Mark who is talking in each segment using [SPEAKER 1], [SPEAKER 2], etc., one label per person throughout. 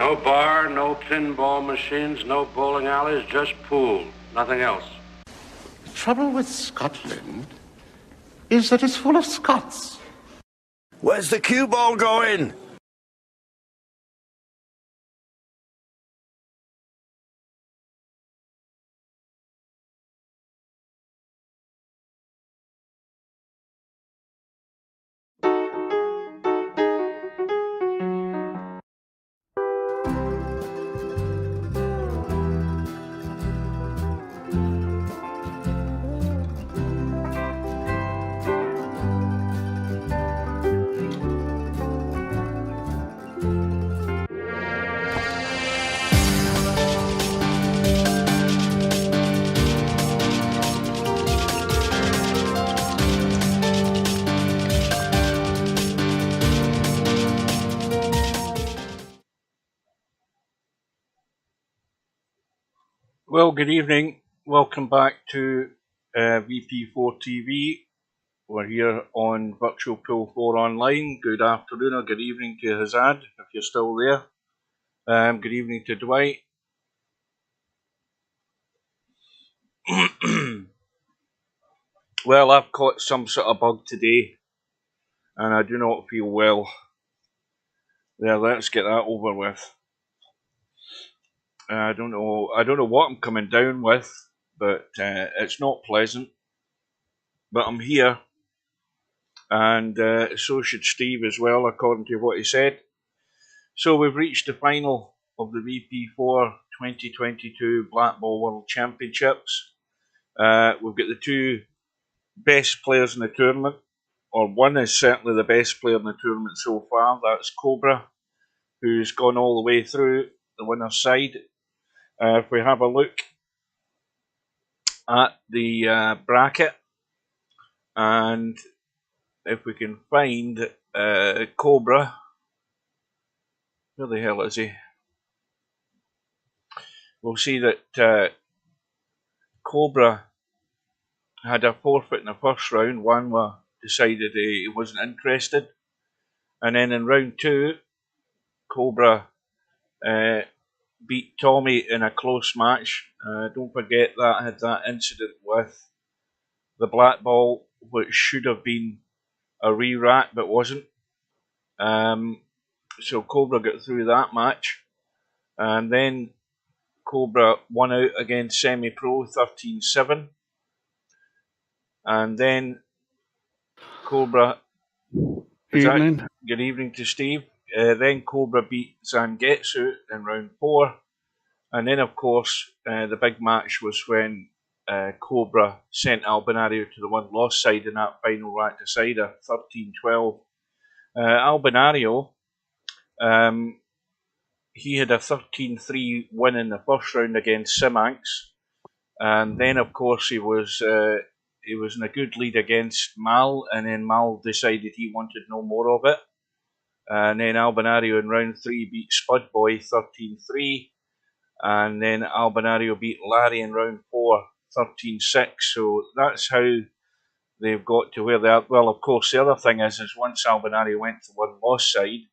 [SPEAKER 1] No bar, no pinball machines, no bowling alleys, just pool. Nothing else.
[SPEAKER 2] The trouble with Scotland is that it's full of Scots.
[SPEAKER 3] Where's the cue ball going?
[SPEAKER 4] Well, good evening. Welcome back to VP4 TV. We're here on Virtual Pool 4 Online. Good afternoon or good evening to Hazad, if you're still there. Good evening to Dwight. Well, I've caught some sort of bug today, and I do not feel well. There, let's get that over with. I don't know what I'm coming down with, but it's not pleasant. But I'm here, and so should Steve as well, according to what he said. So we've reached the final of the VP4 2022 Black Ball World Championships. We've got the two best players in the tournament, or one is certainly the best player in the tournament so far. That's Cobra, who's gone all the way through the winner's side. If we have a look at the bracket, and if we can find Cobra, where the hell is he? We'll see that Cobra had a forfeit in the first round. Wanwa decided he wasn't interested. And then in round two, Cobra beat Tommy in a close match. Don't forget that had that incident with the black ball, which should have been a re-rack but wasn't. So Cobra got through that match. And then Cobra won out against Semi-Pro 13-7. And then Cobra...
[SPEAKER 5] Evening.
[SPEAKER 4] Good evening to Steve. Then Cobra beat Zangetsu in round 4. And then, of course, the big match was when Cobra sent Albinario to the one-loss side in that final rack decider, 13-12. Albinario, he had a 13-3 win in the first round against Simanx. And then, of course, he was in a good lead against Mal, and then Mal decided he wanted no more of it. And then Albinario in round 3 beat Spudboy 13-3. And then Albinario beat Larry in round 4 13-6. So that's how they've got to where they are. Well, of course, the other thing is once Albinario went to one loss side,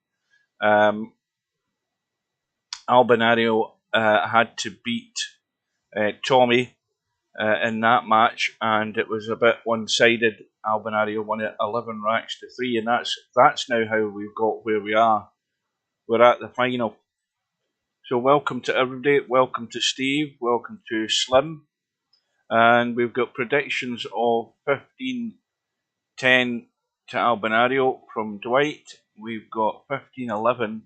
[SPEAKER 4] Albinario had to beat Tommy in that match, and it was a bit one-sided. Albinario won it 11 racks to 3, and that's now how we've got where we are. We're at the final. So welcome to everybody. Welcome to Steve. Welcome to Slim. And we've got predictions of 15-10 to Albinario from Dwight. We've got 15-11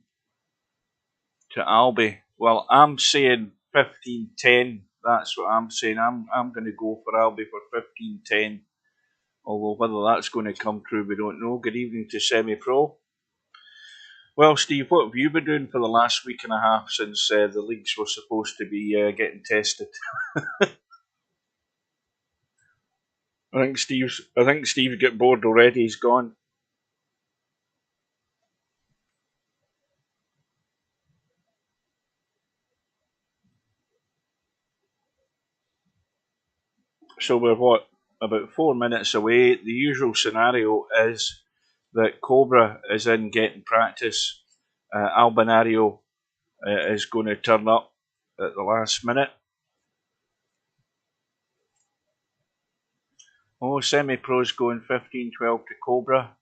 [SPEAKER 4] to Albi. Well, I'm saying 15-10. That's what I'm saying. I'm going to go for Albi for 15-10. Although whether that's going to come true, we don't know. Good evening to Semi-Pro. Well, Steve, what have you been doing for the last week and a half since the leagues were supposed to be getting tested? I think Steve's got bored already. He's gone. So we're about 4 minutes away. The usual scenario is that Cobra is in getting practice. Albinario is going to turn up at the last minute. Oh, Semi-Pro's going 15-12 to Cobra.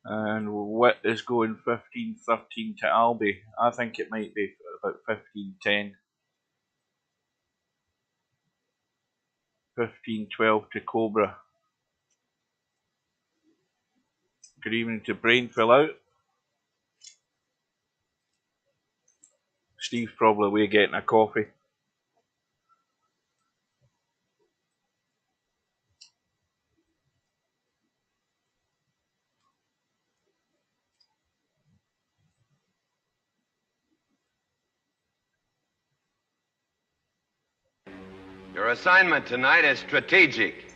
[SPEAKER 4] And Wit is going 15-13 to Albi. I think it might be about 15-10. 15-12 to Cobra. Good evening to Brainfill out. Steve's probably away getting a coffee.
[SPEAKER 6] Your assignment tonight is strategic.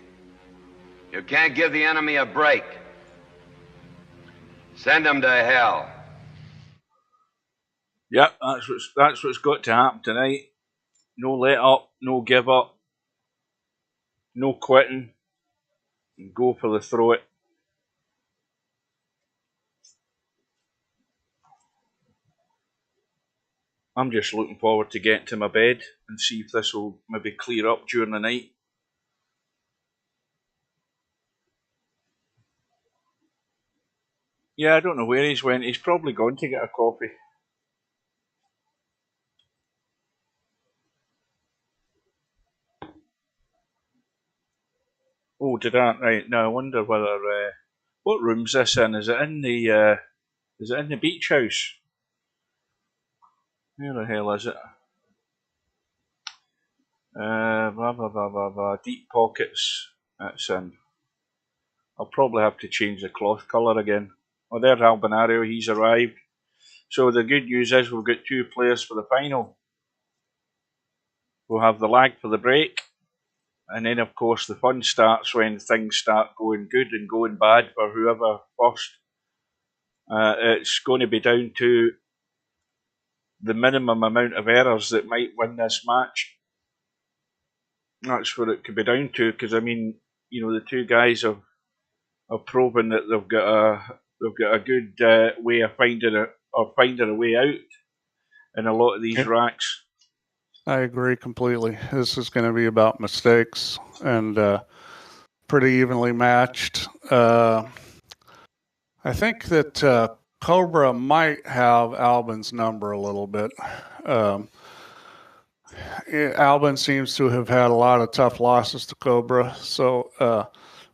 [SPEAKER 6] You can't give the enemy a break. Send them to hell.
[SPEAKER 4] Yep, that's what's got to happen tonight. No let up, no give up, no quitting. Go for the throat. I'm just looking forward to getting to my bed and see if this will maybe clear up during the night. Yeah, I don't know where he's went. He's probably gone to get a coffee. Oh, did that? Right, now I wonder whether... what room's this in? Is it in the beach house? Where the hell is it? Blah, blah, blah, blah, blah. Deep pockets. That's in. I'll probably have to change the cloth colour again. Oh, there's Albinario. He's arrived. So the good news is we've got 2 players for the final. We'll have the lag for the break. And then, of course, the fun starts when things start going good and going bad for whoever first. It's going to be down to the minimum amount of errors that might win this match. That's what it could be down to, because I mean, you know, the 2 guys have proven that they've got a good way of finding a way out in a lot of these racks.
[SPEAKER 5] I agree completely. This is going to be about mistakes and pretty evenly matched. I think that Cobra might have Albin's number a little bit. Albin seems to have had a lot of tough losses to Cobra, so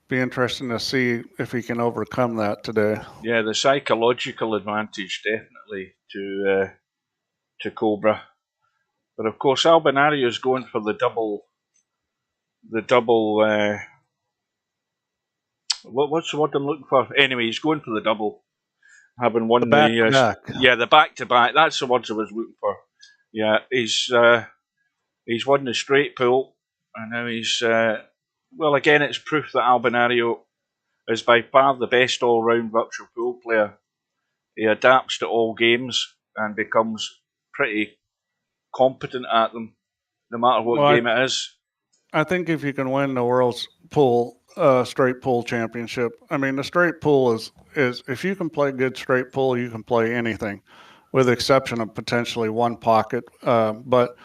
[SPEAKER 5] be interesting to see if he can overcome that today.
[SPEAKER 4] Yeah, the psychological advantage definitely to Cobra. But of course, Albinario is going for the double. What's the word I'm looking for? Anyway, he's going for the double, having won the back-to-back. That's the words I was looking for. Yeah, he's won the straight pool, and now he's well. Again, it's proof that Albinario is by far the best all-round virtual pool player. He adapts to all games and becomes pretty competent at them, no matter what game it is.
[SPEAKER 5] I think if you can win the world's pool, straight pool championship, I mean, the straight pool is if you can play good straight pool, you can play anything, with the exception of potentially one pocket. But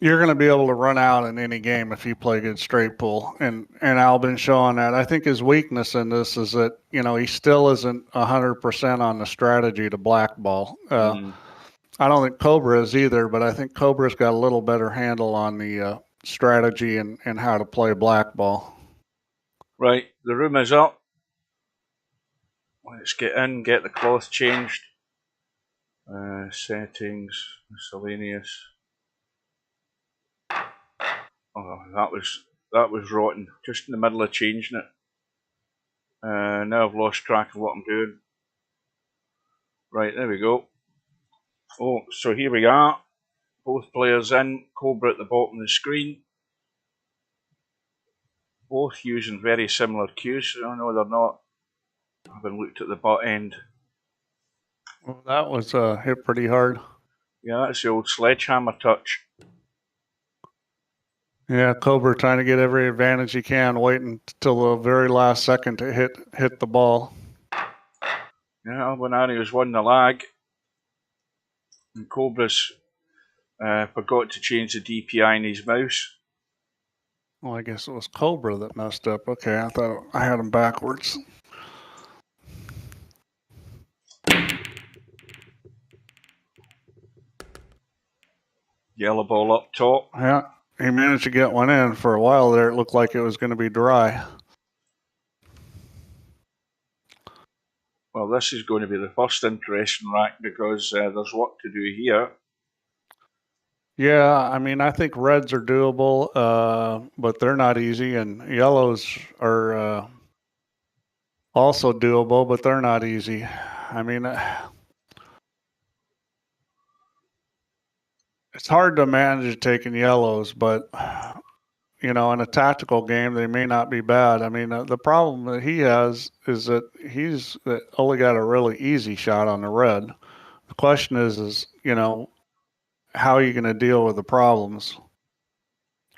[SPEAKER 5] you're going to be able to run out in any game if you play good straight pool. And Albin's showing that. I think his weakness in this is that, you know, he still isn't 100% on the strategy to blackball. I don't think Cobra is either, but I think Cobra's got a little better handle on the strategy and how to play blackball.
[SPEAKER 4] Right, the room is up. Let's get in, get the cloth changed. Settings, miscellaneous. Oh, that was rotten. Just in the middle of changing it. Now I've lost track of what I'm doing. Right, there we go. Oh, so here we are. Both players in. Cobra at the bottom of the screen. Both using very similar cues. Oh no, they're not. I haven't looked at the butt end.
[SPEAKER 5] Well, that was hit pretty hard.
[SPEAKER 4] Yeah, that's the old sledgehammer touch.
[SPEAKER 5] Yeah, Cobra trying to get every advantage he can, waiting until the very last second to hit the ball.
[SPEAKER 4] Yeah, Albinario's won the lag. And Cobra's forgot to change the DPI in his mouse.
[SPEAKER 5] Well, I guess it was Cobra that messed up. Okay, I thought I had him backwards.
[SPEAKER 4] Yellow ball up top.
[SPEAKER 5] Yeah, he managed to get one in. For a while there, it looked like it was going to be dry.
[SPEAKER 4] Well, this is going to be the first interesting rack because there's work to do here.
[SPEAKER 5] Yeah, I mean, I think reds are doable, but they're not easy, and yellows are also doable, but they're not easy. I mean, it's hard to manage taking yellows, but in a tactical game, they may not be bad. I mean, the problem that he has is that he's only got a really easy shot on the red. The question is how are you going to deal with the problems?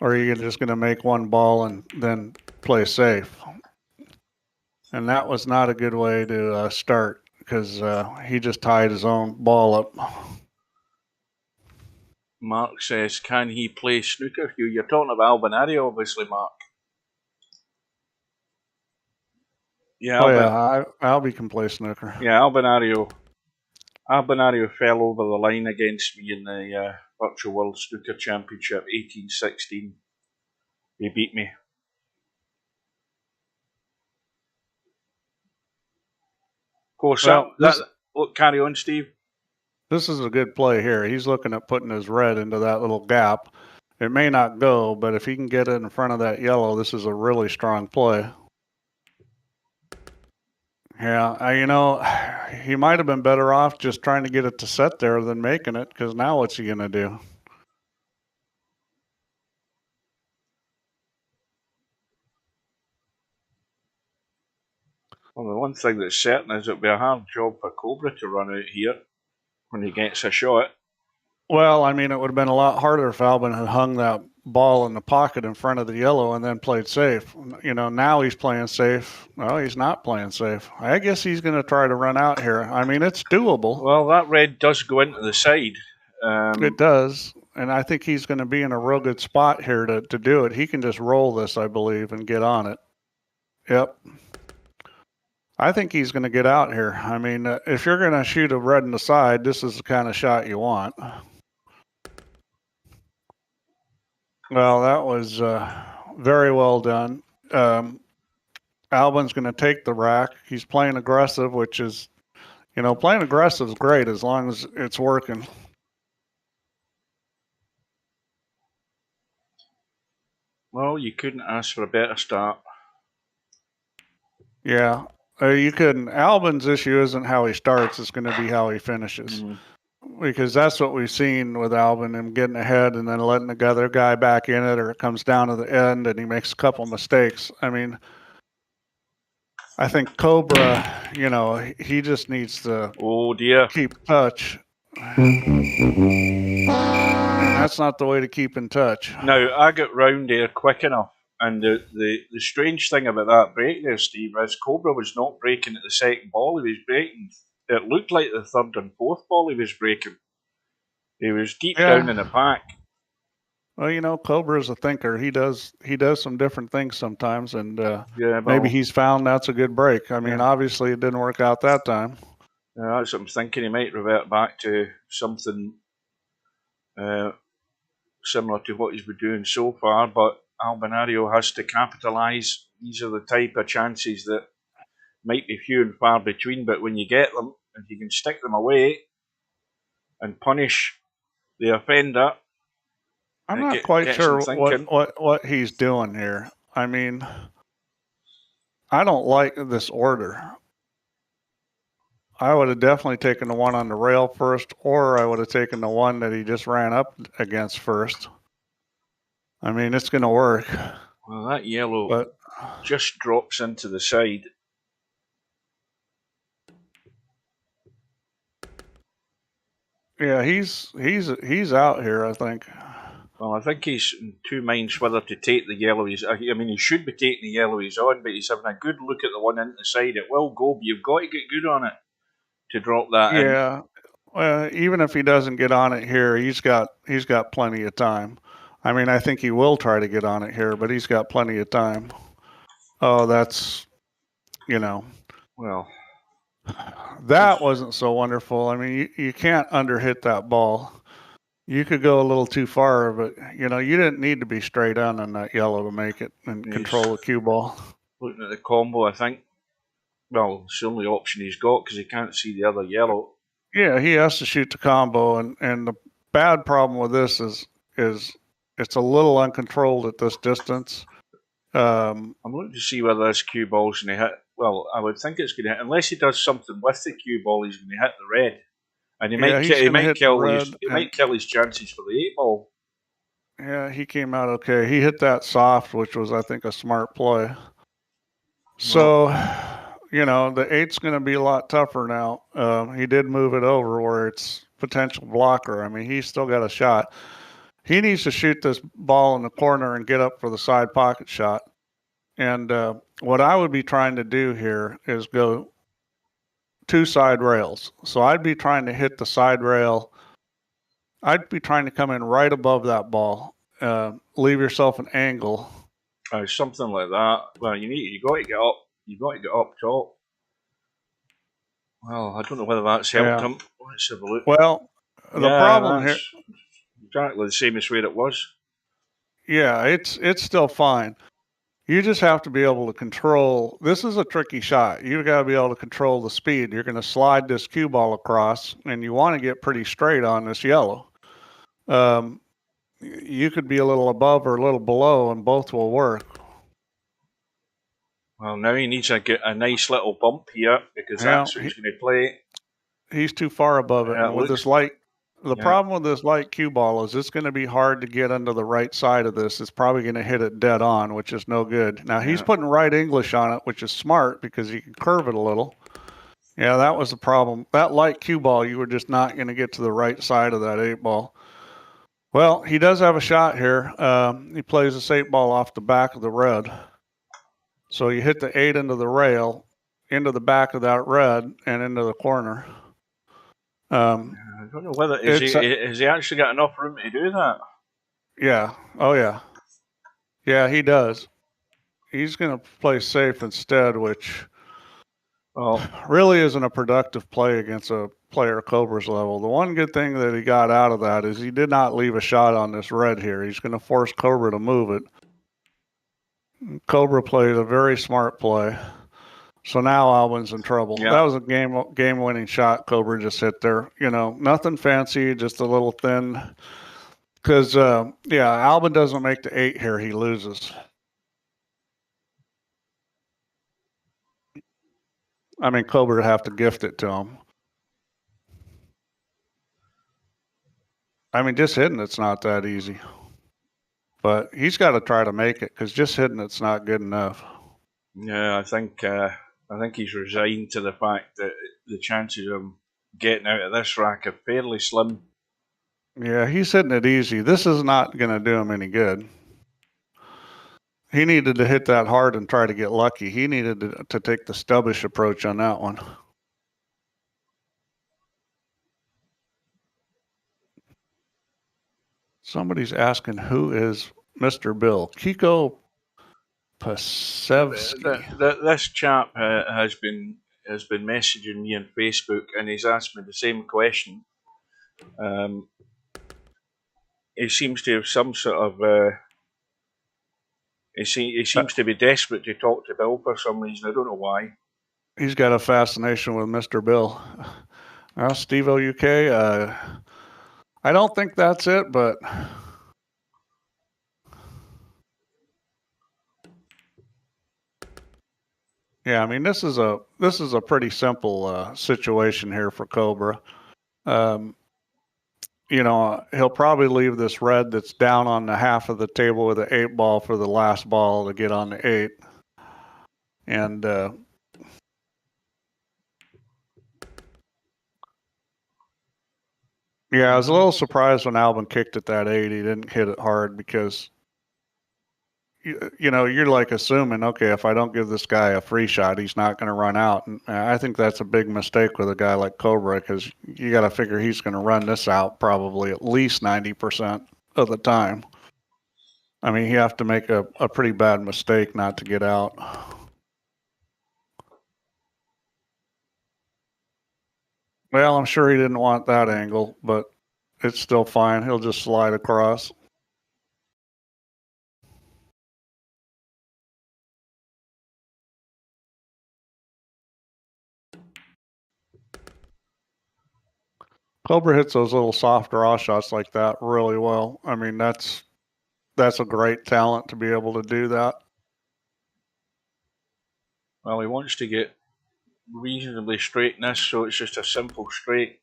[SPEAKER 5] Or are you just going to make one ball and then play safe? And that was not a good way to start because he just tied his own ball up.
[SPEAKER 4] Mark says, can he play snooker? You're talking about Albinario, obviously, Mark. Yeah,
[SPEAKER 5] Albie can play snooker.
[SPEAKER 4] Yeah, Albinario fell over the line against me in the Virtual World Snooker Championship 18-16. He beat me. Of course, look, carry on, Steve.
[SPEAKER 5] This is a good play here. He's looking at putting his red into that little gap. It may not go, but if he can get it in front of that yellow, this is a really strong play. Yeah, he might have been better off just trying to get it to set there than making it, because now what's he going to do?
[SPEAKER 4] Well, the one thing that's certain is it'll be a hard job for Cobra to run out here when he gets a shot.
[SPEAKER 5] Well, I mean, it would have been a lot harder if Albin had hung that ball in the pocket in front of the yellow and then played safe. Now he's playing safe. Well, he's not playing safe. I guess he's going to try to run out here. I mean, it's doable.
[SPEAKER 4] Well, that red does go into the side.
[SPEAKER 5] It does. And I think he's going to be in a real good spot here to do it. He can just roll this, I believe, and get on it. Yep. I think he's going to get out here. I mean, if you're going to shoot a red in the side, this is the kind of shot you want. Well, that was very well done. Albin's going to take the rack. He's playing aggressive, which is, playing aggressive is great as long as it's working.
[SPEAKER 4] Well, you couldn't ask for a better start.
[SPEAKER 5] Yeah, you couldn't. Albin's issue isn't how he starts, it's going to be how he finishes. Mm-hmm. Because that's what we've seen with Albin, him getting ahead and then letting the other guy back in it, or it comes down to the end and he makes a couple mistakes. I mean, I think Cobra, he just needs to keep touch. And that's not the way to keep in touch.
[SPEAKER 4] Now, I got round there quick enough. And the strange thing about that break there, Steve, is Cobra was not breaking at the second ball. He was breaking. It looked like the third and fourth ball he was breaking. He was deep down in the pack.
[SPEAKER 5] Well, Cobra's a thinker. He does some different things sometimes, and maybe he's found that's a good break. I mean, obviously it didn't work out that time.
[SPEAKER 4] Yeah, that's what I'm thinking. He might revert back to something similar to what he's been doing so far, but Albinario has to capitalise. These are the type of chances that might be few and far between, but when you get them, if you can stick them away and punish the offender.
[SPEAKER 5] I'm not quite sure what he's doing here. I mean, I don't like this order. I would have definitely taken the one on the rail first, or I would have taken the one that he just ran up against first. I mean, it's going to work.
[SPEAKER 4] Well, that yellow just drops into the side.
[SPEAKER 5] Yeah, he's out here, I think.
[SPEAKER 4] Well, I think he's in two minds whether to take the yellow. I mean, he should be taking the yellow he's on, but he's having a good look at the one into the side. It will go, but you've got to get good on it to drop that in.
[SPEAKER 5] Yeah. Even if he doesn't get on it here, he's got plenty of time. I mean, I think he will try to get on it here, but he's got plenty of time. Oh, that's,
[SPEAKER 4] Well,
[SPEAKER 5] that wasn't so wonderful. I mean, you can't underhit that ball. You could go a little too far, but you didn't need to be straight on that yellow to make it and control the cue ball.
[SPEAKER 4] Looking at the combo, I think, well, it's the only option he's got because he can't see the other yellow.
[SPEAKER 5] Yeah, he has to shoot the combo, and the bad problem with this is it's a little uncontrolled at this distance.
[SPEAKER 4] I'm looking to see whether this cue ball's going to hit. Well, I would think it's going to hit, unless he does something with the cue ball. He's going to hit the red, and he might kill his chances for the 8-ball.
[SPEAKER 5] Yeah, he came out okay. He hit that soft, which was, I think, a smart play. So, the 8's going to be a lot tougher now. He did move it over where it's potential blocker. I mean, he's still got a shot. He needs to shoot this ball in the corner and get up for the side pocket shot. And what I would be trying to do here is go 2 side rails. So I'd be trying to hit the side rail. I'd be trying to come in right above that ball. Leave yourself an angle.
[SPEAKER 4] Something like that. Well, you got to get up. You got to get up top. Well, I don't know whether that's helped him. Let's have a look.
[SPEAKER 5] Well, the problem here,
[SPEAKER 4] exactly the same as where it was.
[SPEAKER 5] Yeah, it's still fine. You just have to be able to control. This is a tricky shot. You've got to be able to control the speed. You're going to slide this cue ball across, and you want to get pretty straight on this yellow. You could be a little above or a little below, and both will work.
[SPEAKER 4] Well, now he needs a nice little bump here because that's what he's going to play.
[SPEAKER 5] He's too far above it. And with this light, the problem with this light cue ball is it's going to be hard to get into the right side of this. It's probably going to hit it dead on, which is no good. Now, he's putting right English on it, which is smart because you can curve it a little. Yeah, that was the problem. That light cue ball, you were just not going to get to the right side of that 8-ball. Well, he does have a shot here. He plays this 8-ball off the back of the red. So you hit the 8 into the rail, into the back of that red, and into the corner.
[SPEAKER 4] I don't know whether has he actually got enough room to do that.
[SPEAKER 5] Yeah. Oh yeah. Yeah, he does. He's going to play safe instead, which really isn't a productive play against a player Cobra's level. The one good thing that he got out of that is he did not leave a shot on this red here. He's going to force Cobra to move it. Cobra played a very smart play. So now Albin's in trouble. Yeah. That was a game-winning shot Cobra just hit there. Nothing fancy, just a little thin. Because, Albin doesn't make the 8 here. He loses. I mean, Cobra would have to gift it to him. I mean, just hitting it's not that easy. But he's got to try to make it because just hitting it's not good enough.
[SPEAKER 4] Yeah, I think he's resigned to the fact that the chances of him getting out of this rack are fairly slim.
[SPEAKER 5] Yeah, he's hitting it easy. This is not going to do him any good. He needed to hit that hard and try to get lucky. He needed to take the stubbish approach on that one. Somebody's asking who is Mr. Bill. Kiko Pasevsky.
[SPEAKER 4] This chap has been messaging me on Facebook, and he's asked me the same question. He seems to have some sort of. He seems to be desperate to talk to Bill for some reason. I don't know why.
[SPEAKER 5] He's got a fascination with Mr. Bill. Steve UK. I don't think that's it, but. Yeah, I mean this is a pretty simple situation here for Cobra. He'll probably leave this red that's down on the half of the table with the 8-ball for the last ball to get on the 8. And I was a little surprised when Albin kicked at that 8. He didn't hit it hard because you know, you're like assuming, okay, if I don't give this guy a free shot, he's not going to run out. And I think that's a big mistake with a guy like Cobra, because you got to figure he's going to run this out probably at least 90% of the time. I mean, you have to make a pretty bad mistake not to get out. Well, I'm sure he didn't want that angle, but it's still fine. He'll just slide across. Cobra hits those little soft draw shots like that really well. I mean, that's a great talent to be able to do that.
[SPEAKER 4] Well, he wants to get reasonably straight in this, so it's just a simple straight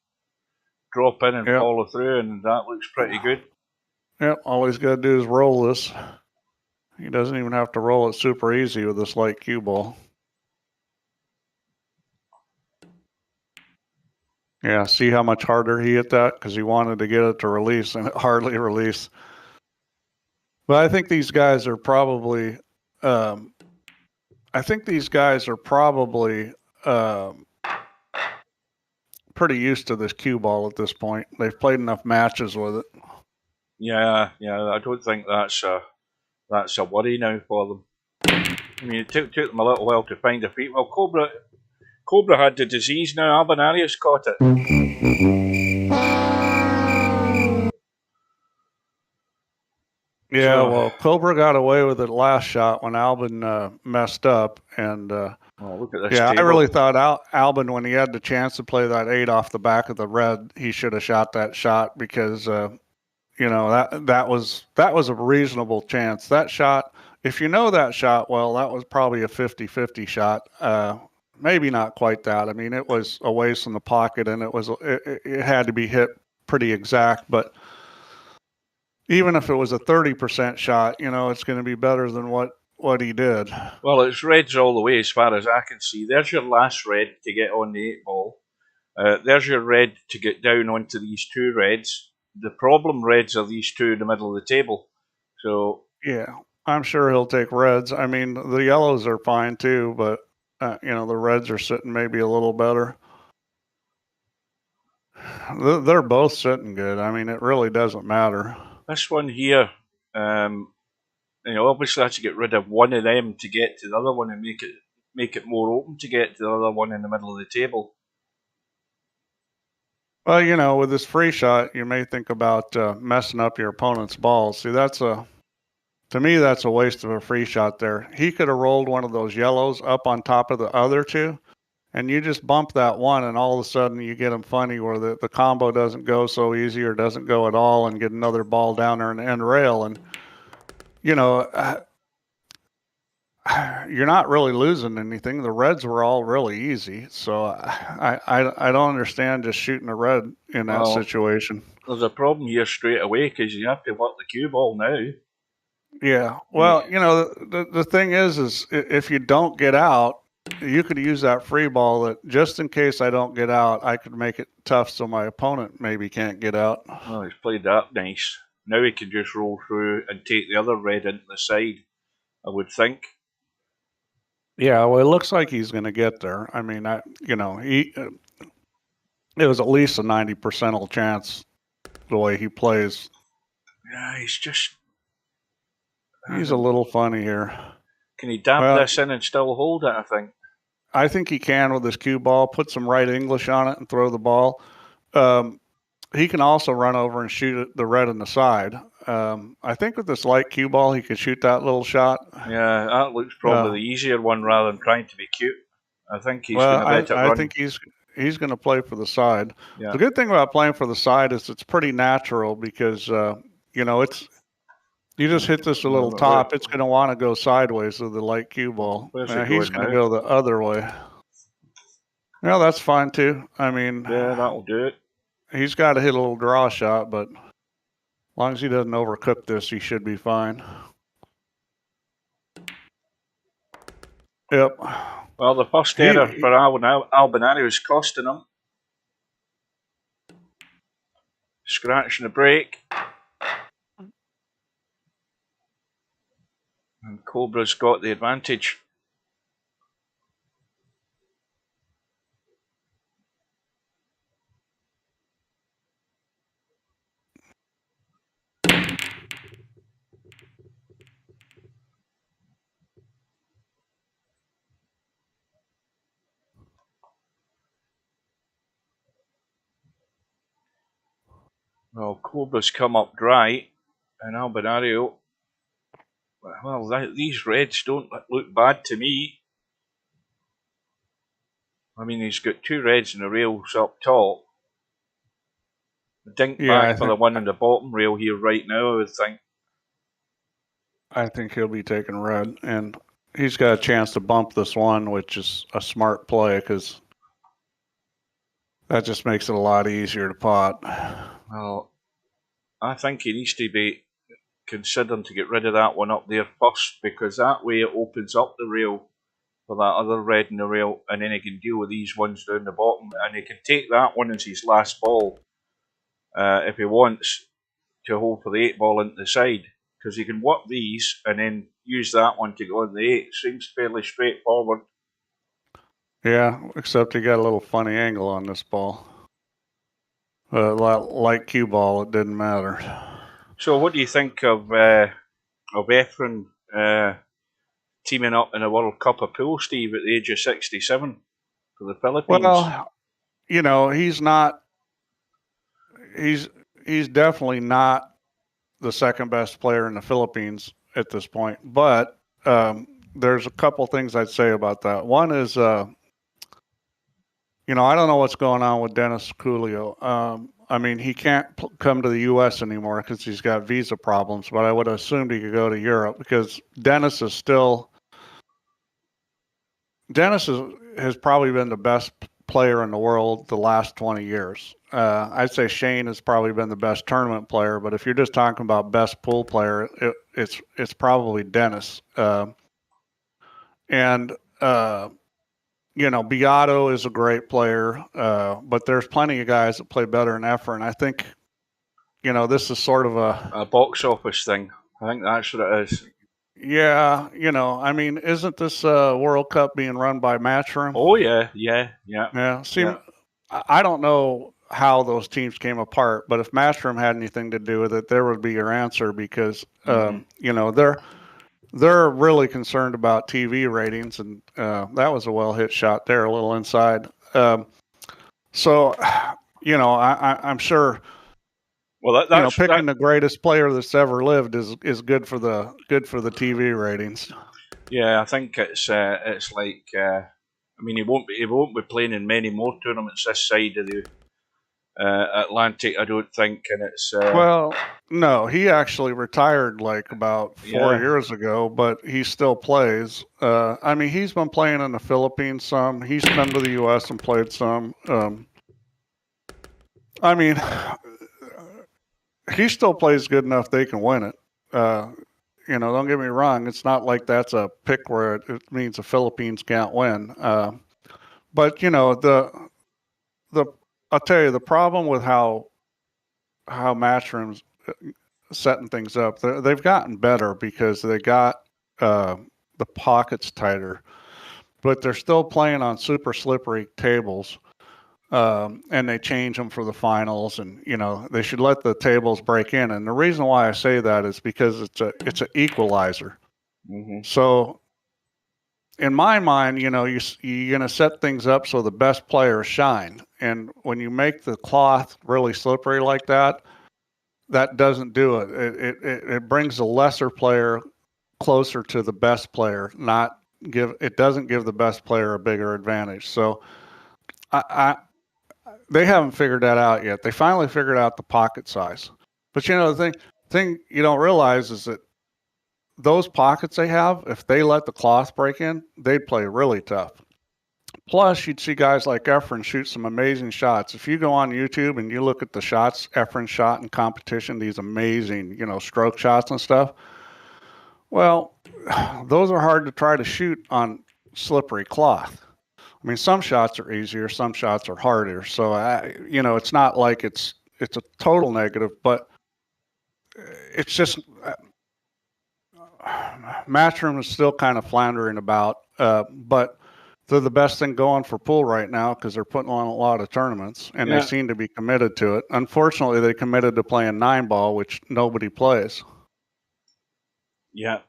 [SPEAKER 4] drop in and follow through, and that looks pretty good.
[SPEAKER 5] Yep, all he's got to do is roll this. He doesn't even have to roll it super easy with this light cue ball. Yeah, see how much harder he hit that? Because he wanted to get it to release, and it hardly released. But I think these guys are probably, pretty used to this cue ball at this point. They've played enough matches with it.
[SPEAKER 4] Yeah, I don't think that's a worry now for them. I mean, it took them a little while to find their feet. Well, Cobra had the disease now. Albinario's caught it.
[SPEAKER 5] Yeah, well, Cobra got away with it last shot when Albin messed up, and
[SPEAKER 4] look at this table.
[SPEAKER 5] I really thought Albin, when he had the chance to play that 8 off the back of the red, he should have shot that shot, because you know, that was a reasonable chance. That shot, if you know that shot well, that was probably a 50-50 shot. Maybe not quite that. I mean, it was a ways from the pocket, and it had to be hit pretty exact, but even if it was a 30% shot, you know, it's going to be better than what he did.
[SPEAKER 4] Well, it's reds all the way as far as I can see. There's your last red to get on the 8 ball. There's your red to get down onto these 2 reds. The problem reds are these 2 in the middle of the table. So
[SPEAKER 5] yeah, I'm sure he'll take reds. I mean, the yellows are fine too, but you know, the reds are sitting maybe a little better. They're both sitting good. I mean, it really doesn't matter.
[SPEAKER 4] This one here, you know, obviously I have to get rid of one of them to get to the other one and make it more open to get to the other one in the middle of the table.
[SPEAKER 5] Well, you know, with this free shot, you may think about messing up your opponent's balls. See, to me, that's a waste of a free shot there. He could have rolled one of those yellows up on top of the other 2, and you just bump that one, and all of a sudden you get them funny where the combo doesn't go so easy or doesn't go at all, and get another ball down there in the end rail. And, you know, you're not really losing anything. The reds were all really easy. So I don't understand just shooting a red in that situation.
[SPEAKER 4] There's a problem here straight away, because you have to work the cue ball now.
[SPEAKER 5] Yeah. Well, you know, the thing is if you don't get out, you could use that free ball that just in case I don't get out, I could make it tough so my opponent maybe can't get out.
[SPEAKER 4] Well, he's played that nice. Now he can just roll through and take the other red into the side, I would think.
[SPEAKER 5] Yeah, well, it looks like he's going to get there. I mean, you know, it was at least a 90% chance the way he plays.
[SPEAKER 4] Yeah,
[SPEAKER 5] he's a little funny here.
[SPEAKER 4] Can he dab this in and still hold it, I think?
[SPEAKER 5] I think he can with his cue ball. Put some right English on it and throw the ball. He can also run over and shoot the red in the side. I think with this light cue ball, he could shoot that little shot.
[SPEAKER 4] Yeah, that looks probably the easier one rather than trying to be cute. I think he's going to let it run.
[SPEAKER 5] I think he's going to play for the side.
[SPEAKER 4] Yeah.
[SPEAKER 5] The good thing about playing for the side is it's pretty natural, because you know, you just hit this a little top, it's going to want to go sideways with the light cue ball. He's going to go the other way. Well, that's fine too. I mean,
[SPEAKER 4] yeah, that'll do it.
[SPEAKER 5] He's got to hit a little draw shot, but as long as he doesn't overcook this, he should be fine. Yep.
[SPEAKER 4] Well, the first error for Albinario is costing him. Scratching the break. And Cobra's got the advantage. Well, Cobra's come up dry, and Albinario, well, these reds don't look bad to me. I mean, he's got 2 reds and the rails up top. Dink back for the one on the bottom rail here right now, I would think.
[SPEAKER 5] I think he'll be taking red, and he's got a chance to bump this one, which is a smart play because that just makes it a lot easier to pot.
[SPEAKER 4] Well, I think he needs to be considering to get rid of that one up there first, because that way it opens up the rail for that other red in the rail, and then he can deal with these ones down the bottom, and he can take that one as his last ball if he wants to hold for the 8 ball into the side, because he can work these and then use that one to go on the 8. Seems fairly straightforward.
[SPEAKER 5] Yeah, except he got a little funny angle on this ball. Like cue ball, it didn't matter.
[SPEAKER 4] So what do you think of Efren teaming up in a World Cup of Pool, Steve, at the age of 67 for the Philippines?
[SPEAKER 5] Well, you know, he's definitely not the second best player in the Philippines at this point. But there's a couple things I'd say about that. One is, you know, I don't know what's going on with Dennis Coolio. I mean, he can't come to the U.S. anymore because he's got visa problems, but I would have assumed he could go to Europe because Dennis has probably been the best player in the world the last 20 years. I'd say Shane has probably been the best tournament player, but if you're just talking about best pool player, it's probably Dennis. You know, Beato is a great player, but there's plenty of guys that play better than Efren. I think, you know, this is sort of
[SPEAKER 4] a box office thing. I think that's what it is.
[SPEAKER 5] Yeah, you know, I mean, isn't this World Cup being run by Matchroom?
[SPEAKER 4] Oh, yeah.
[SPEAKER 5] See, I don't know how those teams came apart, but if Matchroom had anything to do with it, there would be your answer because, you know, they're really concerned about TV ratings, and that was a well-hit shot there, a little inside. So, you know, I'm sure.
[SPEAKER 4] Well, that's
[SPEAKER 5] picking the greatest player that's ever lived is good for the TV ratings.
[SPEAKER 4] Yeah, I think it's like I mean, he won't be playing in many more tournaments this side of the Atlantic, I don't think, and it's
[SPEAKER 5] well, no, he actually retired like about 4 years ago, but he still plays. I mean, he's been playing in the Philippines some. He's come to the U.S. and played some. I mean, he still plays good enough they can win it. You know, don't get me wrong. It's not like that's a pick where it means the Philippines can't win. But you know, I'll tell you the problem with how Matchroom's setting things up. They've gotten better because they got the pockets tighter, but they're still playing on super slippery tables. And they change them for the finals, and you know they should let the tables break in. And the reason why I say that is because it's an equalizer.
[SPEAKER 4] Mm-hmm.
[SPEAKER 5] So, in my mind, you know you're going to set things up so the best players shine. And when you make the cloth really slippery like that, that doesn't do it. It brings the lesser player closer to the best player. It doesn't give the best player a bigger advantage. So, they haven't figured that out yet. They finally figured out the pocket size. But you know, the thing you don't realize is that those pockets they have, if they let the cloth break in, they'd play really tough. Plus, you'd see guys like Efren shoot some amazing shots. If you go on YouTube and you look at the shots Efren shot in competition, these amazing, you know, stroke shots and stuff, well, those are hard to try to shoot on slippery cloth. I mean, some shots are easier, some shots are harder. So, you know, it's not like it's a total negative, but it's just Matchroom is still kind of floundering about, but they're the best thing going for pool right now because they're putting on a lot of tournaments and they seem to be committed to it. Unfortunately, they committed to playing 9-ball, which nobody plays.
[SPEAKER 4] Yeah.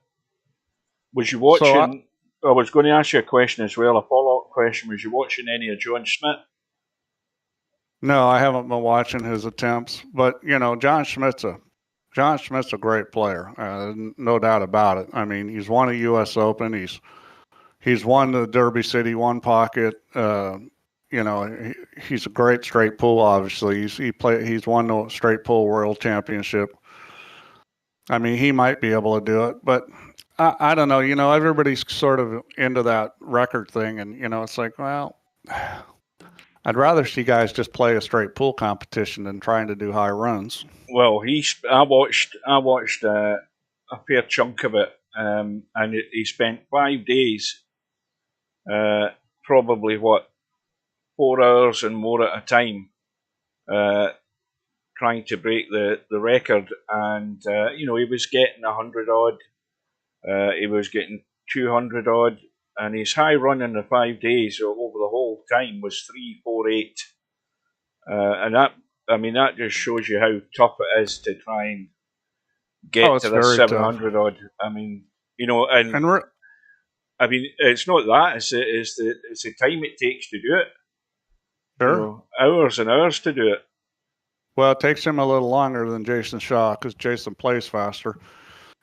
[SPEAKER 4] Was you watching? I was going to ask you a question as well. A follow-up question: was you watching any of John Schmidt?
[SPEAKER 5] No, I haven't been watching his attempts, but John Schmidt's a great player, no doubt about it. I mean, he's won a U.S. Open. He's won the Derby City One Pocket. He's a great straight pool. Obviously, he's won the straight pool world championship. I mean, he might be able to do it, but I don't know. Everybody's sort of into that record thing, and it's like, well, I'd rather see guys just play a straight pool competition than trying to do high runs.
[SPEAKER 4] Well, I watched a fair chunk of it, and he spent 5 days, probably 4 hours and more at a time, trying to break the record. And he was getting 100 odd, he was getting 200 odd, and his high run in the 5 days over the whole time was 348, and that just shows you how tough it is to try and get to the 700 odd. I mean, I mean, it's not that; it's the time it takes to do it.
[SPEAKER 5] Sure.
[SPEAKER 4] Hours and hours to do it.
[SPEAKER 5] Well, it takes him a little longer than Jason Shaw because Jason plays faster.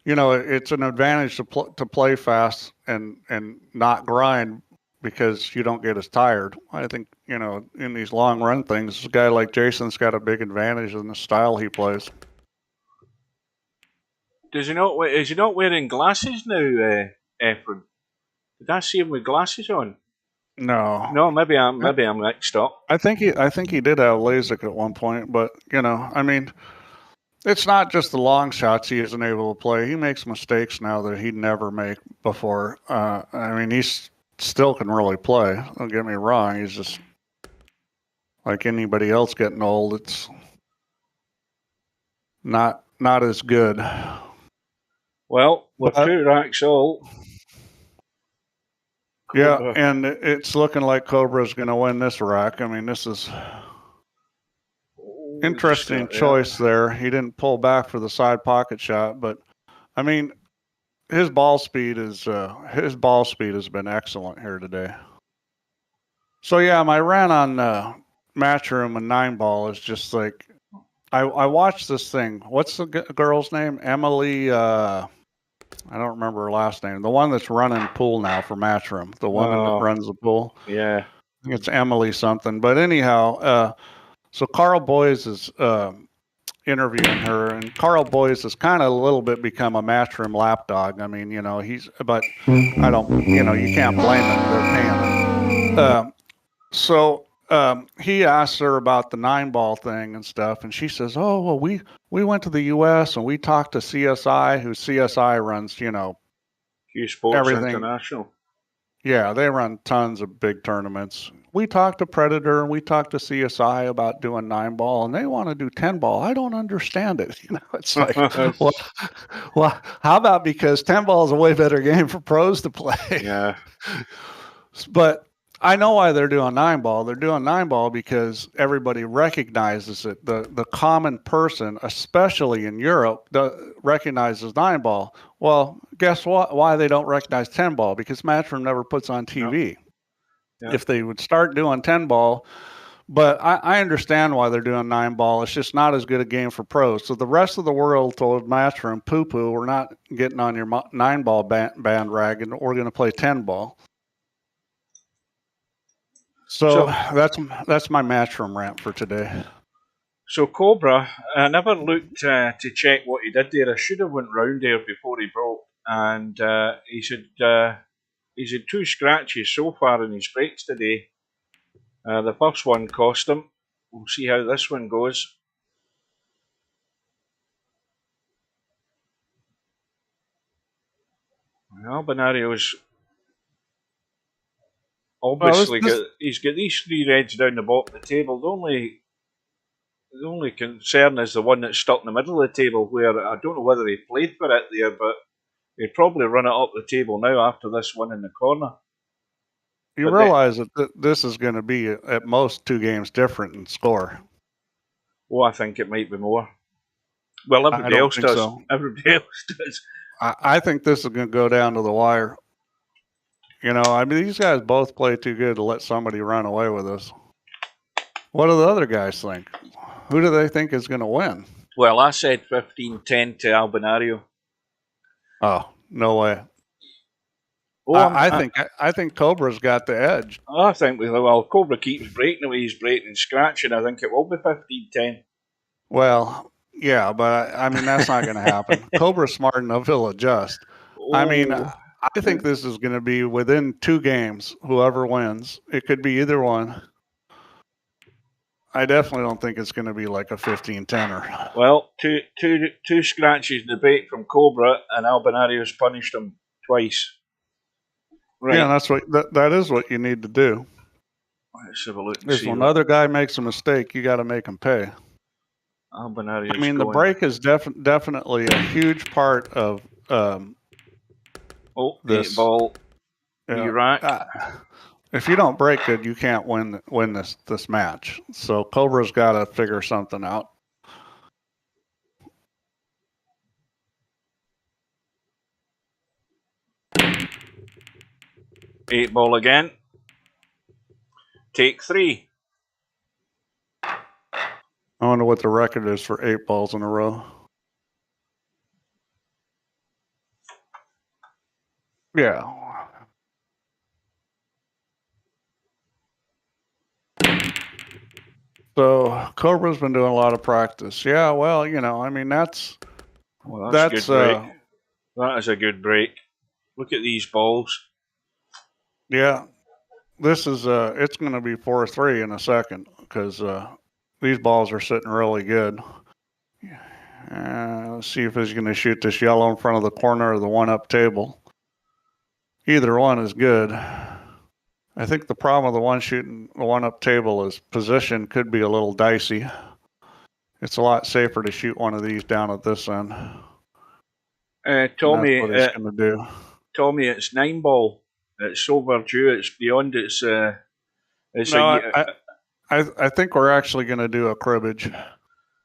[SPEAKER 5] It's an advantage to play fast and not grind because you don't get as tired. I think, in these long run things, a guy like Jason's got a big advantage in the style he plays.
[SPEAKER 4] Is he not wearing glasses now, Efren? Did I see him with glasses on?
[SPEAKER 5] No,
[SPEAKER 4] maybe I'm mixed up.
[SPEAKER 5] I think he did have LASIK at one point, but I mean, it's not just the long shots he isn't able to play. He makes mistakes now that he'd never make before. I mean, he still can really play. Don't get me wrong. He's just like anybody else getting old. It's not as good.
[SPEAKER 4] Well, with 2 racks all.
[SPEAKER 5] Yeah, and it's looking like Cobra's going to win this rack. I mean, this is interesting choice there. He didn't pull back for the side pocket shot, but I mean, his ball speed has been excellent here today. So yeah, my rant on Matchroom and 9-ball is just like I watched this thing. What's the girl's name? Emily. I don't remember her last name. The one that's running pool now for Matchroom. The woman that runs the pool.
[SPEAKER 4] Yeah.
[SPEAKER 5] I think it's Emily something. But anyhow, so Carl Boyes is interviewing her, and Carl Boyes has kind of a little bit become a Matchroom lapdog. I mean, but I don't, you can't blame him. They're paying him. So he asks her about the 9-ball thing and stuff, and she says, "Oh, well, we went to the U.S. and we talked to CSI, who CSI runs,
[SPEAKER 4] Q Sports everything. International.
[SPEAKER 5] Yeah, they run tons of big tournaments. We talked to Predator and we talked to CSI about doing 9-ball, and they want to do 10-ball. I don't understand it. It's like, well, how about because 10-ball is a way better game for pros to play?
[SPEAKER 4] Yeah.
[SPEAKER 5] But I know why they're doing 9-ball. They're doing 9-ball because everybody recognizes it. The common person, especially in Europe, recognizes 9-ball. Well, guess what? Why they don't recognize 10-ball? Because Matchroom never puts on TV. Yeah. If they would start doing 10-ball, but I understand why they're doing 9-ball. It's just not as good a game for pros. So the rest of the world told Matchroom, poo-poo, we're not getting on your 9-ball bandwagon. We're going to play 10-ball. So that's my Matchroom rant for today.
[SPEAKER 4] So Cobra, I never looked to check what he did there. I should have went round there before he broke, and he's had 2 scratches so far in his breaks today. The first one cost him. We'll see how this one goes. Albinario's obviously he's got these 3 reds down the bottom of the table. The only concern is the one that's stuck in the middle of the table, where I don't know whether he played for it there, but He'd probably run it up the table now after this one in the corner.
[SPEAKER 5] You realize that this is going to be at most 2 games different in score.
[SPEAKER 4] Oh, I think it might be more. Well, everybody else does. So. Everybody else does.
[SPEAKER 5] I think this is going to go down to the wire. You know, I mean, these guys both play too good to let somebody run away with us. What do the other guys think? Who do they think is going to win?
[SPEAKER 4] Well, I said 15-10 to Albinario.
[SPEAKER 5] Oh, no way. Well, I think Cobra's got the edge.
[SPEAKER 4] I think Cobra keeps breaking the way he's breaking and scratching. I think it will be 15-10.
[SPEAKER 5] Well, yeah, but I mean that's not going to happen. Cobra's smart enough; he'll adjust. Oh. I mean, I think this is going to be within 2 games. Whoever wins, it could be either one. I definitely don't think it's going to be like a 15-10er.
[SPEAKER 4] Well, two scratches in the break from Cobra, and Albinario's punished him twice.
[SPEAKER 5] Right. Yeah, that's what that is what you need to do.
[SPEAKER 4] Let's have a look.
[SPEAKER 5] If another guy makes a mistake, you got to make him pay.
[SPEAKER 4] Albinario's
[SPEAKER 5] I mean, the break is definitely a huge part of this
[SPEAKER 4] 8 ball. You're right.
[SPEAKER 5] If you don't break good, you can't win this match. So Cobra's got to figure something out.
[SPEAKER 4] Eight ball again. Take 3.
[SPEAKER 5] I wonder what the record is for 8 balls in a row. Yeah. So Cobra's been doing a lot of practice. Yeah, well, you know, I mean that's
[SPEAKER 4] a good break. That is a good break. Look at these balls.
[SPEAKER 5] Yeah, this is it's going to be 4-3 in a second because these balls are sitting really good. Let's see if he's going to shoot this yellow in front of the corner or the one-up table. Either one is good. I think the problem with the one shooting the one-up table is position could be a little dicey. It's a lot safer to shoot one of these down at this end.
[SPEAKER 4] Tommy,
[SPEAKER 5] what he's going to do.
[SPEAKER 4] Tommy, it's 9 ball. It's overdue. It's beyond its.
[SPEAKER 5] I think we're actually going to do a cribbage.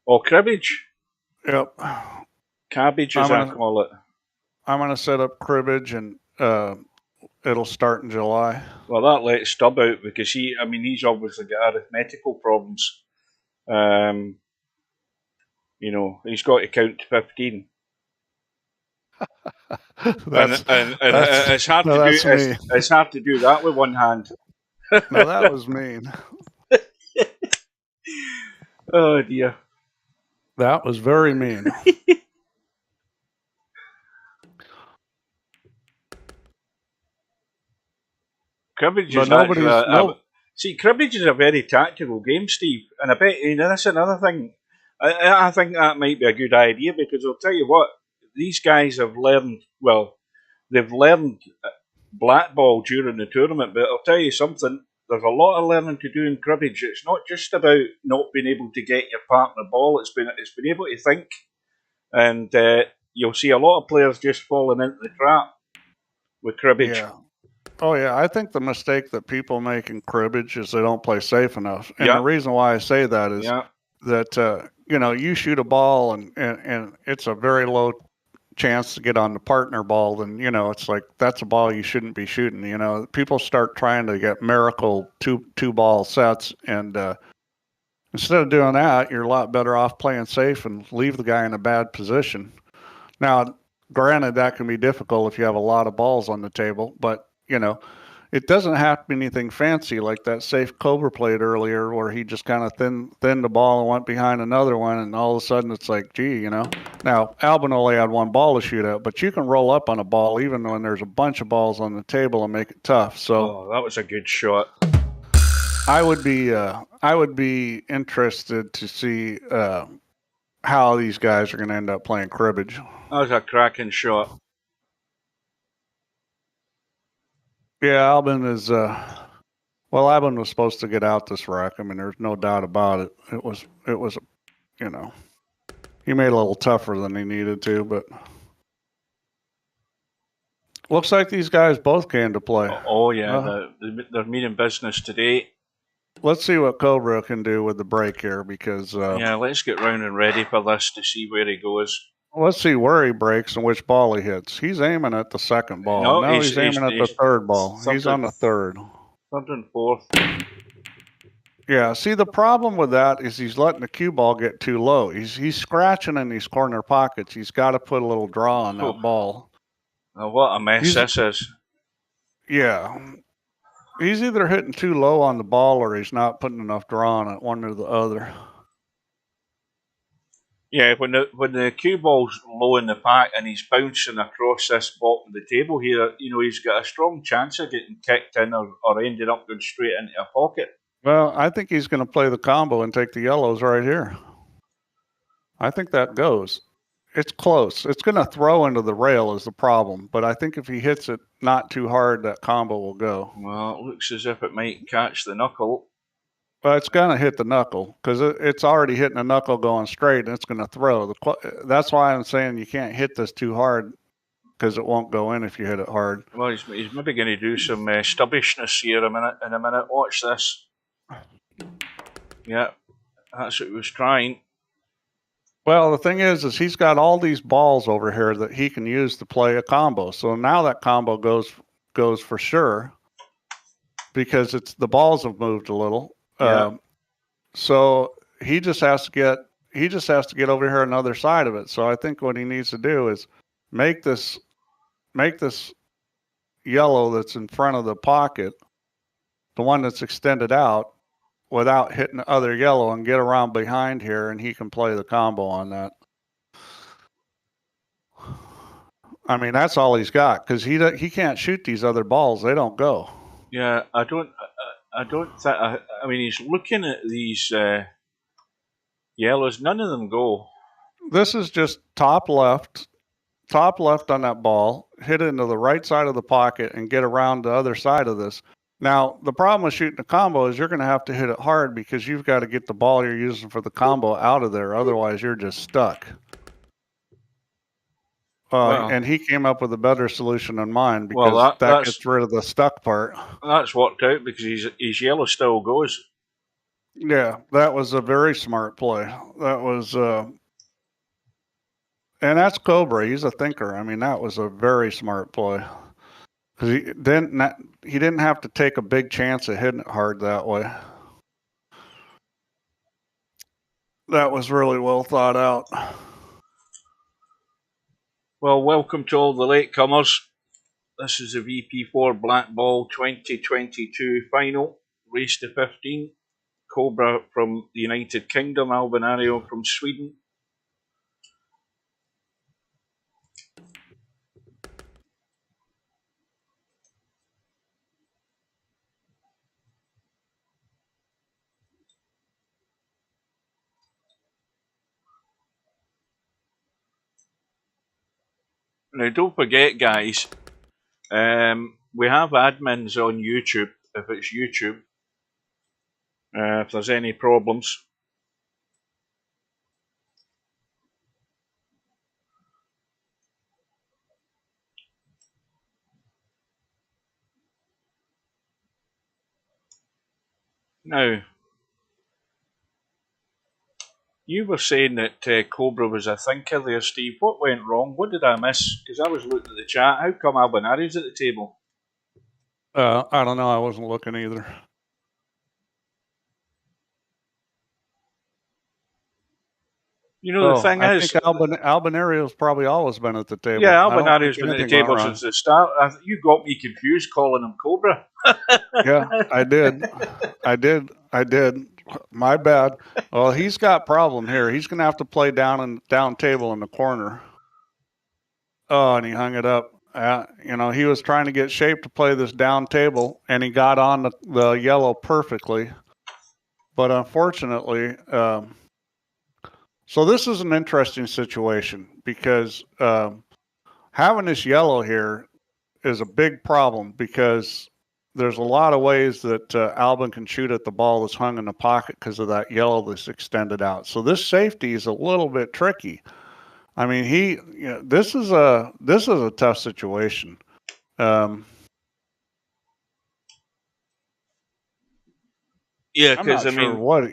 [SPEAKER 4] Oh, cribbage?
[SPEAKER 5] Yep.
[SPEAKER 4] Cabbage, as I call it.
[SPEAKER 5] I'm going to set up cribbage, and it'll start in July.
[SPEAKER 4] Well, that lets Stubb out because he's obviously got arithmetical problems. You know, he's got to count to 15. It's hard to do. It's hard to do that with one hand.
[SPEAKER 5] No, that was mean.
[SPEAKER 4] Oh dear,
[SPEAKER 5] that was very mean.
[SPEAKER 4] Cribbage is cribbage is a very tactical game, Steve, and I bet that's another thing. I think that might be a good idea because I'll tell you what. These guys have learned, they've learned black ball during the tournament, but I'll tell you something, there's a lot of learning to do in cribbage. It's not just about not being able to get your partner ball, it's been able to think, and you'll see a lot of players just falling into the trap with cribbage.
[SPEAKER 5] Yeah. Oh, yeah, I think the mistake that people make in cribbage is they don't play safe enough, and the reason why I say that is that, you shoot a ball and it's a very low chance to get on the partner ball, then it's like that's a ball you shouldn't be shooting. People start trying to get miracle two ball sets, and instead of doing that, you're a lot better off playing safe and leave the guy in a bad position. Now, granted, that can be difficult if you have a lot of balls on the table, but it doesn't have to be anything fancy like that safe Cobra played earlier where he just kind of thinned the ball and went behind another one, and all of a sudden it's like, gee, Now, Albin only had 1 ball to shoot at, but you can roll up on a ball even when there's a bunch of balls on the table and make it tough. So
[SPEAKER 4] that was a good shot.
[SPEAKER 5] I would be interested to see how these guys are going to end up playing cribbage.
[SPEAKER 4] That was a cracking shot.
[SPEAKER 5] Yeah, Albin is. Albin was supposed to get out this rack. I mean, there's no doubt about it. It was. He made it a little tougher than he needed to, but Looks like these guys both came to play.
[SPEAKER 4] Oh yeah, they're meaning business today.
[SPEAKER 5] Let's see what Cobra can do with the break here, because
[SPEAKER 4] yeah, let's get round and ready for this to see where he goes.
[SPEAKER 5] Let's see where he breaks and which ball he hits. He's aiming at the second ball. No, he's aiming at the third ball. He's on the third.
[SPEAKER 4] Third and fourth.
[SPEAKER 5] Yeah, see, the problem with that is he's letting the cue ball get too low. He's scratching in these corner pockets. He's got to put a little draw on that ball.
[SPEAKER 4] Oh, what a mess this is.
[SPEAKER 5] Yeah. He's either hitting too low on the ball or he's not putting enough draw on it, one or the other.
[SPEAKER 4] Yeah, when the cue ball's low in the pack and he's bouncing across this bottom of the table here, he's got a strong chance of getting kicked in or ending up going straight into a pocket.
[SPEAKER 5] Well, I think he's going to play the combo and take the yellows right here. I think that goes. It's close. It's going to throw into the rail is the problem, but I think if he hits it not too hard, that combo will go.
[SPEAKER 4] Well, it looks as if it might catch the knuckle.
[SPEAKER 5] Well, it's going to hit the knuckle because it's already hitting the knuckle going straight, and it's going to throw. That's why I'm saying you can't hit this too hard because it won't go in if you hit it hard.
[SPEAKER 4] Well, he's maybe going to do some stubbishness here in a minute. Watch this. Yeah, that's what he was trying.
[SPEAKER 5] Well, the thing is he's got all these balls over here that he can use to play a combo. So now that combo goes for sure because the balls have moved a little.
[SPEAKER 4] Yeah.
[SPEAKER 5] So he just has to get over here on the other side of it. So I think what he needs to do is make this yellow that's in front of the pocket, the one that's extended out, without hitting the other yellow, and get around behind here, and he can play the combo on that. I mean, that's all he's got because he can't shoot these other balls; they don't go.
[SPEAKER 4] Yeah, I don't think. I mean, he's looking at these yellows. None of them go.
[SPEAKER 5] This is just top left on that ball. Hit it into the right side of the pocket and get around the other side of this. Now, the problem with shooting a combo is you're going to have to hit it hard because you've got to get the ball you're using for the combo out of there. Otherwise, you're just stuck. And he came up with a better solution than mine because that gets rid of the stuck part.
[SPEAKER 4] That's worked out because his yellow still goes.
[SPEAKER 5] Yeah, that was a very smart play. That was, and that's Cobra. He's a thinker. I mean, that was a very smart play. Because he didn't have to take a big chance of hitting it hard that way. That was really well thought out.
[SPEAKER 4] Well, welcome to all the latecomers. This is the VP4 Black Ball 2022 final, race to 15. Cobra from the United Kingdom, Albinario from Sweden. Now, don't forget, guys, we have admins on YouTube, if it's YouTube, if there's any problems. Now, you were saying that Cobra was a thinker there, Steve. What went wrong? What did I miss? Because I was looking at the chat. How come Albinario's at the table?
[SPEAKER 5] I don't know. I wasn't looking either.
[SPEAKER 4] The thing
[SPEAKER 5] I
[SPEAKER 4] is,
[SPEAKER 5] think Albinario's probably always been at the table.
[SPEAKER 4] Yeah, Albinario's been at the table since the start. You got me confused calling him Cobra.
[SPEAKER 5] Yeah, I did. My bad. Well, he's got problem here. He's going to have to play down table in the corner. Oh, and he hung it up. He was trying to get shape to play this down table, and he got on the yellow perfectly. But unfortunately, so this is an interesting situation because having this yellow here is a big problem because there's a lot of ways that Albin can shoot at the ball that's hung in the pocket because of that yellow that's extended out. So this safety is a little bit tricky. I mean, this is a tough situation.
[SPEAKER 4] Yeah,
[SPEAKER 5] I'm
[SPEAKER 4] because
[SPEAKER 5] not
[SPEAKER 4] I
[SPEAKER 5] sure
[SPEAKER 4] mean,
[SPEAKER 5] what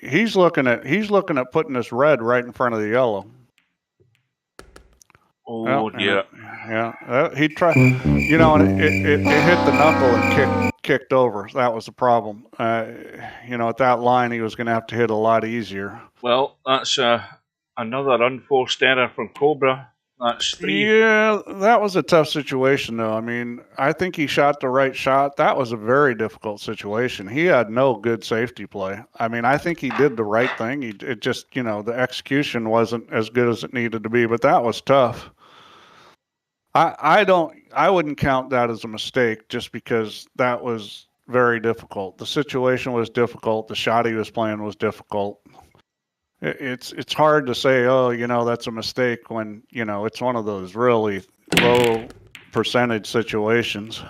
[SPEAKER 5] he's looking at. He's looking at putting this red right in front of the yellow.
[SPEAKER 4] oh dear.
[SPEAKER 5] He tried, you know, and it hit the knuckle and kicked over. That was the problem. You know, at that line, he was going to have to hit a lot easier.
[SPEAKER 4] Well, that's another unforced error from Cobra. That's 3.
[SPEAKER 5] Yeah, that was a tough situation, though. I mean, I think he shot the right shot. That was a very difficult situation. He had no good safety play. I mean, I think he did the right thing. It just, you know, the execution wasn't as good as it needed to be, but that was tough. I wouldn't count that as a mistake just because that was very difficult. The situation was difficult. The shot he was playing was difficult. It's hard to say, oh, you know, that's a mistake when, you know, it's one of those really low percentage situations.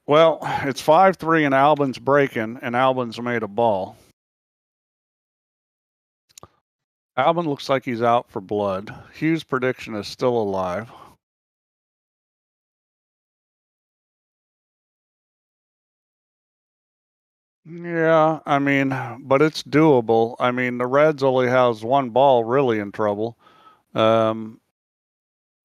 [SPEAKER 5] Well, it's 5-3 and Albin's breaking, and Albin's made a ball. Albin looks like he's out for blood. Hughes' prediction is still alive. Yeah, I mean, but it's doable. I mean, the Reds only has one ball really in trouble. The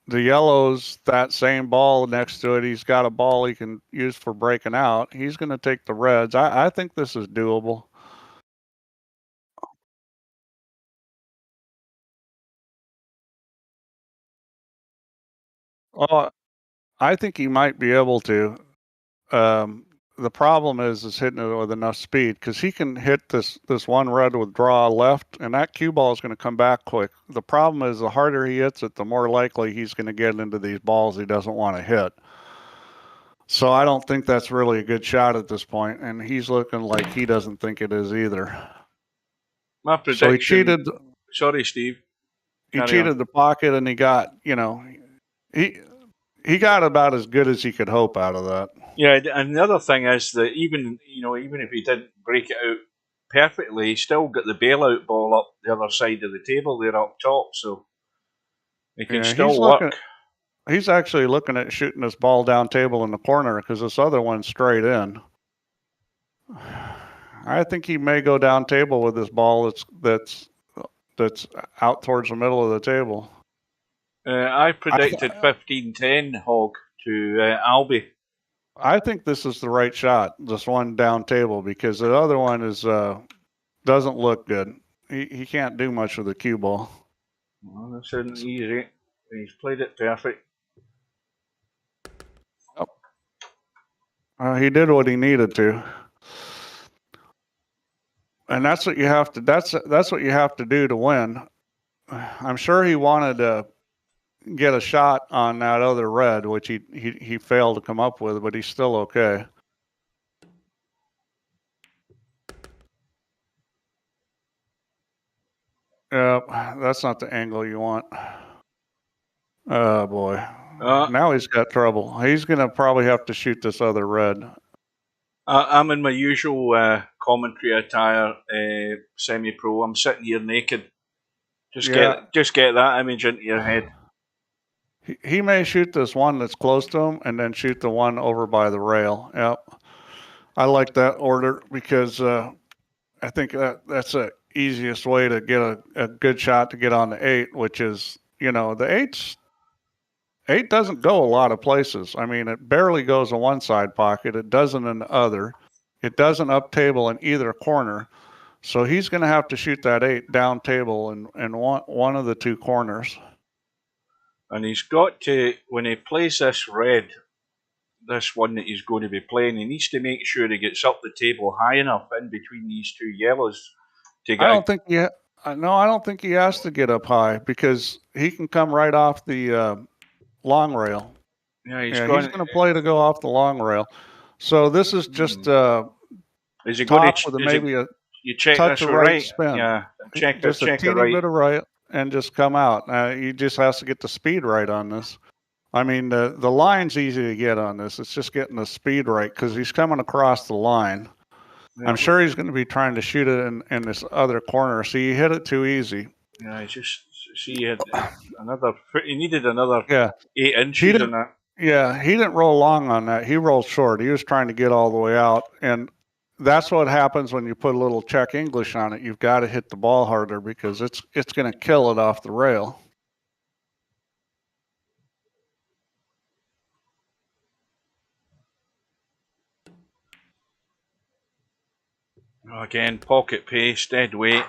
[SPEAKER 5] Yellows, that same ball next to it, he's got a ball he can use for breaking out. He's going to take the Reds. I think this is doable. Oh, I think he might be able to. The problem is hitting it with enough speed because he can hit this one red with draw left, and that cue ball is going to come back quick. The problem is the harder he hits it, the more likely he's going to get into these balls he doesn't want to hit. So I don't think that's really a good shot at this point, and he's looking like he doesn't think it is either.
[SPEAKER 4] My prediction.
[SPEAKER 5] So he cheated.
[SPEAKER 4] Sorry, Steve.
[SPEAKER 5] He cheated the pocket, and he got, you know, he got about as good as he could hope out of that.
[SPEAKER 4] Yeah, and the other thing is that even if he didn't break it out perfectly, he still got the bailout ball up the other side of the table there up top, so he can still work.
[SPEAKER 5] He's actually looking at shooting this ball down table in the corner because this other one's straight in. I think he may go down table with this ball that's out towards the middle of the table.
[SPEAKER 4] I predicted 15-10 Hog to Albie.
[SPEAKER 5] I think this is the right shot, this one down table, because the other one is doesn't look good. He can't do much with the cue ball.
[SPEAKER 4] Well, this isn't easy. He's played it perfect.
[SPEAKER 5] He did what he needed to, and that's what you have to. That's what you have to do to win. I'm sure he wanted to get a shot on that other red, which he failed to come up with, but he's still okay. That's not the angle you want. Oh boy. Now he's got trouble. He's going to probably have to shoot this other red.
[SPEAKER 4] I'm in my usual commentary attire, semi-pro. I'm sitting here naked. Just get that image into your head.
[SPEAKER 5] He may shoot this one that's close to him and then shoot the one over by the rail. Yep. I like that order because I think that's the easiest way to get a good shot to get on the 8, which is, you know, the 8 doesn't go a lot of places. I mean, it barely goes in one side pocket. It doesn't in the other. It doesn't up table in either corner. So he's going to have to shoot that 8 down table in one of the two corners.
[SPEAKER 4] And he's got to, when he plays this red, this one that he's going to be playing, he needs to make sure he gets up the table high enough in between these two yellows to get. I don't
[SPEAKER 5] think he has to get up high because he can come right off the long rail.
[SPEAKER 4] Yeah, he's
[SPEAKER 5] going to play to go off the long rail. So this is just
[SPEAKER 4] is he going to
[SPEAKER 5] maybe a
[SPEAKER 4] you check
[SPEAKER 5] touch
[SPEAKER 4] this
[SPEAKER 5] of
[SPEAKER 4] right
[SPEAKER 5] spin?
[SPEAKER 4] Yeah, check
[SPEAKER 5] just a teeny bit of right and just come out. He just has to get the speed right on this. I mean, the line's easy to get on this. It's just getting the speed right because he's coming across the line. Yeah. I'm sure he's going to be trying to shoot it in this other corner. So you hit it too easy.
[SPEAKER 4] Yeah, he's just see, he needed another
[SPEAKER 5] Yeah.
[SPEAKER 4] 8 inches on that.
[SPEAKER 5] Yeah, he didn't roll long on that. He rolled short. He was trying to get all the way out. And that's what happens when you put a little Czech English on it. You've got to hit the ball harder because it's going to kill it off the rail.
[SPEAKER 4] Again, pocket pace, dead weight.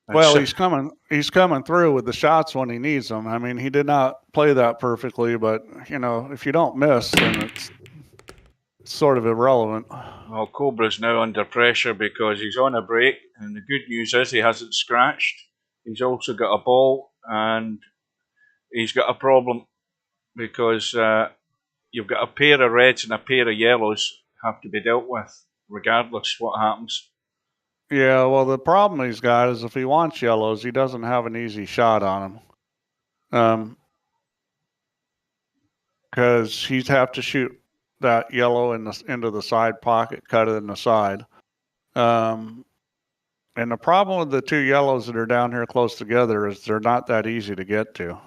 [SPEAKER 5] Well, he's coming through with the shots when he needs them. I mean, he did not play that perfectly, but if you don't miss, then it's sort of irrelevant.
[SPEAKER 4] Well, Cobra's now under pressure because he's on a break, and the good news is he hasn't scratched. He's also got a ball, and he's got a problem because you've got a pair of reds and a pair of yellows have to be dealt with, regardless what happens.
[SPEAKER 5] Yeah, well, the problem he's got is if he wants yellows, he doesn't have an easy shot on him. Because he'd have to shoot that yellow into the side pocket, cut it in the side. And the problem with the two yellows that are down here close together is they're not that easy to get to.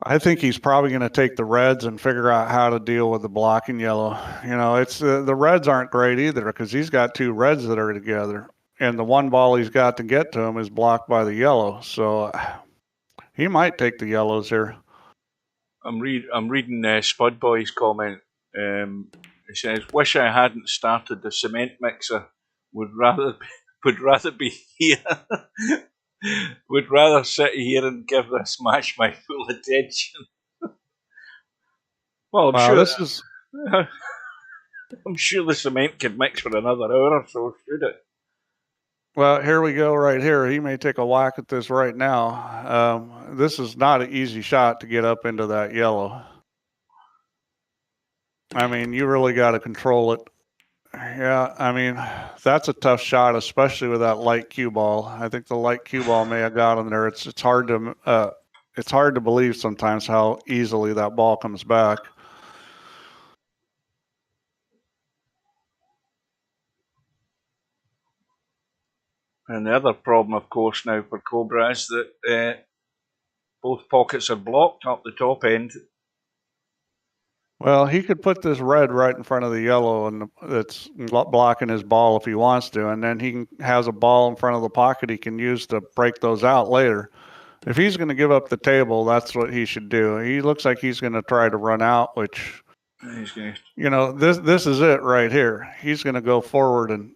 [SPEAKER 5] I think he's probably going to take the reds and figure out how to deal with the blocking yellow. It's the reds aren't great either because he's got two reds that are together, and the one ball he's got to get to him is blocked by the yellow. So he might take the yellows here.
[SPEAKER 4] I'm reading Spud Boy's comment. He says, "Wish I hadn't started the cement mixer. Would rather be here." Would rather sit here and give this match my full attention. Well, I'm sure the cement could mix for another hour or so, should it?
[SPEAKER 5] Well, here we go right here. He may take a whack at this right now. This is not an easy shot to get up into that yellow. I mean, you really got to control it. Yeah, I mean, that's a tough shot, especially with that light cue ball. I think the light cue ball may have got him there. It's hard to believe sometimes how easily that ball comes back.
[SPEAKER 4] And the other problem, of course, now for Cobra is that both pockets are blocked up the top end.
[SPEAKER 5] Well, he could put this red right in front of the yellow, and it's blocking his ball if he wants to, and then he has a ball in front of the pocket he can use to break those out later. If he's going to give up the table, that's what he should do. He looks like he's going to try to run out, which, this is it right here. He's going to go forward,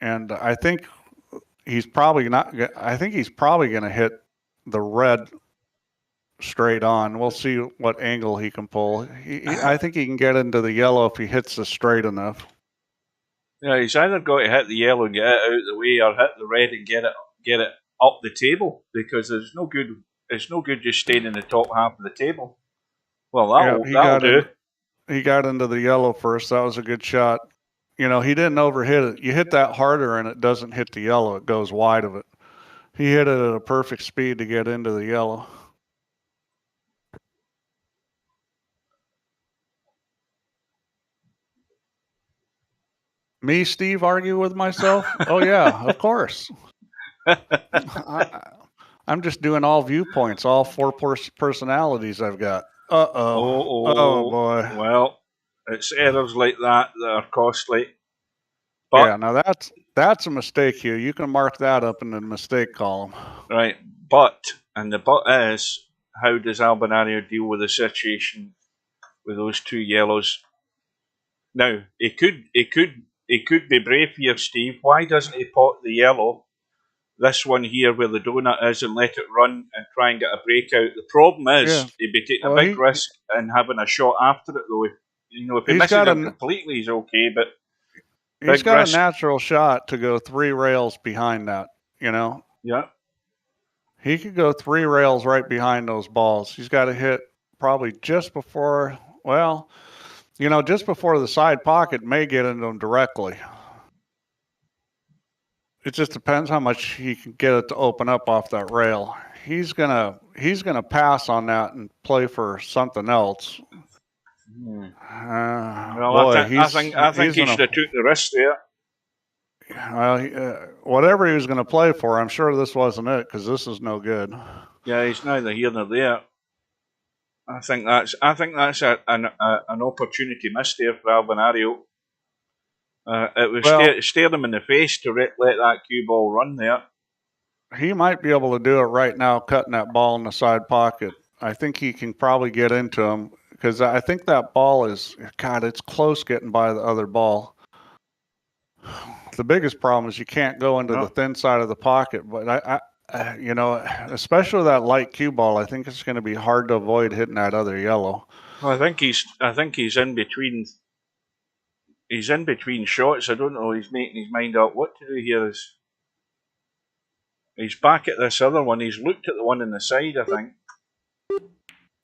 [SPEAKER 5] and I think he's probably not. I think he's probably going to hit the red straight on. We'll see what angle he can pull. I think he can get into the yellow if he hits the straight enough.
[SPEAKER 4] Yeah, he's either got to hit the yellow and get it out of the way, or hit the red and get it up the table, because there's no good. It's no good just staying in the top half of the table. Well, that'll do.
[SPEAKER 5] He got into the yellow first. That was a good shot. He didn't overhit it. You hit that harder and it doesn't hit the yellow. It goes wide of it. He hit it at a perfect speed to get into the yellow. Me, Steve, argue with myself? Oh, yeah, of course. I'm just doing all viewpoints, all four personalities I've got. Oh, boy.
[SPEAKER 4] Well, it's errors like that are costly. But,
[SPEAKER 5] yeah, now that's a mistake here. You can mark that up in the mistake column.
[SPEAKER 4] Right, and the but is, how does Albinario deal with the situation with those two yellows? Now, he could be brave here, Steve. Why doesn't he pot the yellow, this one here where the donut is, and let it run and try and get a breakout? The problem is he'd be taking a big risk and having a shot after it, though. If he misses it completely, he's okay, but
[SPEAKER 5] he's got a natural shot to go 3 rails behind that,
[SPEAKER 4] Yeah.
[SPEAKER 5] He could go 3 rails right behind those balls. He's got to hit probably just before, just before the side pocket may get into them directly. It just depends how much he can get it to open up off that rail. He's gonna pass on that and play for something else.
[SPEAKER 4] I think he should have took the risk there.
[SPEAKER 5] whatever he was going to play for, I'm sure this wasn't it, because this is no good.
[SPEAKER 4] Yeah, he's neither here nor there. I think that's an opportunity missed there for Albinario. It was stared him in the face to let that cue ball run there.
[SPEAKER 5] He might be able to do it right now, cutting that ball in the side pocket. I think he can probably get into him, because I think that ball is, God, it's close getting by the other ball. The biggest problem is you can't go into the thin side of the pocket, but I especially that light cue ball, I think it's going to be hard to avoid hitting that other yellow.
[SPEAKER 4] Well, I think he's in between. He's in between shots. I don't know. He's making his mind up what to do here. He's back at this other one. He's looked at the one on the side, I think.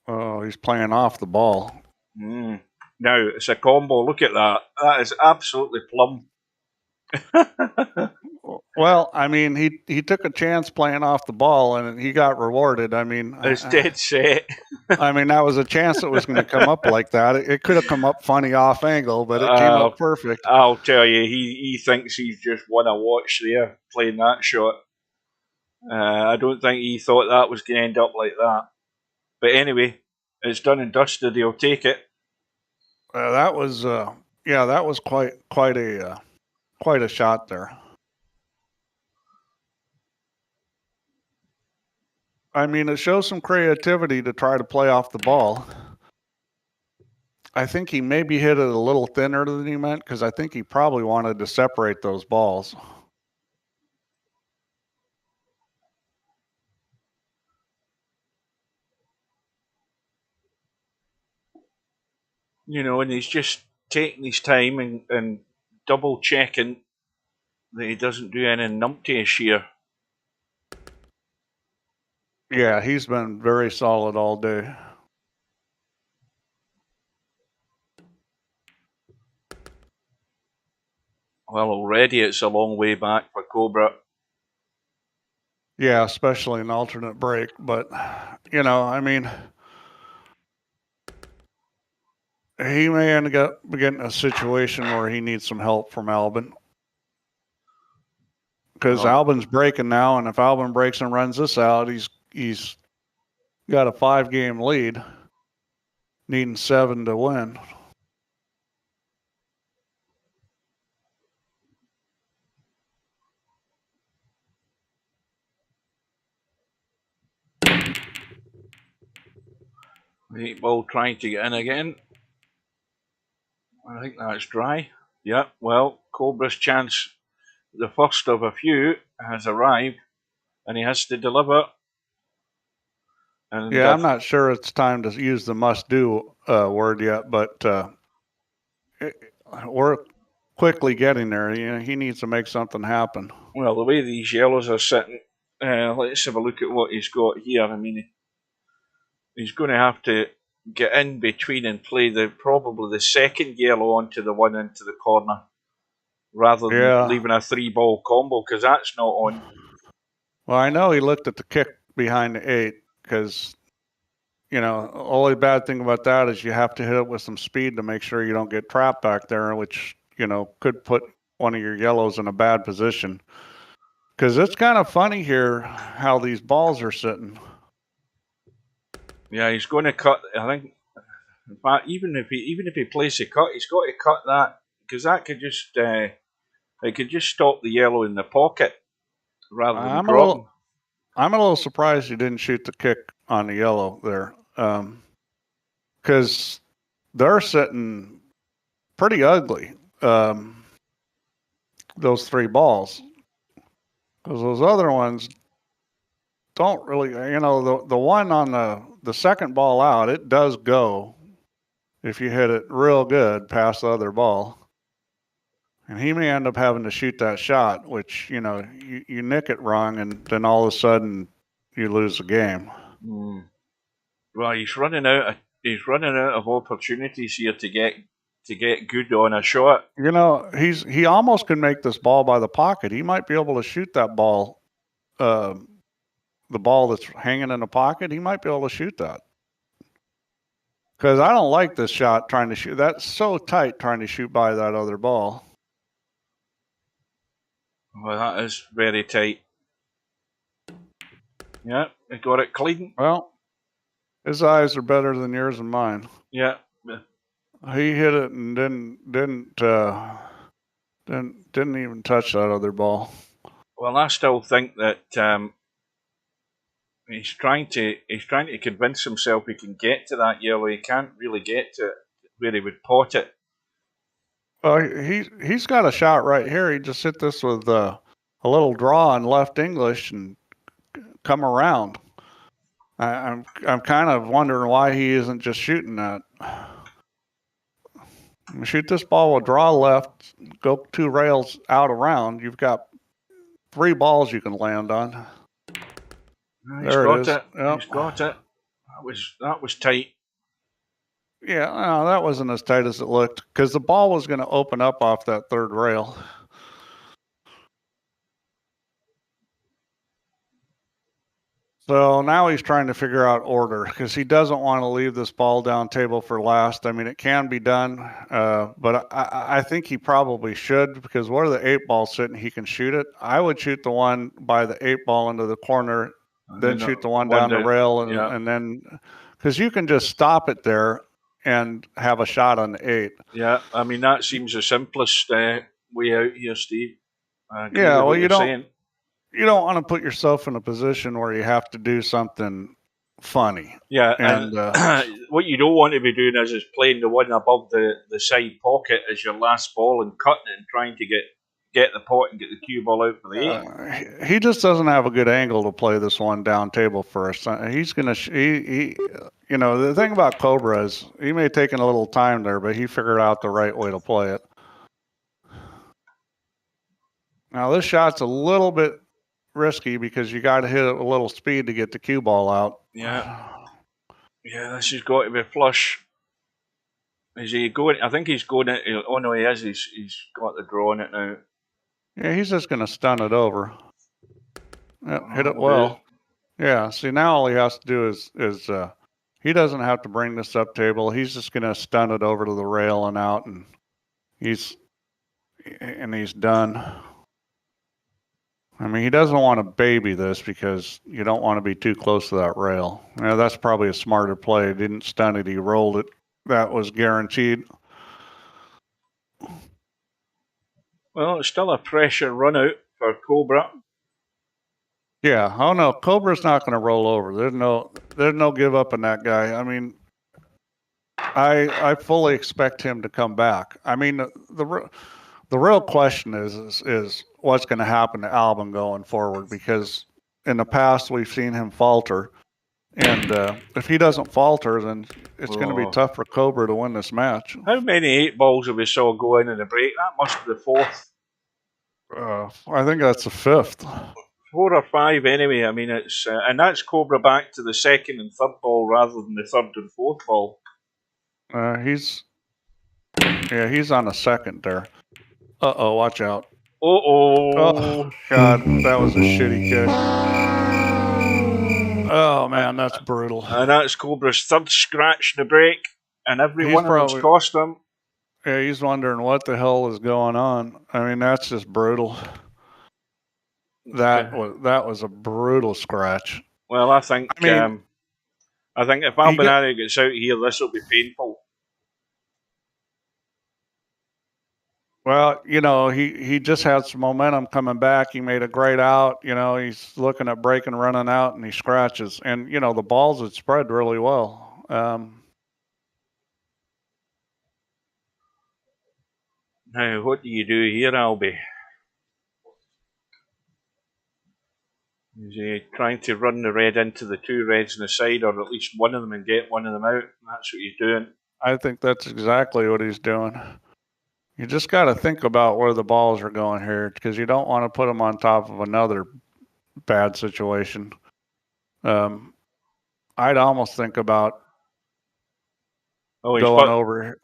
[SPEAKER 5] Oh, he's playing off the ball.
[SPEAKER 4] Now it's a combo. Look at that. That is absolutely plumb.
[SPEAKER 5] Well, I mean, he took a chance playing off the ball, and he got rewarded. I mean,
[SPEAKER 4] it's dead set.
[SPEAKER 5] I mean, that was a chance that was going to come up like that. It could have come up funny off angle, but it came up perfect.
[SPEAKER 4] I'll tell you, he thinks he's just won a watch there playing that shot. I don't think he thought that was going to end up like that. But anyway, it's done and dusted. He'll take it.
[SPEAKER 5] That was quite a shot there. I mean, it shows some creativity to try to play off the ball. I think he maybe hit it a little thinner than he meant, because I think he probably wanted to separate those balls.
[SPEAKER 4] And he's just taking his time and double checking that he doesn't do any numpty here.
[SPEAKER 5] Yeah, he's been very solid all day.
[SPEAKER 4] Well, already it's a long way back for Cobra.
[SPEAKER 5] Yeah, especially an alternate break. But, I mean, he may end up getting a situation where he needs some help from Albin. Because Albin's breaking now, and if Albin breaks and runs this out, he's got a 5-game lead, needing 7 to win.
[SPEAKER 4] The 8 ball trying to get in again. I think that's dry. Yeah, well, Cobra's chance, the first of a few, has arrived, and he has to deliver.
[SPEAKER 5] And I'm not sure it's time to use the must-do word yet, but we're quickly getting there. He needs to make something happen.
[SPEAKER 4] Well, the way these yellows are sitting, let's have a look at what he's got here. I mean, he's going to have to get in between and play probably the second yellow onto the one into the corner, rather than leaving a 3-ball combo, because that's not on.
[SPEAKER 5] Well, I know he looked at the kick behind the 8, because, the only bad thing about that is you have to hit it with some speed to make sure you don't get trapped back there, which, could put one of your yellows in a bad position. Because it's kind of funny here how these balls are sitting.
[SPEAKER 4] Yeah, he's going to cut. I think, in fact, even if he plays the cut, he's got to cut that, because that could just stop the yellow in the pocket rather than dropping.
[SPEAKER 5] I'm a little surprised he didn't shoot the kick on the yellow there, because they're sitting pretty ugly. Those 3 balls, because those other ones don't really, the one on the second ball out, it does go if you hit it real good past the other ball. And he may end up having to shoot that shot, which, you nick it wrong, and then all of a sudden you lose the game.
[SPEAKER 4] Well, he's running out of opportunities here to get good on a shot.
[SPEAKER 5] He almost can make this ball by the pocket. He might be able to shoot that ball, the ball that's hanging in the pocket. He might be able to shoot that. Because I don't like this shot trying to shoot. That's so tight trying to shoot by that other ball.
[SPEAKER 4] Well, that is very tight. Yeah, he got it clean.
[SPEAKER 5] Well, his eyes are better than yours and mine.
[SPEAKER 4] Yeah.
[SPEAKER 5] He hit it and didn't even touch that other ball.
[SPEAKER 4] Well, I still think that he's trying to convince himself he can get to that yellow. He can't really get to it where he would pot it.
[SPEAKER 5] Well, he's got a shot right here. He just hit this with a little draw in left English and come around. I'm kind of wondering why he isn't just shooting that. You shoot this ball with draw left, go 2 rails out around. You've got 3 balls you can land on. There it is. Yep.
[SPEAKER 4] He's got it. That was tight.
[SPEAKER 5] Yeah, no, that wasn't as tight as it looked because the ball was going to open up off that 3rd rail. So now he's trying to figure out order because he doesn't want to leave this ball down table for last. I mean, it can be done, but I think he probably should because where the 8 ball sitting, he can shoot it. I would shoot the one by the 8 ball into the corner, then shoot the one down the rail, and then because you can just stop it there and have a shot on the 8.
[SPEAKER 4] Yeah, I mean that seems the simplest way out here, Steve.
[SPEAKER 5] Yeah, well, you don't want to put yourself in a position where you have to do something funny.
[SPEAKER 4] Yeah, and what you don't want to be doing is playing the one above the side pocket as your last ball and cutting it and trying to get the pot and get the cue ball out for the 8.
[SPEAKER 5] He just doesn't have a good angle to play this one down table first. He's gonna you know, the thing about Cobra is he may have taken a little time there, but he figured out the right way to play it. Now this shot's a little bit risky because you got to hit it with a little speed to get the cue ball out.
[SPEAKER 4] Yeah, this has got to be flush. Is he going? I think he's going. Oh no, he is. He's got the draw on it now.
[SPEAKER 5] Yeah, he's just going to stun it over. Hit it well. Yeah. See, now all he has to do is he doesn't have to bring this up table. He's just going to stun it over to the rail and out, and he's done. I mean, he doesn't want to baby this because you don't want to be too close to that rail. Yeah, that's probably a smarter play. He didn't stun it. He rolled it. That was guaranteed.
[SPEAKER 4] Well, it's still a pressure run out for Cobra.
[SPEAKER 5] Yeah. Oh no, Cobra's not going to roll over. There's no give up on that guy. I mean, I fully expect him to come back. I mean, the real question is what's going to happen to Albin going forward, because in the past we've seen him falter, and if he doesn't falter, then it's going to be tough for Cobra to win this match.
[SPEAKER 4] How many 8 balls have we saw go in the break? That must be the 4th.
[SPEAKER 5] I think that's the 5th.
[SPEAKER 4] 4 or 5 anyway. I mean, it's and that's Cobra back to the 2nd and 3rd ball rather than the 3rd and 4th ball.
[SPEAKER 5] He's on the 2nd there. Uh-oh, watch out.
[SPEAKER 4] Oh,
[SPEAKER 5] God, that was a shitty kick. Oh, man, that's brutal.
[SPEAKER 4] And that's Cobra's 3rd scratch in the break, and every one of them's cost him.
[SPEAKER 5] Yeah, he's wondering what the hell is going on. I mean, that's just brutal. That was a brutal scratch.
[SPEAKER 4] Well, I think if Albinario gets out here, this will be painful.
[SPEAKER 5] Well, you know, he just had some momentum coming back. He made a great out. You know, he's looking at breaking, running out, and he scratches. And, you know, the balls had spread really well.
[SPEAKER 4] Now, what do you do here, Albie? Is he trying to run the red into the 2 reds on the side, or at least one of them, and get one of them out? That's what he's doing.
[SPEAKER 5] I think that's exactly what he's doing. You just got to think about where the balls are going here, because you don't want to put them on top of another bad situation. I'd almost think about going over.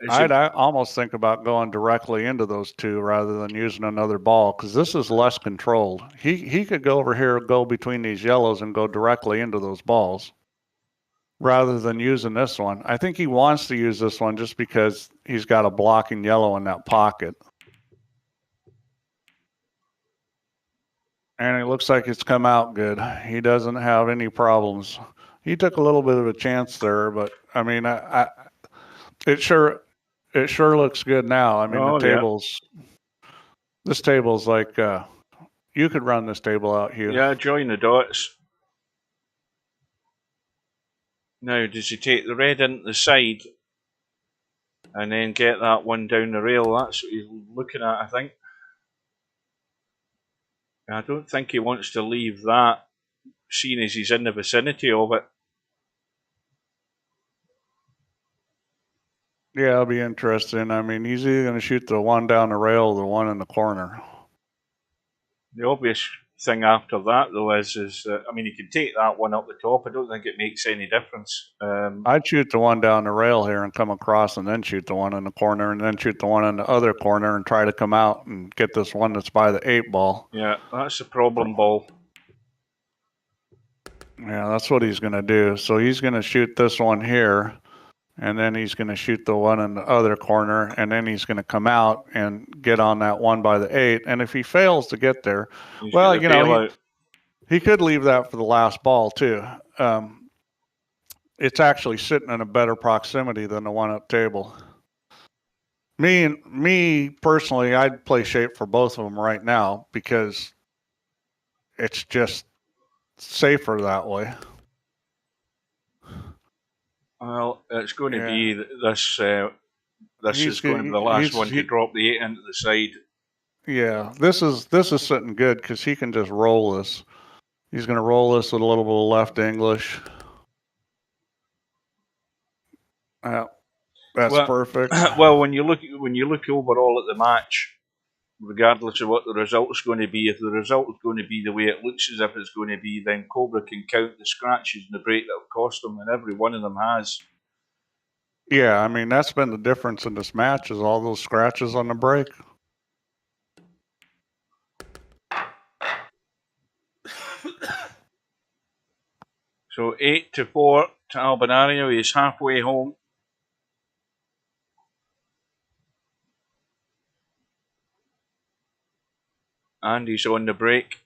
[SPEAKER 5] I'd almost think about going directly into those 2 rather than using another ball, because this is less controlled. He could go over here, go between these yellows, and go directly into those balls, rather than using this one. I think he wants to use this one just because he's got a blocking yellow in that pocket. And it looks like it's come out good. He doesn't have any problems. He took a little bit of a chance there, but I mean, it sure looks good now. I mean, this table's like you could run this table out, Hugh.
[SPEAKER 4] Yeah, join the dots. Now, does he take the red into the side and then get that one down the rail? That's what he's looking at, I think. I don't think he wants to leave that, seeing as he's in the vicinity of it.
[SPEAKER 5] Yeah, it'll be interesting. I mean, he's either going to shoot the one down the rail or the one in the corner.
[SPEAKER 4] The obvious thing after that, though, is I mean, you can take that one up the top. I don't think it makes any difference.
[SPEAKER 5] I'd shoot the one down the rail here and come across and then shoot the one in the corner and then shoot the one in the other corner and try to come out and get this one that's by the 8 ball.
[SPEAKER 4] Yeah, that's the problem ball.
[SPEAKER 5] Yeah, that's what he's going to do. So he's going to shoot this one here, and then he's going to shoot the one in the other corner, and then he's going to come out and get on that one by the 8. And if he fails to get there, well, you know, he could leave that for the last ball too. It's actually sitting in a better proximity than the one up table. Me personally, I'd play shape for both of them right now because it's just safer that way.
[SPEAKER 4] Well, it's going to be this. This is going to be the last one to drop the 8 into the side.
[SPEAKER 5] Yeah, this is sitting good because he can just roll this. He's going to roll this with a little bit of left English. That's perfect.
[SPEAKER 4] Well, when you look overall at the match, regardless of what the result's going to be, if the result is going to be the way it looks as if it's going to be, then Cobra can count the scratches and the break that have cost them, and every one of them has.
[SPEAKER 5] Yeah, I mean, that's been the difference in this match is all those scratches on the break.
[SPEAKER 4] So 8-4 to Albinario. He's halfway home. And he's on the break.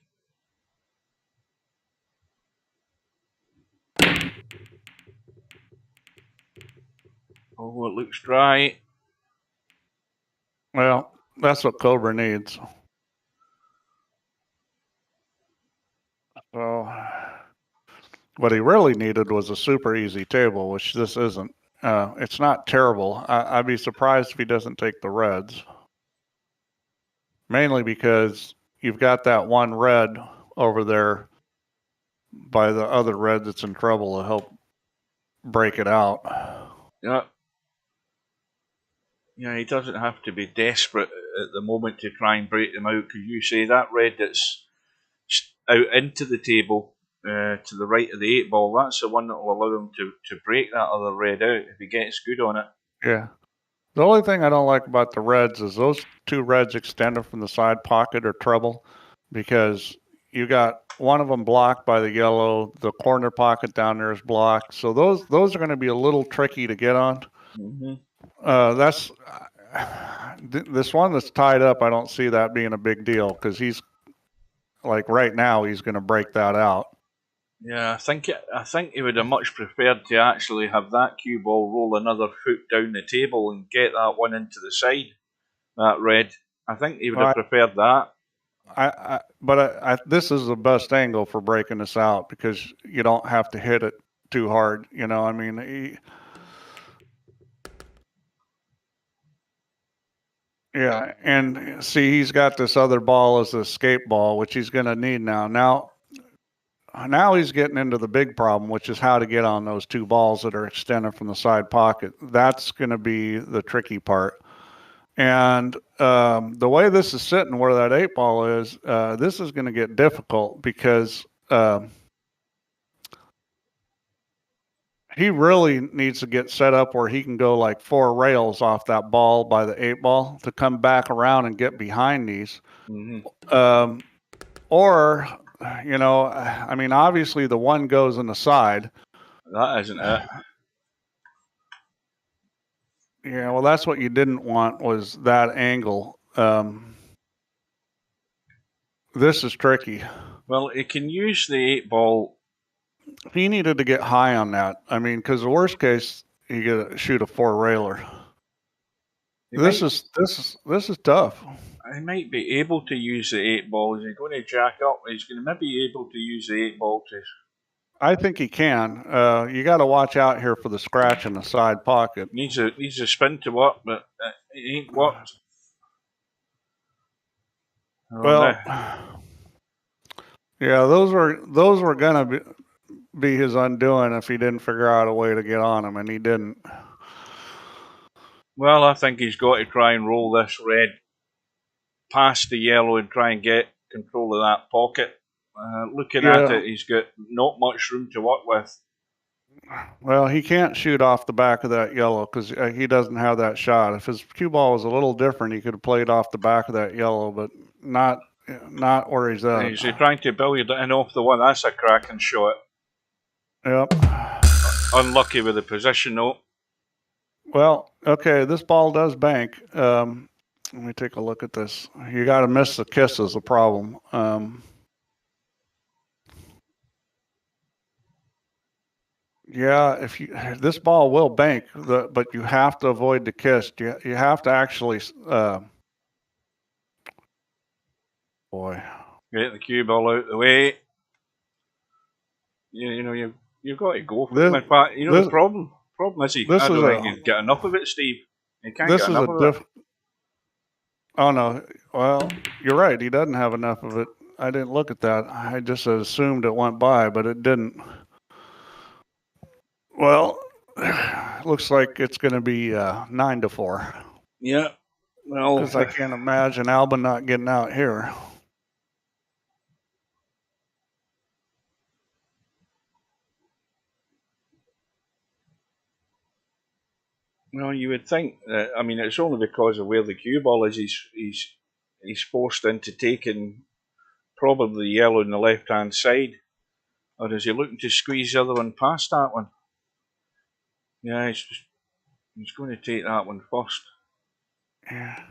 [SPEAKER 4] Oh, it looks dry.
[SPEAKER 5] Well, that's what Cobra needs. So, what he really needed was a super easy table, which this isn't. It's not terrible. I'd be surprised if he doesn't take the reds. Mainly because you've got that one red over there by the other red that's in trouble to help break it out.
[SPEAKER 4] Yeah. Yeah, he doesn't have to be desperate at the moment to try and break them out, because you say that red that's out into the table to the right of the 8 ball, that's the one that will allow him to break that other red out if he gets good on it.
[SPEAKER 5] Yeah. The only thing I don't like about the reds is those 2 reds extended from the side pocket are trouble, because you got one of them blocked by the yellow, the corner pocket down there is blocked, so those are going to be a little tricky to get on.
[SPEAKER 4] Mm-hmm.
[SPEAKER 5] That's this one that's tied up. I don't see that being a big deal because he's like right now he's going to break that out.
[SPEAKER 4] Yeah, I think he would have much preferred to actually have that cue ball roll another foot down the table and get that one into the side. That red, I think he would have preferred that.
[SPEAKER 5] But this is the best angle for breaking this out because you don't have to hit it too hard. You know, I mean. Yeah, and see, he's got this other ball as an escape ball, which he's going to need now. Now he's getting into the big problem, which is how to get on those 2 balls that are extended from the side pocket. That's going to be the tricky part. And the way this is sitting, where that 8 ball is, this is going to get difficult because he really needs to get set up where he can go like 4 rails off that ball by the 8 ball to come back around and get behind these.
[SPEAKER 4] Mm-hmm.
[SPEAKER 5] Or, you know, I mean, obviously the one goes in the side.
[SPEAKER 4] That isn't it.
[SPEAKER 5] Yeah, well, that's what you didn't want was that angle. This is tricky.
[SPEAKER 4] Well, he can use the 8-ball.
[SPEAKER 5] He needed to get high on that. I mean, because the worst case, he could shoot a 4-railer. This is tough.
[SPEAKER 4] He might be able to use the 8-ball. Is he going to jack up? He's going to maybe be able to use the 8-ball to.
[SPEAKER 5] I think he can. You got to watch out here for the scratch in the side pocket.
[SPEAKER 4] Needs a spin to work, but it ain't worked.
[SPEAKER 5] Well, yeah, those were gonna be his undoing if he didn't figure out a way to get on him, and he didn't.
[SPEAKER 4] Well, I think he's got to try and roll this red past the yellow and try and get control of that pocket. Looking at it, he's got not much room to work with.
[SPEAKER 5] Well, he can't shoot off the back of that yellow because he doesn't have that shot. If his cue ball was a little different, he could have played off the back of that yellow, but not where he's at.
[SPEAKER 4] He's trying to build it in off the one. That's a cracking shot.
[SPEAKER 5] Yep.
[SPEAKER 4] Unlucky with the position, though.
[SPEAKER 5] Well, okay, this ball does bank. Let me take a look at this. You got to miss the kiss is a problem. Yeah, this ball will bank, but you have to avoid the kiss. You have to actually, boy,
[SPEAKER 4] get the cue ball out of the way. You've got to go for it. In fact, the problem is I don't think you get enough of it, Steve. You can't get enough of it.
[SPEAKER 5] Oh no, well, you're right. He doesn't have enough of it. I didn't look at that. I just assumed it went by, but it didn't. Well, looks like it's going to be 9-4.
[SPEAKER 4] Yeah. Well,
[SPEAKER 5] because I can't imagine Albin not getting out here.
[SPEAKER 4] Well, you would think that. I mean, it's only because of where the cue ball is. He's forced into taking probably the yellow on the left-hand side, or is he looking to squeeze the other one past that one? Yeah, he's going to take that one first.
[SPEAKER 5] Yeah.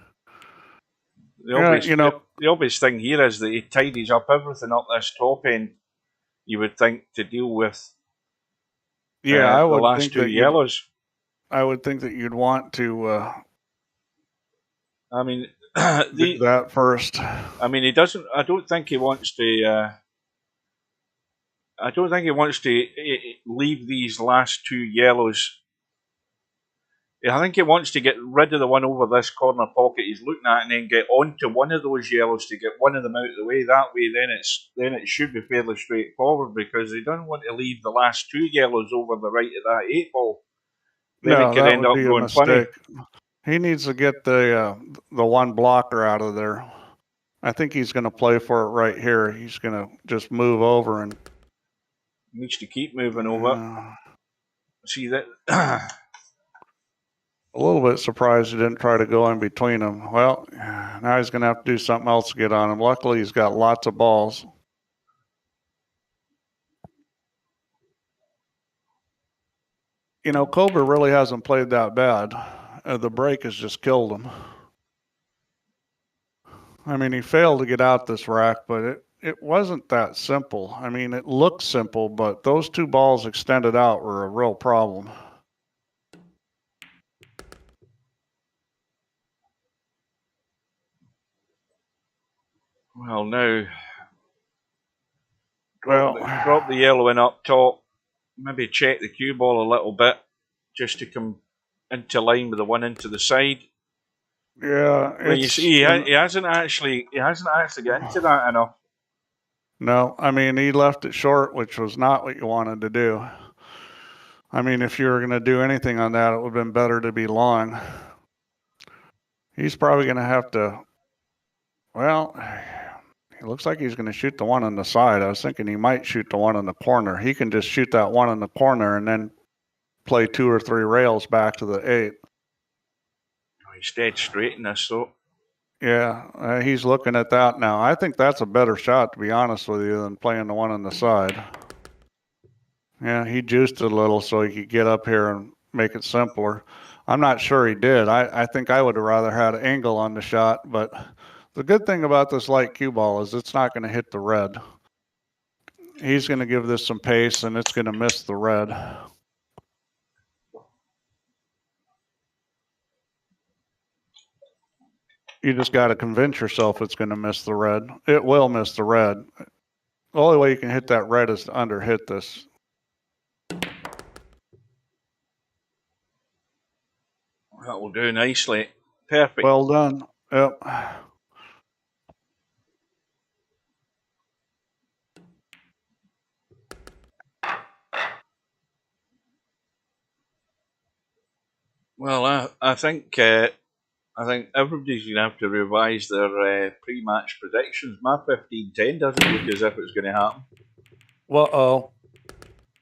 [SPEAKER 4] The obvious thing here is that he tidies up everything up this top end. You would think to deal with.
[SPEAKER 5] I would
[SPEAKER 4] the last
[SPEAKER 5] think
[SPEAKER 4] two yellows.
[SPEAKER 5] I would think that you'd want to.
[SPEAKER 4] I mean,
[SPEAKER 5] do that first.
[SPEAKER 4] I mean, he doesn't. I don't think he wants to. I don't think he wants to leave these last two yellows. I think he wants to get rid of the one over this corner pocket he's looking at, and then get onto one of those yellows to get one of them out of the way. That way, then it should be fairly straightforward, because he doesn't want to leave the last two yellows over the right of that 8-ball. Then it could end up going funny.
[SPEAKER 5] He needs to get the one blocker out of there. I think he's going to play for it right here. He's going to just move over and
[SPEAKER 4] needs to keep moving over. See that.
[SPEAKER 5] A little bit surprised he didn't try to go in between them. Well, now he's going to have to do something else to get on him. Luckily, he's got lots of balls. Cobra really hasn't played that bad. The break has just killed him. I mean, he failed to get out this rack, but it wasn't that simple. I mean, it looked simple, but those two balls extended out were a real problem.
[SPEAKER 4] Well, now, drop the yellow in up top. Maybe check the cue ball a little bit, just to come into line with the one into the side.
[SPEAKER 5] Yeah,
[SPEAKER 4] well, you see, he hasn't actually got into that enough.
[SPEAKER 5] No, I mean, he left it short, which was not what you wanted to do. I mean, if you were going to do anything on that, it would have been better to be long. He's probably going to have to. Well, it looks like he's going to shoot the one on the side. I was thinking he might shoot the one in the corner. He can just shoot that one in the corner and then play 2 or 3 rails back to the 8.
[SPEAKER 4] He's dead straight in this, though.
[SPEAKER 5] Yeah, he's looking at that now. I think that's a better shot, to be honest with you, than playing the one on the side. Yeah, he juiced it a little so he could get up here and make it simpler. I'm not sure he did. I think I would have rather had an angle on the shot, but the good thing about this light cue ball is it's not going to hit the red. He's going to give this some pace, and it's going to miss the red. You just got to convince yourself it's going to miss the red. It will miss the red. The only way you can hit that red is to underhit this.
[SPEAKER 4] That will do nicely. Perfect.
[SPEAKER 5] Well done. Yep.
[SPEAKER 4] Well, I think everybody's going to have to revise their pre-match predictions. My 15-10 doesn't look as if it's going to happen.
[SPEAKER 5] Uh-oh.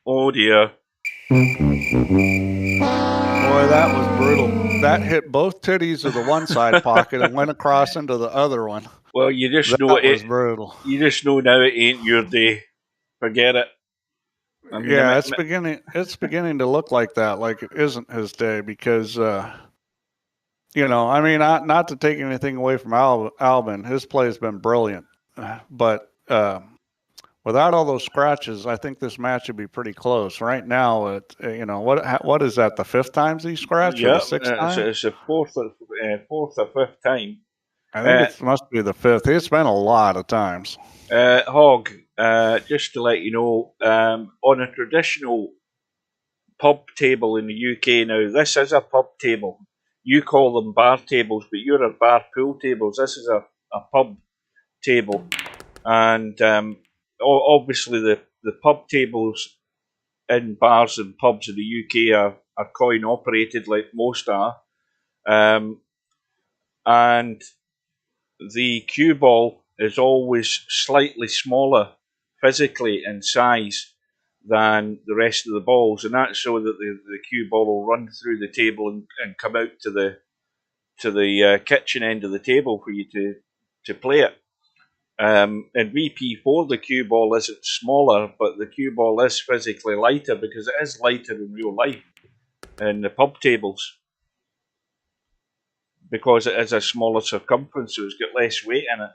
[SPEAKER 4] Oh, dear.
[SPEAKER 5] Boy, that was brutal. That hit both titties of the one side pocket and went across into the other one.
[SPEAKER 4] Well, you just know
[SPEAKER 5] That was brutal.
[SPEAKER 4] You just know now it ain't your day. Forget it.
[SPEAKER 5] I mean, yeah, it's beginning to look like that, like it isn't his day, because you know, I mean, not to take anything away from Albin, his play has been brilliant, but without all those scratches, I think this match would be pretty close. Right now, you know, what is that? The fifth time he scratched, or the sixth time?
[SPEAKER 4] It's the fourth or fifth time.
[SPEAKER 5] I think it must be the fifth. It's been a lot of times.
[SPEAKER 4] Hog, just to let you know, on a traditional pub table in the UK now, this is a pub table. You call them bar tables, but you're at bar pool tables. This is a pub table. And obviously the pub tables in bars and pubs in the UK are coin operated, like most are. And the cue ball is always slightly smaller physically in size than the rest of the balls, and that's so that the cue ball will run through the table and come out to the kitchen end of the table for you to play it. In VP4, the cue ball isn't smaller, but the cue ball is physically lighter because it is lighter in real life in the pub tables, because it is a smaller circumference, so it's got less weight in it.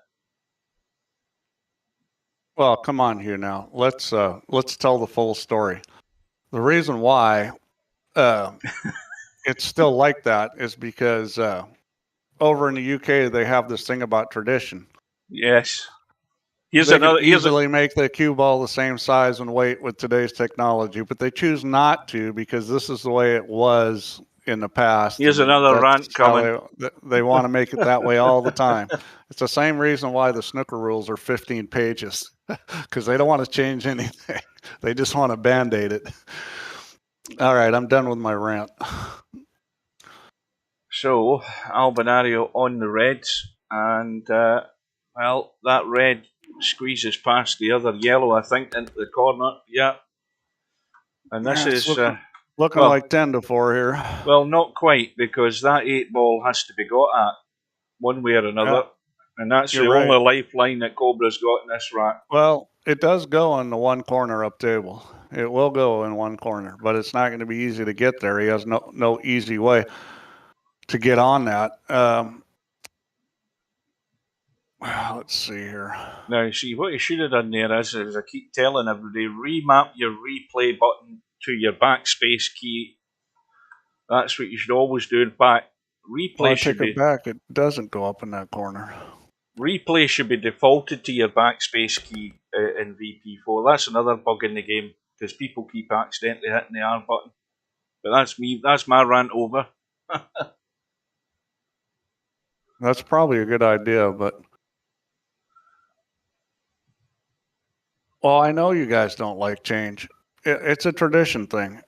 [SPEAKER 5] Well, come on here now. Let's tell the full story. The reason why it's still like that is because over in the UK they have this thing about tradition.
[SPEAKER 4] Yes.
[SPEAKER 5] They could easily make the cue ball the same size and weight with today's technology, but they choose not to because this is the way it was in the past.
[SPEAKER 4] Here's another rant coming.
[SPEAKER 5] They want to make it that way all the time. It's the same reason why the snooker rules are 15 pages, because they don't want to change anything. They just want to Band-Aid it. All right, I'm done with my rant.
[SPEAKER 4] So, Albinario on the reds, and well, that red squeezes past the other yellow, I think, into the corner. Yeah. And this is
[SPEAKER 5] looking like 10-4 here.
[SPEAKER 4] Well, not quite, because that 8 ball has to be got at one way or another. Yeah. And that's the only lifeline that Cobra's got in this rack.
[SPEAKER 5] Well, it does go in the one corner up table. It will go in one corner, but it's not going to be easy to get there. He has no easy way to get on that. Let's see here.
[SPEAKER 4] Now, see, what you should have done there is I keep telling everybody, remap your replay button to your backspace key. That's what you should always do. In fact, replay should be...
[SPEAKER 5] it back. It doesn't go up in that corner.
[SPEAKER 4] Replay should be defaulted to your backspace key in VP4. That's another bug in the game, because people keep accidentally hitting the R button. But that's me. That's my rant over.
[SPEAKER 5] That's probably a good idea, but... Well, I know you guys don't like change. It's a tradition thing.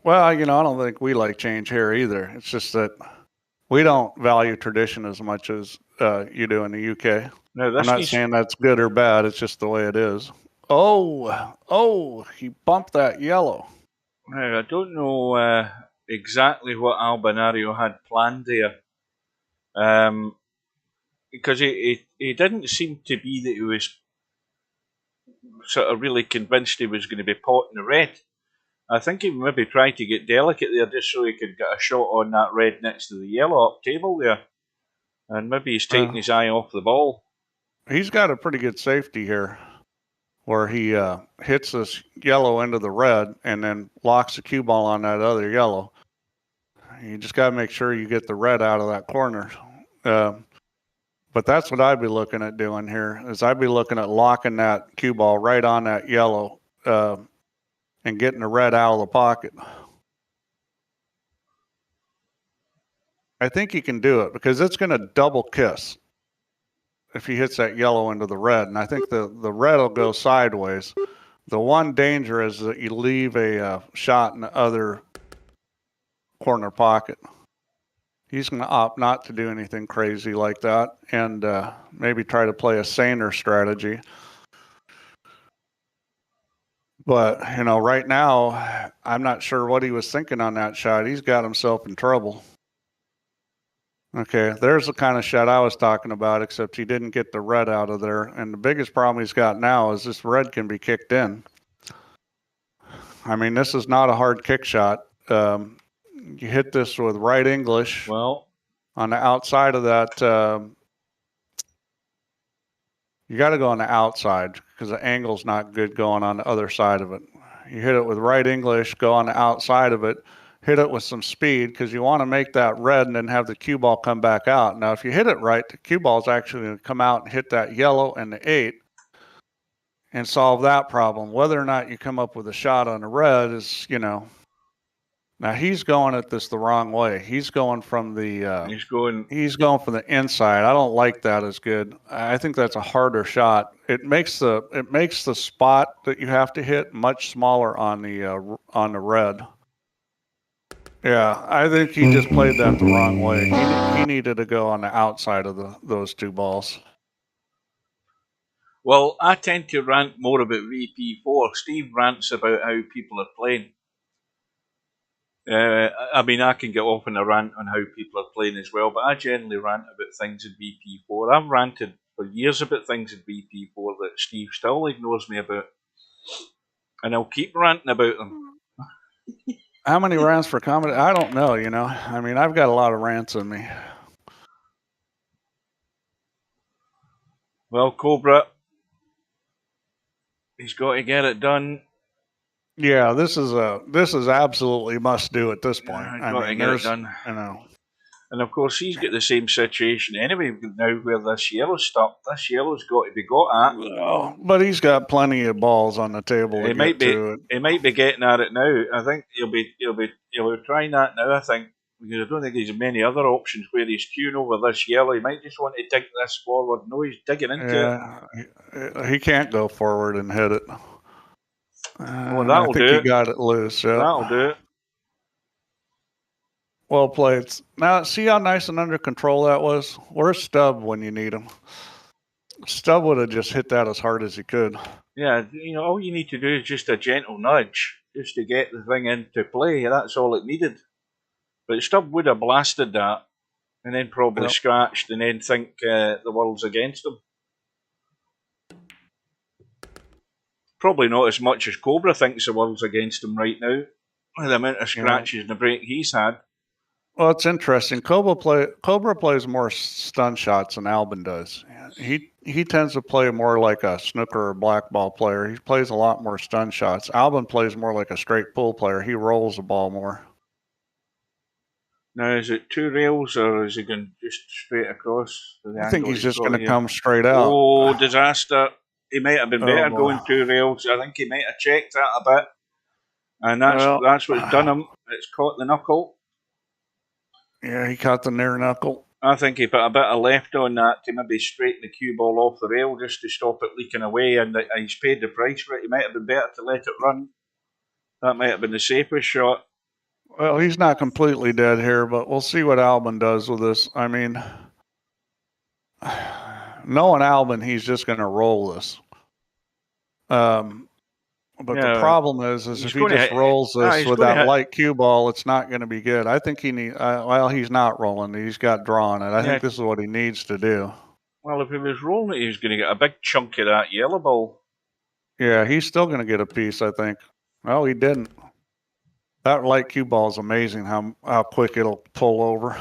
[SPEAKER 5] Well, you know, I don't think we like change here either. It's just that we don't value tradition as much as you do in the UK. No, I'm not saying that's good or bad. It's just the way it is. Oh, he bumped that yellow.
[SPEAKER 4] Now, I don't know exactly what Albinario had planned there. Because he didn't seem to be that he was sort of really convinced he was going to be potting the red. I think he maybe tried to get delicate there just so he could get a shot on that red next to the yellow up table there. And maybe he's taking his eye off the ball.
[SPEAKER 5] He's got a pretty good safety here. where he hits this yellow into the red and then locks the cue ball on that other yellow. You just got to make sure you get the red out of that corner. But that's what I'd be looking at doing here, is I'd be looking at locking that cue ball right on that yellow and getting the red out of the pocket. I think he can do it because it's going to double kiss if he hits that yellow into the red. And I think the red will go sideways. The one danger is that you leave a shot in the other corner pocket. He's going to opt not to do anything crazy like that and maybe try to play a saner strategy. But, you know, right now, I'm not sure what he was thinking on that shot. He's got himself in trouble. Okay, there's the kind of shot I was talking about, except he didn't get the red out of there. And the biggest problem he's got now is this red can be kicked in. I mean, this is not a hard kick shot. You hit this with right English.
[SPEAKER 4] Well,
[SPEAKER 5] on the outside of that, you got to go on the outside because the angle's not good going on the other side of it. You hit it with right English, go on the outside of it, hit it with some speed because you want to make that red and then have the cue ball come back out. Now, if you hit it right, the cue ball is actually going to come out and hit that yellow and the 8 and solve that problem. Whether or not you come up with a shot on the red is, you know. Now he's going at this the wrong way. He's going from the he's going from the inside. I don't like that as good. I think that's a harder shot. It makes the spot that you have to hit much smaller on the red. Yeah, I think he just played that the wrong way. He needed to go on the outside of those two balls.
[SPEAKER 4] Well, I tend to rant more about VP4. Steve rants about how people are playing. I mean, I can get off on a rant on how people are playing as well, but I generally rant about things in VP4. I've ranted for years about things in VP4 that Steve still ignores me about. And I'll keep ranting about them.
[SPEAKER 5] How many rants for comedy? I don't know, you know. I mean, I've got a lot of rants in me.
[SPEAKER 4] Well, Cobra, he's got to get it done.
[SPEAKER 5] Yeah, this is absolutely must do at this point.
[SPEAKER 4] Yeah, I mean, there's, done.
[SPEAKER 5] You know.
[SPEAKER 4] And of course, he's got the same situation anyway now where this yellow's stuck. This yellow's got to be got at.
[SPEAKER 5] Well, but he's got plenty of balls on the table. He might
[SPEAKER 4] be getting at it now. I think he'll be trying that now. I think because I don't think there's many other options where he's queuing over this yellow. He might just want to dig this forward. No, he's digging into
[SPEAKER 5] it. He can't go forward and hit it.
[SPEAKER 4] Well, that'll do it.
[SPEAKER 5] He got it loose. Yeah.
[SPEAKER 4] That'll do it.
[SPEAKER 5] Well played. Now, see how nice and under control that was? Where's Stubb when you need him? Stubb would have just hit that as hard as he could.
[SPEAKER 4] Yeah, you know, all you need to do is just a gentle nudge just to get the thing into play. That's all it needed. But Stubb would have blasted that and then probably scratched and then think the world's against him. Probably not as much as Cobra thinks the world's against him right now. The amount of scratches and the break he's had.
[SPEAKER 5] Well, it's interesting. Cobra plays more stun shots than Albin does. He tends to play more like a snooker or black ball player. He plays a lot more stun shots. Albin plays more like a straight pull player. He rolls the ball more.
[SPEAKER 4] Now, is it 2 rails or is he going just straight across?
[SPEAKER 5] I think he's just going to come straight out.
[SPEAKER 4] Oh, disaster. He might have been better going 2 rails. I think he might have checked that a bit. And that's what's done him. It's caught the knuckle.
[SPEAKER 5] Yeah, he caught the near knuckle.
[SPEAKER 4] I think he put a bit of left on that to maybe straighten the cue ball off the rail just to stop it leaking away, and he's paid the price for it. He might have been better to let it run. That might have been the safest shot.
[SPEAKER 5] Well, he's not completely dead here, but we'll see what Albin does with this. I mean, knowing Albin, he's just going to roll this. But the problem is if he just rolls this with that light cue ball, it's not going to be good. I think he needs. Well, he's not rolling. He's got drawn it. I think this is what he needs to do.
[SPEAKER 4] Well, if he was rolling it, he was going to get a big chunk of that yellow ball.
[SPEAKER 5] Yeah, he's still going to get a piece, I think. Well, he didn't. That light cue ball is amazing how quick it'll pull over.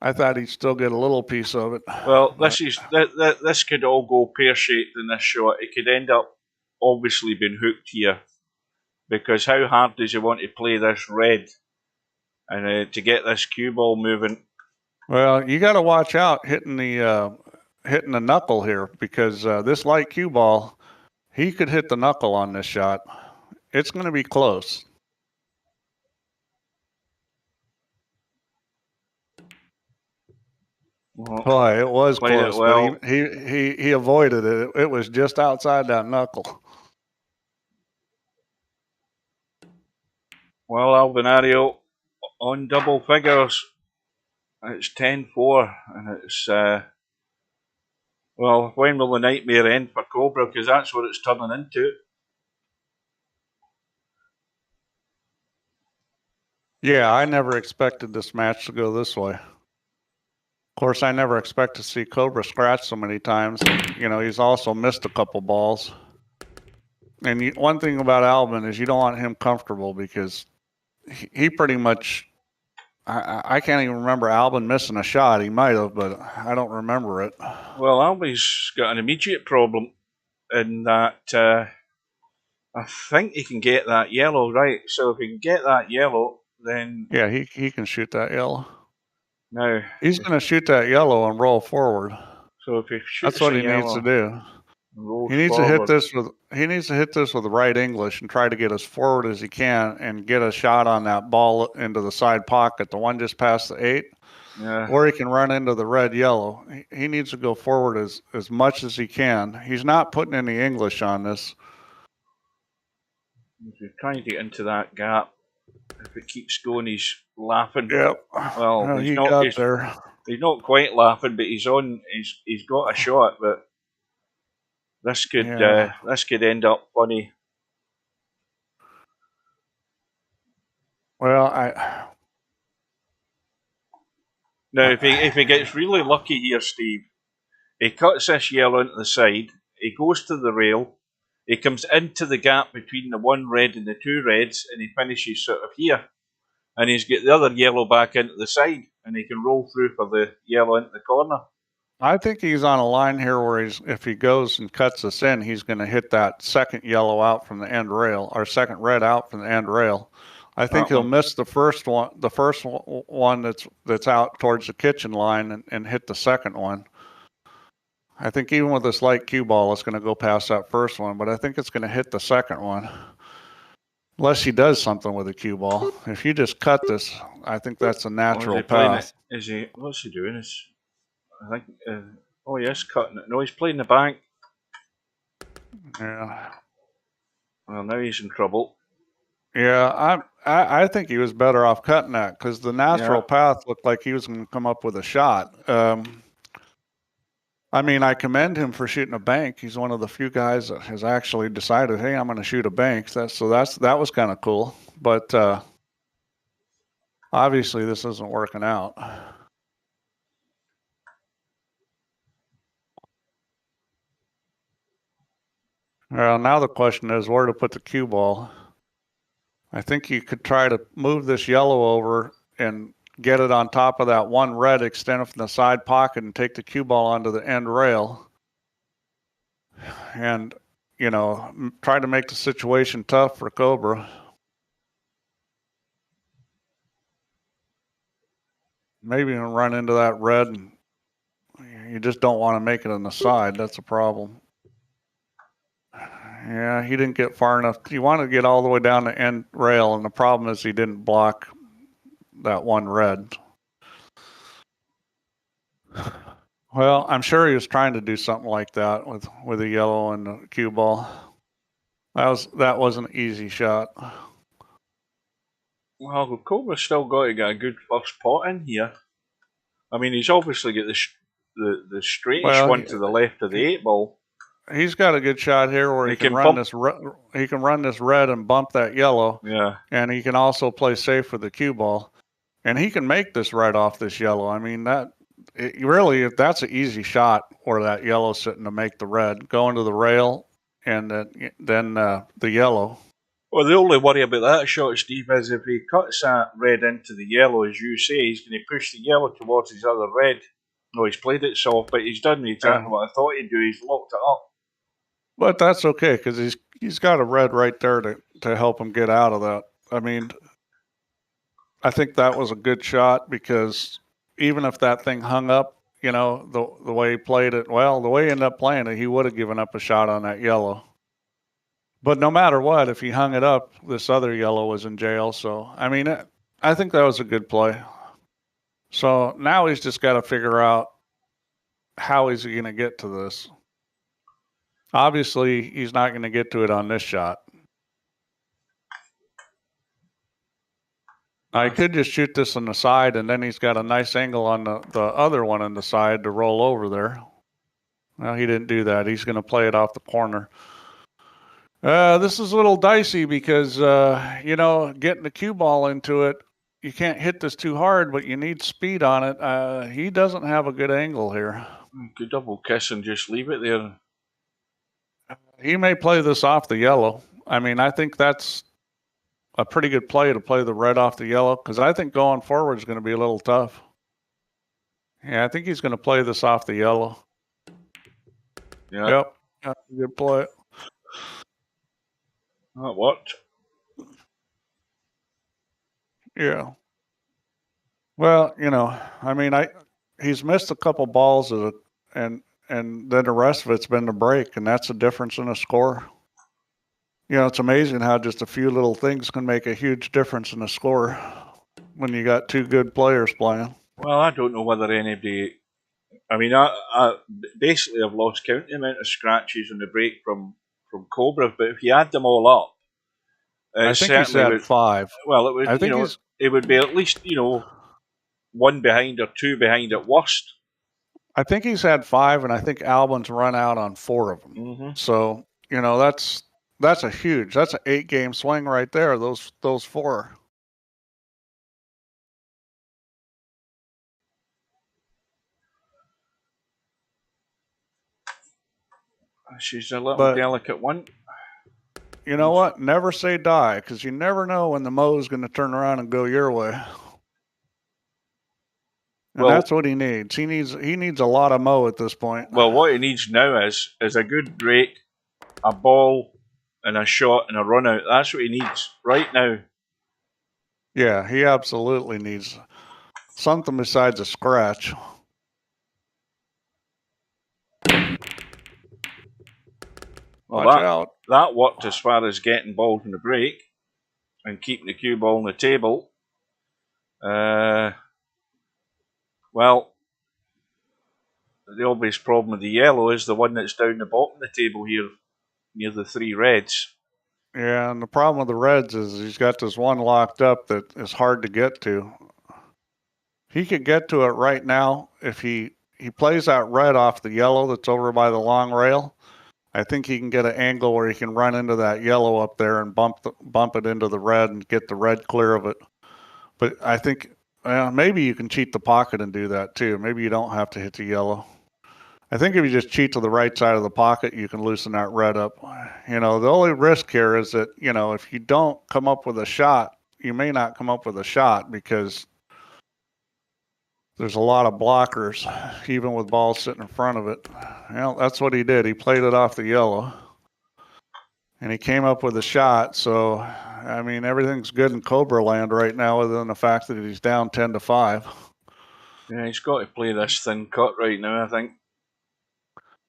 [SPEAKER 5] I thought he'd still get a little piece of it.
[SPEAKER 4] Well, this could all go pear-shaped in this shot. It could end up obviously being hooked here, because how hard does he want to play this red and to get this cue ball moving?
[SPEAKER 5] Well, you got to watch out hitting the knuckle here, because this light cue ball, he could hit the knuckle on this shot. It's going to be close. Boy, it was close, but he avoided it. It was just outside that knuckle.
[SPEAKER 4] Well, Albinario on double figures. It's 10-4, and it's well, when will the nightmare end for Cobra? Because that's what it's turning into.
[SPEAKER 5] Yeah, I never expected this match to go this way. Of course, I never expect to see Cobra scratch so many times. And, you know, he's also missed a couple balls. And one thing about Albin is you don't want him comfortable, because he pretty much, I can't even remember Albin missing a shot. He might have, but I don't remember it.
[SPEAKER 4] Well, Albie's got an immediate problem in that I think he can get that yellow, right? So if he can get that yellow, then...
[SPEAKER 5] Yeah, he can shoot that yellow.
[SPEAKER 4] Now,
[SPEAKER 5] he's going to shoot that yellow and roll forward.
[SPEAKER 4] So if he shoots
[SPEAKER 5] that's what he needs to do. He needs to hit this with the right English and try to get as forward as he can and get a shot on that ball into the side pocket, the one just past the 8.
[SPEAKER 4] Yeah.
[SPEAKER 5] Or he can run into the red yellow. He needs to go forward as much as he can. He's not putting any English on this.
[SPEAKER 4] If you're trying to get into that gap, if it keeps going, he's laughing.
[SPEAKER 5] Yep.
[SPEAKER 4] Well,
[SPEAKER 5] he got there.
[SPEAKER 4] He's not quite laughing, but he's on. He's got a shot, but this could end up funny.
[SPEAKER 5] Well,
[SPEAKER 4] now if he gets really lucky here, Steve, he cuts this yellow into the side. He goes to the rail. He comes into the gap between the one red and the two reds, and he finishes sort of here. And he's got the other yellow back into the side, and he can roll through for the yellow into the corner.
[SPEAKER 5] I think he's on a line here where if he goes and cuts this in, he's going to hit that second yellow out from the end rail, or second red out from the end rail. I think he'll miss the first one that's out towards the kitchen line and hit the second one. I think even with this light cue ball, it's going to go past that first one, but I think it's going to hit the second one. Unless he does something with the cue ball. If you just cut this, I think that's a natural path.
[SPEAKER 4] What's he doing? I think, yes, cutting it. No, he's playing the bank.
[SPEAKER 5] Yeah.
[SPEAKER 4] Well, now he's in trouble.
[SPEAKER 5] Yeah, I think he was better off cutting that, because the natural path looked like he was going to come up with a shot. I mean, I commend him for shooting a bank. He's one of the few guys that has actually decided, hey, I'm going to shoot a bank. That was kind of cool. But obviously this isn't working out. Well, now the question is where to put the cue ball. I think you could try to move this yellow over and get it on top of that one red extended from the side pocket and take the cue ball onto the end rail. And, you know, try to make the situation tough for Cobra. Maybe you run into that red and you just don't want to make it on the side. That's a problem. Yeah, he didn't get far enough. He wanted to get all the way down the end rail, and the problem is he didn't block that one red. Well, I'm sure he was trying to do something like that with the yellow and the cue ball. That was an easy shot.
[SPEAKER 4] Well, Cobra's still got to get a good first pot in here. I mean, he's obviously got the straightish one to the left of the 8 ball.
[SPEAKER 5] He's got a good shot here where he can run this red and bump that yellow.
[SPEAKER 4] Yeah.
[SPEAKER 5] And he can also play safe with the cue ball. And he can make this right off this yellow. I mean, if that's an easy shot where that yellow's sitting to make the red. Go into the rail and then the yellow.
[SPEAKER 4] Well, the only worry about that shot, Steve, is if he cuts that red into the yellow, as you say, he's going to push the yellow towards his other red. No, he's played it soft, but he's done exactly what I thought he'd do. He's locked it up.
[SPEAKER 5] But that's okay because he's got a red right there to help him get out of that. I mean, I think that was a good shot because even if that thing hung up, you know, the way he played it, well, the way he ended up playing it, he would have given up a shot on that yellow. But no matter what, if he hung it up, this other yellow was in jail. So, I mean, I think that was a good play. So now he's just got to figure out how is he going to get to this. Obviously, he's not going to get to it on this shot. I could just shoot this on the side, and then he's got a nice angle on the other one on the side to roll over there. Well, he didn't do that. He's going to play it off the corner. This is a little dicey because, you know, getting the cue ball into it, you can't hit this too hard, but you need speed on it. He doesn't have a good angle here.
[SPEAKER 4] Could double kiss and just leave it there.
[SPEAKER 5] He may play this off the yellow. I mean, I think that's a pretty good play to play the red off the yellow because I think going forward is going to be a little tough. Yeah, I think he's going to play this off the yellow.
[SPEAKER 4] Yeah.
[SPEAKER 5] Yep. That's a good play.
[SPEAKER 4] That worked.
[SPEAKER 5] Yeah. Well, you know, I mean, he's missed a couple balls and then the rest of it's been the break, and that's the difference in a score. You know, it's amazing how just a few little things can make a huge difference in a score when you got two good players playing.
[SPEAKER 4] Well, I don't know whether anybody. I mean, I basically have lost count the amount of scratches in the break from Cobra, but if you add them all up,
[SPEAKER 5] I think he's had 5.
[SPEAKER 4] Well, it would.
[SPEAKER 5] I think
[SPEAKER 4] it would be at least one behind or two behind at worst.
[SPEAKER 5] I think he's had 5, and I think Albin's run out on 4 of them.
[SPEAKER 4] Mm-hmm.
[SPEAKER 5] So that's that's an 8-game swing right there. Those 4.
[SPEAKER 4] She's a little delicate one.
[SPEAKER 5] You know what? Never say die, because you never know when the Mo's going to turn around and go your way. And that's what he needs. He needs a lot of Mo at this point.
[SPEAKER 4] Well, what he needs now is a good break, a ball, and a shot and a run out. That's what he needs right now.
[SPEAKER 5] Yeah, he absolutely needs something besides a scratch.
[SPEAKER 4] Well, Watch out. That worked as far as getting balls in the break and keeping the cue ball on the table. Well, the obvious problem with the yellow is the one that's down the bottom of the table here, near the 3 reds.
[SPEAKER 5] Yeah, and the problem with the reds is he's got this one locked up that is hard to get to. He could get to it right now if he plays that red off the yellow that's over by the long rail. I think he can get an angle where he can run into that yellow up there and bump it into the red and get the red clear of it. But I think maybe you can cheat the pocket and do that too. Maybe you don't have to hit the yellow. I think if you just cheat to the right side of the pocket, you can loosen that red up. You know, the only risk here is that, you know, if you don't come up with a shot, you may not come up with a shot because there's a lot of blockers, even with balls sitting in front of it. Well, that's what he did. He played it off the yellow, and he came up with a shot. So, I mean, everything's good in Cobra land right now other than the fact that he's down 10-5.
[SPEAKER 4] Yeah, he's got to play this thin cut right now, I think.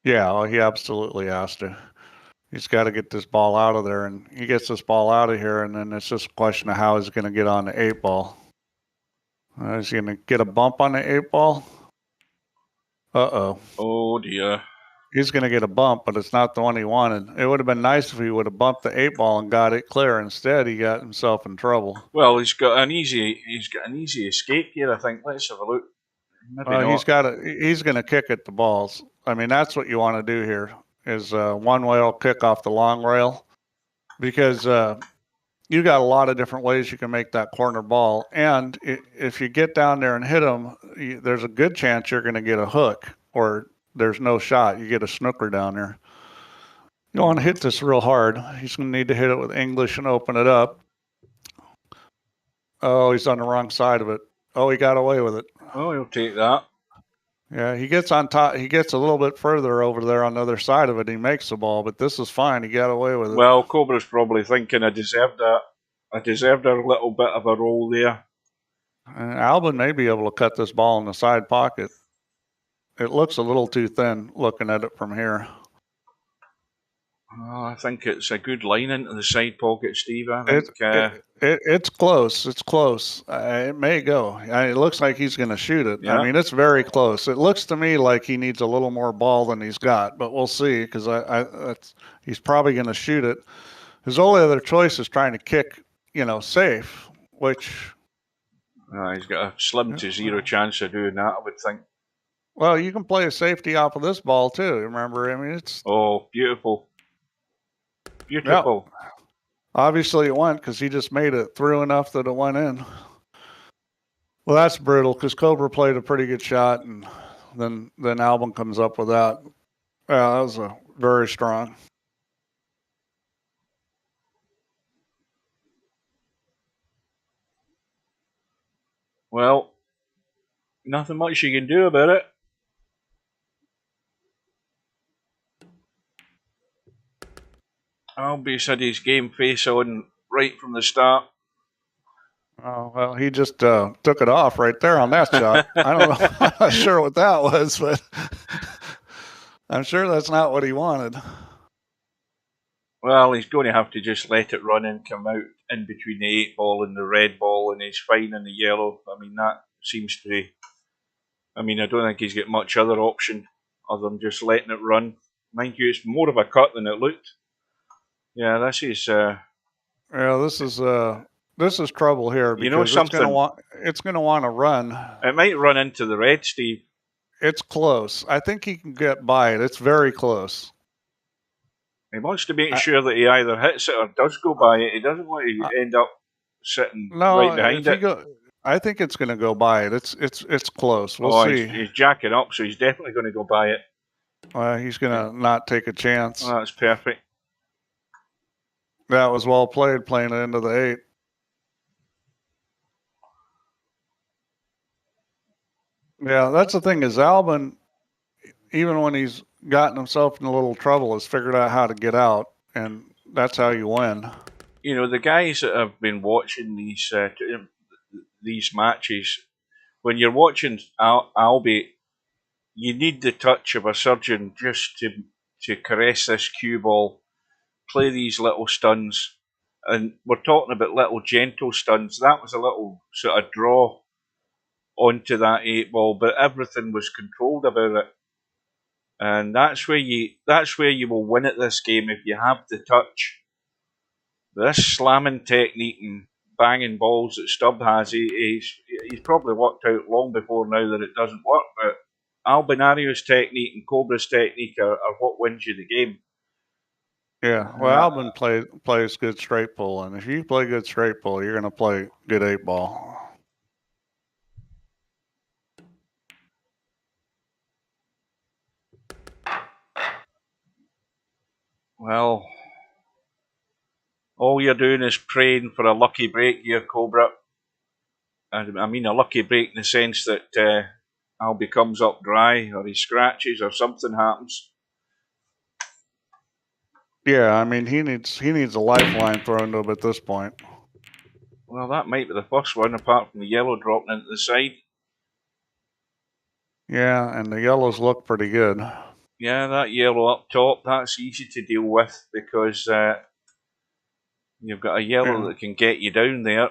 [SPEAKER 5] Yeah, well, he absolutely has to. He's got to get this ball out of there, and he gets this ball out of here, and then it's just a question of how he's going to get on the 8 ball. Is he going to get a bump on the 8 ball? Uh-oh.
[SPEAKER 4] Oh, dear.
[SPEAKER 5] He's going to get a bump, but it's not the one he wanted. It would have been nice if he would have bumped the 8 ball and got it clear. Instead, he got himself in trouble.
[SPEAKER 4] Well, he's got an easy escape here, I think. Let's have a look.
[SPEAKER 5] He's going to kick at the balls. I mean, that's what you want to do here is one rail kick off the long rail, because you got a lot of different ways you can make that corner ball. And if you get down there and hit him, there's a good chance you're going to get a hook, or there's no shot. You get a snooker down there. You want to hit this real hard. He's going to need to hit it with English and open it up. Oh, he's on the wrong side of it. Oh, he got away with it.
[SPEAKER 4] Oh, he'll take that.
[SPEAKER 5] Yeah, he gets on top. He gets a little bit further over there on the other side of it. He makes the ball, but this is fine. He got away with it.
[SPEAKER 4] Well, Cobra's probably thinking I deserved that. I deserved a little bit of a roll there.
[SPEAKER 5] Albin may be able to cut this ball in the side pocket. It looks a little too thin looking at it from here.
[SPEAKER 4] Oh, I think it's a good line into the side pocket, Steve. I think
[SPEAKER 5] it's close. It's close. It may go. It looks like he's going to shoot it.
[SPEAKER 4] Yeah.
[SPEAKER 5] I mean, it's very close. It looks to me like he needs a little more ball than he's got, but we'll see because he's probably going to shoot it. His only other choice is trying to kick, safe, which...
[SPEAKER 4] he's got a slim to zero chance of doing that, I would think.
[SPEAKER 5] Well, you can play a safety off of this ball too. Remember, I mean, it's...
[SPEAKER 4] Oh, beautiful. Beautiful.
[SPEAKER 5] Yeah. Obviously it went because he just made it through enough that it went in. Well, that's brutal because Cobra played a pretty good shot, and then Albin comes up with that. Yeah, that was very strong.
[SPEAKER 4] Well, nothing much you can do about it. Albie's had his game face on right from the start.
[SPEAKER 5] Oh, well, he just took it off right there on that shot. I don't know. I'm not sure what that was, but I'm sure that's not what he wanted.
[SPEAKER 4] Well, he's going to have to just let it run and come out in between the 8 ball and the red ball, and he's fine in the yellow. I mean, that seems to be... I mean, I don't think he's got much other option other than just letting it run. Mind you, it's more of a cut than it looked. Yeah, this is...
[SPEAKER 5] This is trouble here because
[SPEAKER 4] you know something?
[SPEAKER 5] It's going to want to run.
[SPEAKER 4] It might run into the red, Steve.
[SPEAKER 5] It's close. I think he can get by it. It's very close.
[SPEAKER 4] He wants to make sure that he either hits it or does go by it. He doesn't want to end up sitting right behind it.
[SPEAKER 5] I think it's going to go by it. It's close. We'll see.
[SPEAKER 4] He's jacking up, so he's definitely going to go by it.
[SPEAKER 5] He's going to not take a chance.
[SPEAKER 4] Oh, that's perfect.
[SPEAKER 5] That was well played, playing it into the 8. Yeah, that's the thing is Albin, even when he's gotten himself in a little trouble, has figured out how to get out, and that's how you win.
[SPEAKER 4] You know, the guys that have been watching these matches, when you're watching Albie, you need the touch of a surgeon just to caress this cue ball, play these little stuns, and we're talking about little gentle stuns. That was a little sort of draw onto that 8 ball, but everything was controlled about it, and that's where you will win at this game if you have the touch. This slamming technique and banging balls that Stubb has, he's probably worked out long before now that it doesn't work, but Albinario's technique and Cobra's technique are what wins you the game.
[SPEAKER 5] Yeah, well, Albin plays good straight pull, and if you play good straight pull, you're going to play good 8 ball.
[SPEAKER 4] Well, all you're doing is praying for a lucky break here, Cobra. And I mean a lucky break in the sense that Albie comes up dry, or he scratches, or something happens.
[SPEAKER 5] Yeah, I mean he needs a lifeline thrown to him at this point.
[SPEAKER 4] Well, that might be the first one, apart from the yellow dropping into the side.
[SPEAKER 5] Yeah, and the yellows look pretty good.
[SPEAKER 4] Yeah, that yellow up top, that's easy to deal with because you've got a yellow that can get you down there.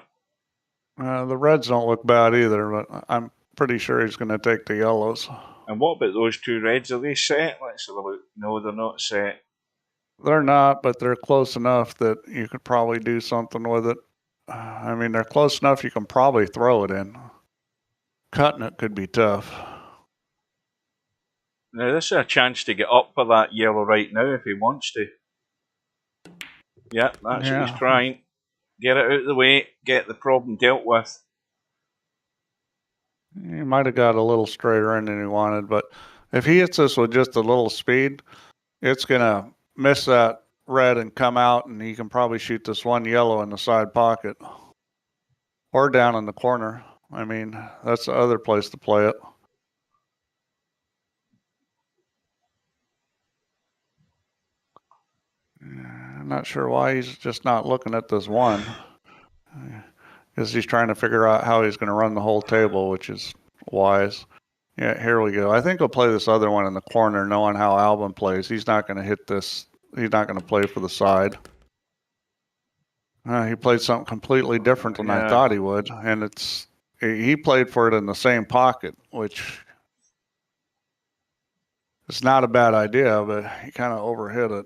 [SPEAKER 5] The reds don't look bad either, but I'm pretty sure he's going to take the yellows.
[SPEAKER 4] And what about those 2 reds? Are they set? Let's have a look. No, they're not set.
[SPEAKER 5] They're not, but they're close enough that you could probably do something with it. I mean, they're close enough you can probably throw it in. Cutting it could be tough.
[SPEAKER 4] Now, this is a chance to get up for that yellow right now if he wants to. Yeah, that's what he's trying. Get it out of the way, get the problem dealt with.
[SPEAKER 5] He might have got a little straighter in than he wanted, but if he hits this with just a little speed, it's going to miss that red and come out, and he can probably shoot this one yellow in the side pocket or down in the corner. I mean, that's the other place to play it. I'm not sure why he's just not looking at this one, because he's trying to figure out how he's going to run the whole table, which is wise. Yeah, here we go. I think he'll play this other one in the corner, knowing how Albin plays. He's not going to hit this. He's not going to play for the side. He played something completely different than I thought he would, and he played for it in the same pocket, which is not a bad idea, but he kind of overhit it.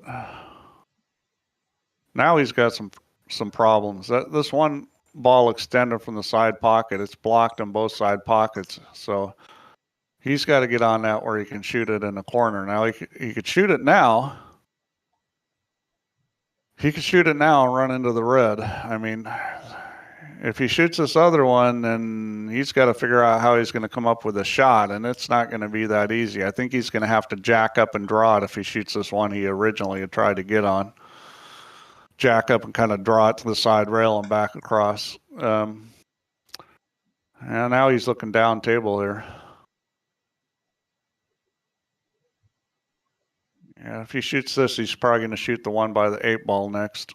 [SPEAKER 5] Now he's got some problems. This one ball extended from the side pocket. It's blocked in both side pockets, so he's got to get on that where he can shoot it in the corner. Now he could shoot it now. He could shoot it now and run into the red. I mean, if he shoots this other one, then he's got to figure out how he's going to come up with a shot, and it's not going to be that easy. I think he's going to have to jack up and draw it if he shoots this one he originally had tried to get on. Jack up and kind of draw it to the side rail and back across. And now he's looking down table here. Yeah, if he shoots this, he's probably going to shoot the one by the 8-ball next.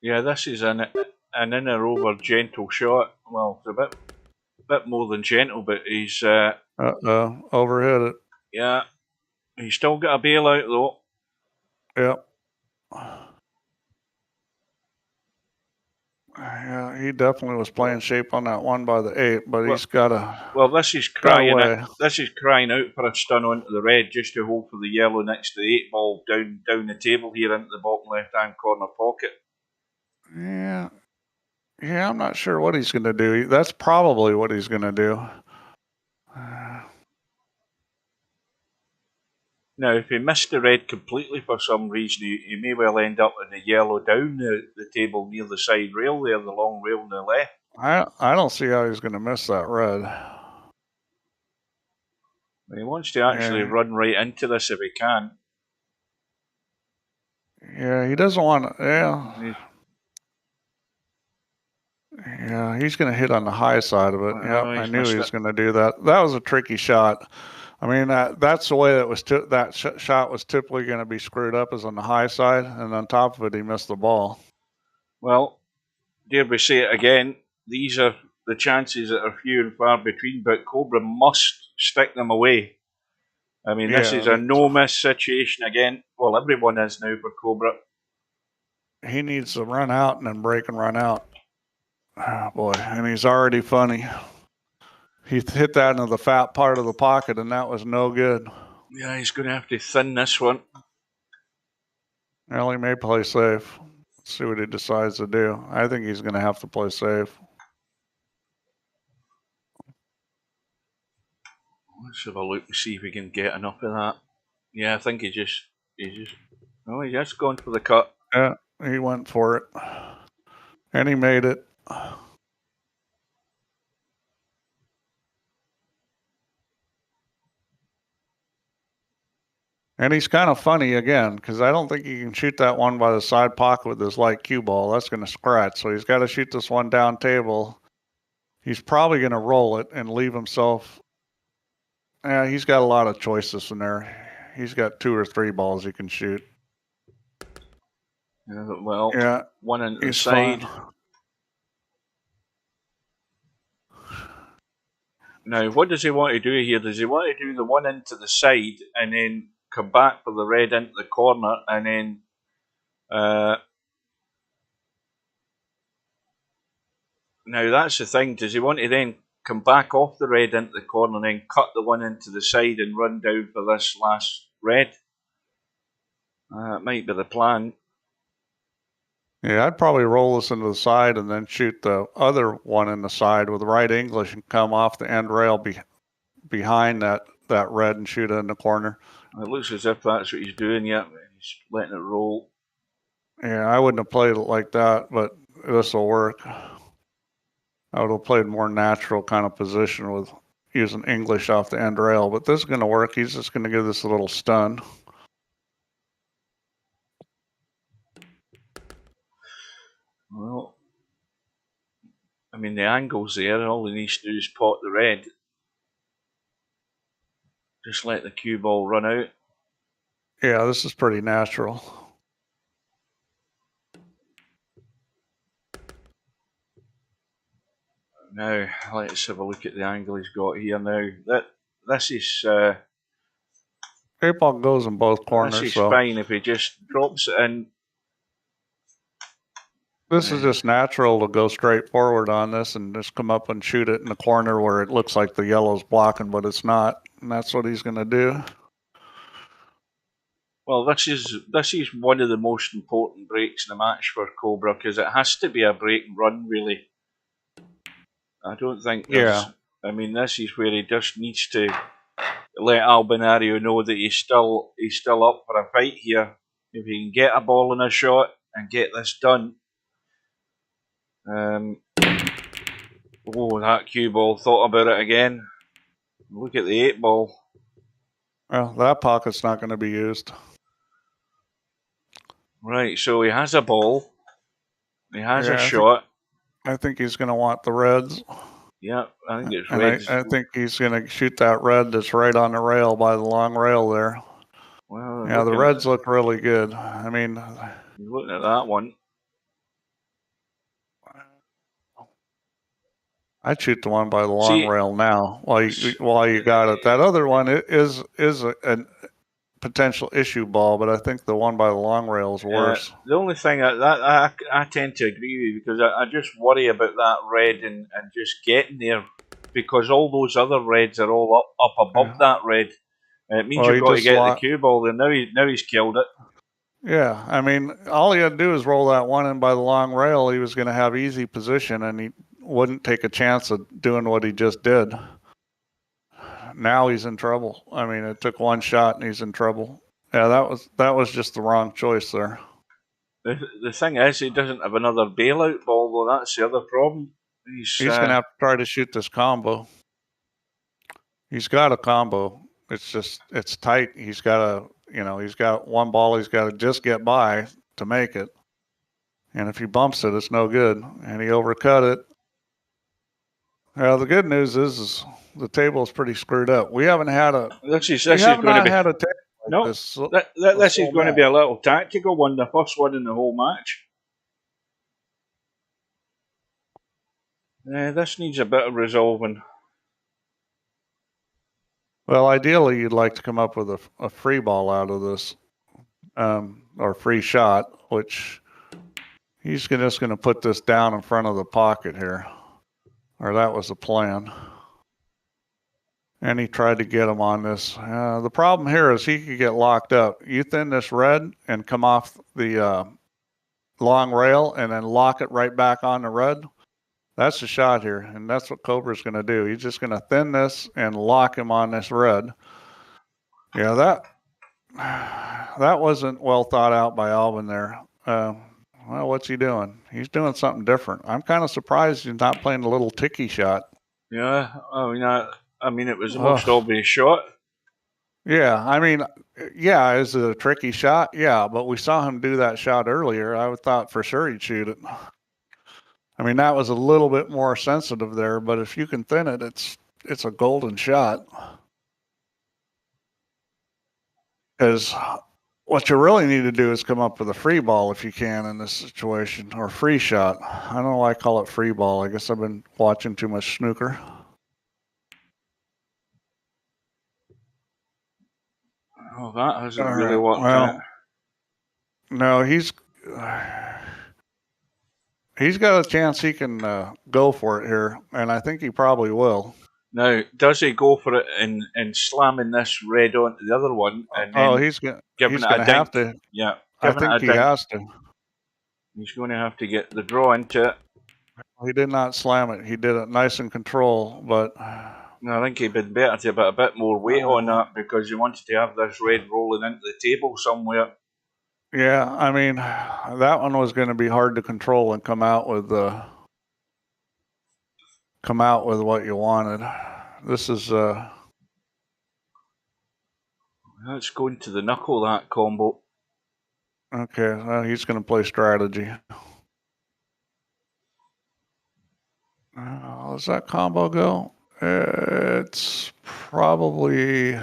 [SPEAKER 4] Yeah, this is an inner over gentle shot. Well, it's a bit more than gentle, but he's
[SPEAKER 5] overhit it.
[SPEAKER 4] Yeah, he's still got a bailout though.
[SPEAKER 5] Yep. Yeah, he definitely was playing shape on that one by the 8, but he's got a.
[SPEAKER 4] Well, this is crying out for a stun onto the red just to hold for the yellow next to the 8-ball down the table here into the bottom left-hand corner pocket.
[SPEAKER 5] Yeah, I'm not sure what he's going to do. That's probably what he's going to do.
[SPEAKER 4] Now, if he missed the red completely for some reason, he may well end up in the yellow down the table near the side rail there, the long rail on the left.
[SPEAKER 5] I don't see how he's going to miss that red.
[SPEAKER 4] He wants to actually run right into this if he can.
[SPEAKER 5] Yeah, he doesn't want to. Yeah, he's going to hit on the high side of it. Yeah, I knew he was going to do that. That was a tricky shot. I mean, that's the way that shot was typically going to be screwed up, is on the high side, and on top of it, he missed the ball.
[SPEAKER 4] Well, dare we say it again, these are the chances that are few and far between, but Cobra must stick them away. I mean, this is a no-miss situation again. Well, everyone is now for Cobra.
[SPEAKER 5] He needs to run out and then break and run out. Oh, boy, and he's already funny. He hit that into the fat part of the pocket, and that was no good.
[SPEAKER 4] Yeah, he's going to have to thin this one.
[SPEAKER 5] Well, he may play safe. Let's see what he decides to do. I think he's going to have to play safe.
[SPEAKER 4] Let's have a look and see if we can get enough of that. Yeah, I think he's just gone for the cut.
[SPEAKER 5] Yeah, he went for it. And he made it. And he's kind of funny again, because I don't think he can shoot that one by the side pocket with his light cue ball. That's going to scratch. So he's got to shoot this one down table. He's probably going to roll it and leave himself. Yeah, he's got a lot of choices in there. He's got 2 or 3 balls he can shoot.
[SPEAKER 4] Yeah, one on the side. Fine. Now, what does he want to do here? Does he want to do the one into the side and then come back for the red into the corner and then now that's the thing, does he want to then come back off the red into the corner and then cut the one into the side and run down for this last red? It might be the plan.
[SPEAKER 5] Yeah, I'd probably roll this into the side and then shoot the other one in the side with the right English and come off the end rail behind that red and shoot it in the corner.
[SPEAKER 4] It looks as if that's what he's doing, yeah. He's letting it roll.
[SPEAKER 5] Yeah, I wouldn't have played it like that, but this will work. I would have played more natural kind of position with using English off the end rail, but this is going to work. He's just going to give this a little stun.
[SPEAKER 4] Well, I mean, the angle's there. All he needs to do is pot the red. Just let the cue ball run out.
[SPEAKER 5] Yeah, this is pretty natural.
[SPEAKER 4] Now, let's have a look at the angle he's got here now. This is...
[SPEAKER 5] Eight ball goes in both corners,
[SPEAKER 4] this is
[SPEAKER 5] so
[SPEAKER 4] fine if he just drops it in.
[SPEAKER 5] this is just natural to go straight forward on this and just come up and shoot it in the corner where it looks like the yellow's blocking, but it's not. And that's what he's going to do.
[SPEAKER 4] Well, this is one of the most important breaks in the match for Cobra because it has to be a break and run, really. I don't think there's...
[SPEAKER 5] Yeah.
[SPEAKER 4] I mean, this is where he just needs to let Albinario know that he's still up for a fight here. If he can get a ball in a shot and get this done. That cue ball thought about it again. Look at the 8 ball.
[SPEAKER 5] Well, that pocket's not going to be used.
[SPEAKER 4] Right, so he has a ball. He has a shot.
[SPEAKER 5] I think he's going to want the reds.
[SPEAKER 4] Yeah, I think it's
[SPEAKER 5] and
[SPEAKER 4] reds.
[SPEAKER 5] I think he's going to shoot that red that's right on the rail by the long rail there.
[SPEAKER 4] Well,
[SPEAKER 5] yeah, the reds look really good. I mean,
[SPEAKER 4] you're looking at that one.
[SPEAKER 5] I'd shoot the one by the long rail now while you got it. That other one is a potential issue ball, but I think the one by the long rail is worse.
[SPEAKER 4] The only thing I tend to agree with because I just worry about that red and just getting there because all those other reds are all up above that red. And it means you've got to get the cue ball there. Now he's killed it.
[SPEAKER 5] Yeah, I mean, all he had to do is roll that one in by the long rail. He was going to have easy position, and he wouldn't take a chance of doing what he just did. Now he's in trouble. I mean, it took one shot, and he's in trouble. Yeah, that was just the wrong choice there.
[SPEAKER 4] The thing is, he doesn't have another bailout ball, though. That's the other problem. He's
[SPEAKER 5] going to have to try to shoot this combo. He's got a combo. It's tight. He's got one ball he's got to just get by to make it. And if he bumps it, it's no good. And he overcut it. The good news is the table is pretty screwed up. We haven't had a...
[SPEAKER 4] This is going to be...
[SPEAKER 5] had a table like this.
[SPEAKER 4] This is going to be a little tactical one, the first one in the whole match. This needs a bit of resolving.
[SPEAKER 5] Well, ideally, you'd like to come up with a free ball out of this, or free shot, which he's just going to put this down in front of the pocket here. Or that was the plan. And he tried to get him on this. The problem here is he could get locked up. You thin this red and come off the long rail and then lock it right back on the red. That's the shot here, and that's what Cobra's going to do. He's just going to thin this and lock him on this red. Yeah, that wasn't well thought out by Alvin there. Well, what's he doing? He's doing something different. I'm kind of surprised he's not playing a little ticky shot.
[SPEAKER 4] Yeah, I mean, it was the most obvious shot.
[SPEAKER 5] Yeah, I mean, yeah, is it a tricky shot? Yeah, but we saw him do that shot earlier. I thought for sure he'd shoot it. I mean, that was a little bit more sensitive there, but if you can thin it, it's a golden shot. Because what you really need to do is come up with a free ball if you can in this situation, or free shot. I don't know why I call it free ball. I guess I've been watching too much snooker.
[SPEAKER 4] Oh, that hasn't really worked out.
[SPEAKER 5] No, he's got a chance he can go for it here, and I think he probably will.
[SPEAKER 4] Now, does he go for it and slamming this red onto the other one? And then
[SPEAKER 5] he's going
[SPEAKER 4] to
[SPEAKER 5] have to.
[SPEAKER 4] Yeah,
[SPEAKER 5] I think he has to.
[SPEAKER 4] He's going to have to get the draw into it.
[SPEAKER 5] He did not slam it. He did it nice and control, but...
[SPEAKER 3] No, I think he'd been better to put a bit more weight on that because you wanted to have this red rolling into the table somewhere.
[SPEAKER 5] Yeah, I mean, that one was going to be hard to control and come out with what you wanted. This is
[SPEAKER 4] Let's go into the knuckle, that combo.
[SPEAKER 5] Okay, well, he's going to play strategy. Does that combo go? It's probably.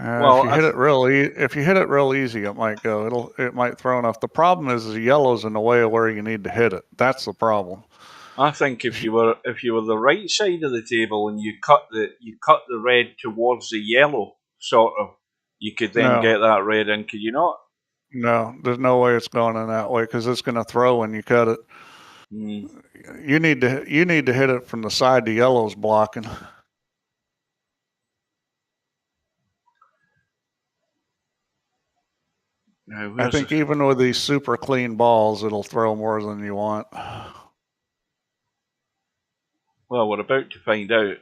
[SPEAKER 3] Well,
[SPEAKER 5] If you hit it real easy, it might go. It might throw enough. The problem is the yellow's in the way of where you need to hit it. That's the problem.
[SPEAKER 3] I think if you were the right side of the table and you cut the red towards the yellow, sort of, you could then get that red in. Could you not?
[SPEAKER 5] No, there's no way it's going in that way because it's going to throw when you cut it. You need to hit it from the side the yellow's blocking. I think even with these super clean balls, it'll throw more than you want.
[SPEAKER 3] Well, we're about to find out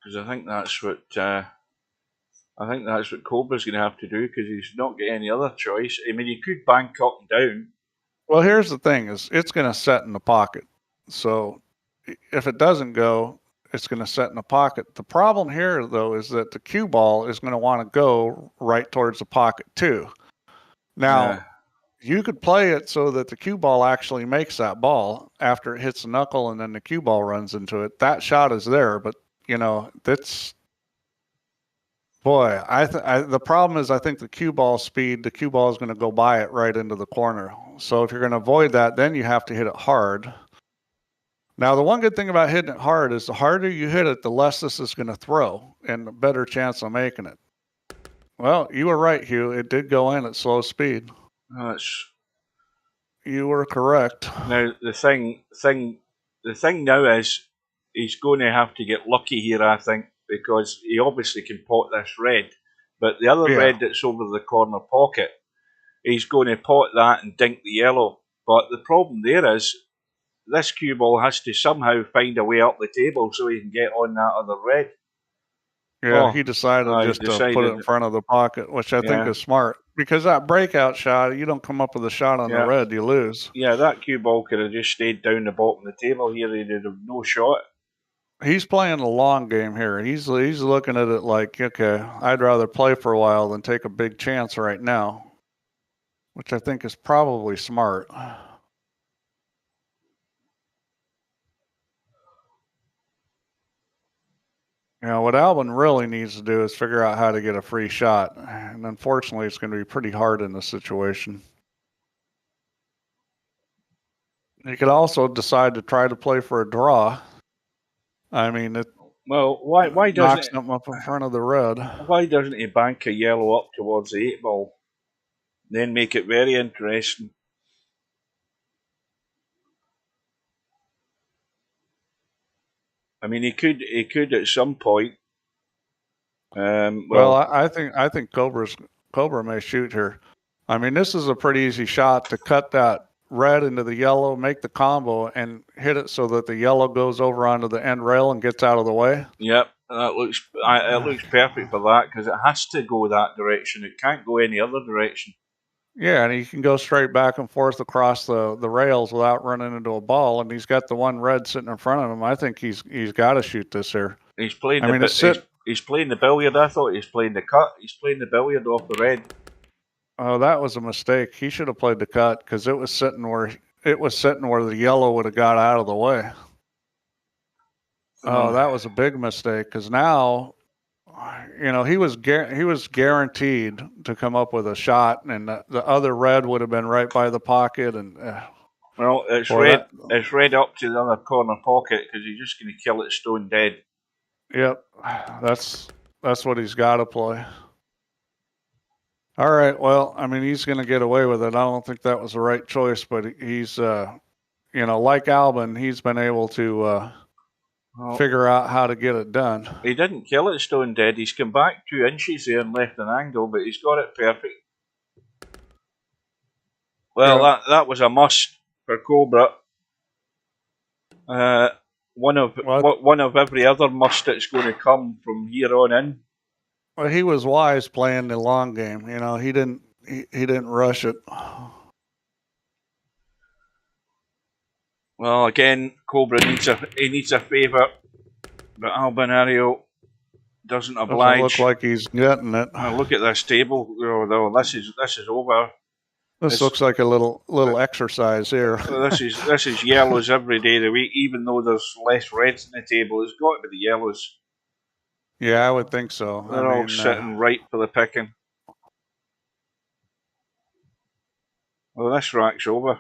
[SPEAKER 3] because I think that's what Cobra's going to have to do because he's not got any other choice. I mean, he could bank up and down.
[SPEAKER 5] Well, here's the thing: is it's going to set in the pocket. So if it doesn't go, it's going to set in the pocket. The problem here, though, is that the cue ball is going to want to go right towards the pocket too. Now, you could play it so that the cue ball actually makes that ball after it hits the knuckle and then the cue ball runs into it. That shot is there, but, that's... Boy, the problem is I think the cue ball speed, the cue ball is going to go by it right into the corner. So if you're going to avoid that, then you have to hit it hard. Now, the one good thing about hitting it hard is the harder you hit it, the less this is going to throw and the better chance of making it. Well, you were right, Hugh. It did go in at slow speed. You were correct.
[SPEAKER 3] Now the thing now is he's going to have to get lucky here, I think, because he obviously can pot this red, but the other red that's over the corner pocket, he's going to pot that and dink the yellow. But the problem there is this cue ball has to somehow find a way up the table so he can get on that other red.
[SPEAKER 5] Yeah, he decided to put it in front of the pocket, which I think is smart. Because that breakout shot, you don't come up with a shot on the red, you lose.
[SPEAKER 3] Yeah, that cue ball could have just stayed down the bottom of the table here. He'd have no shot.
[SPEAKER 5] He's playing the long game here. He's looking at it like, okay, I'd rather play for a while than take a big chance right now, which I think is probably smart. What Albin really needs to do is figure out how to get a free shot. And unfortunately, it's going to be pretty hard in this situation. He could also decide to try to play for a draw. I mean,
[SPEAKER 3] why doesn't
[SPEAKER 5] him up in front of the red?
[SPEAKER 3] Why doesn't he bank a yellow up towards the 8 ball? Then make it very interesting. I mean, he could at some point.
[SPEAKER 5] I think Cobra may shoot here. I mean, this is a pretty easy shot to cut that red into the yellow, make the combo, and hit it so that the yellow goes over onto the end rail and gets out of the way.
[SPEAKER 3] Yep, it looks perfect for that because it has to go that direction. It can't go any other direction.
[SPEAKER 5] Yeah, and he can go straight back and forth across the rails without running into a ball. And he's got the one red sitting in front of him. I think he's got to shoot this here.
[SPEAKER 3] He's playing. He's playing the billiard. I thought he was playing the cut. He's playing the billiard off the red.
[SPEAKER 5] Oh, that was a mistake. He should have played the cut because it was sitting where the yellow would have got out of the way. Oh, that was a big mistake because now, he was guaranteed to come up with a shot, and the other red would have been right by the pocket. And
[SPEAKER 3] well, it's red. It's red up to the other corner pocket because he's just going to kill it stone dead.
[SPEAKER 5] Yep, that's what he's got to play. All right, well, I mean, he's going to get away with it. I don't think that was the right choice, but he's, like Albin, he's been able to figure out how to get it done.
[SPEAKER 3] He didn't kill it stone dead. He's come back 2 inches there and left an angle, but he's got it perfect. Well, that was a must for Cobra. One of every other must that's going to come from here on in.
[SPEAKER 5] Well, he was wise playing the long game. He didn't rush it.
[SPEAKER 3] Well, again, Cobra needs a favour, but Albinario doesn't oblige.
[SPEAKER 5] Doesn't look like he's getting it.
[SPEAKER 3] Look at this table, though. This is over.
[SPEAKER 5] This looks like a little exercise here.
[SPEAKER 3] Well, this is yellows every day of the week, even though there's less reds on the table. It's got to be the yellows.
[SPEAKER 5] Yeah, I would think so.
[SPEAKER 3] They're all sitting right for the picking. Well, this rack's over.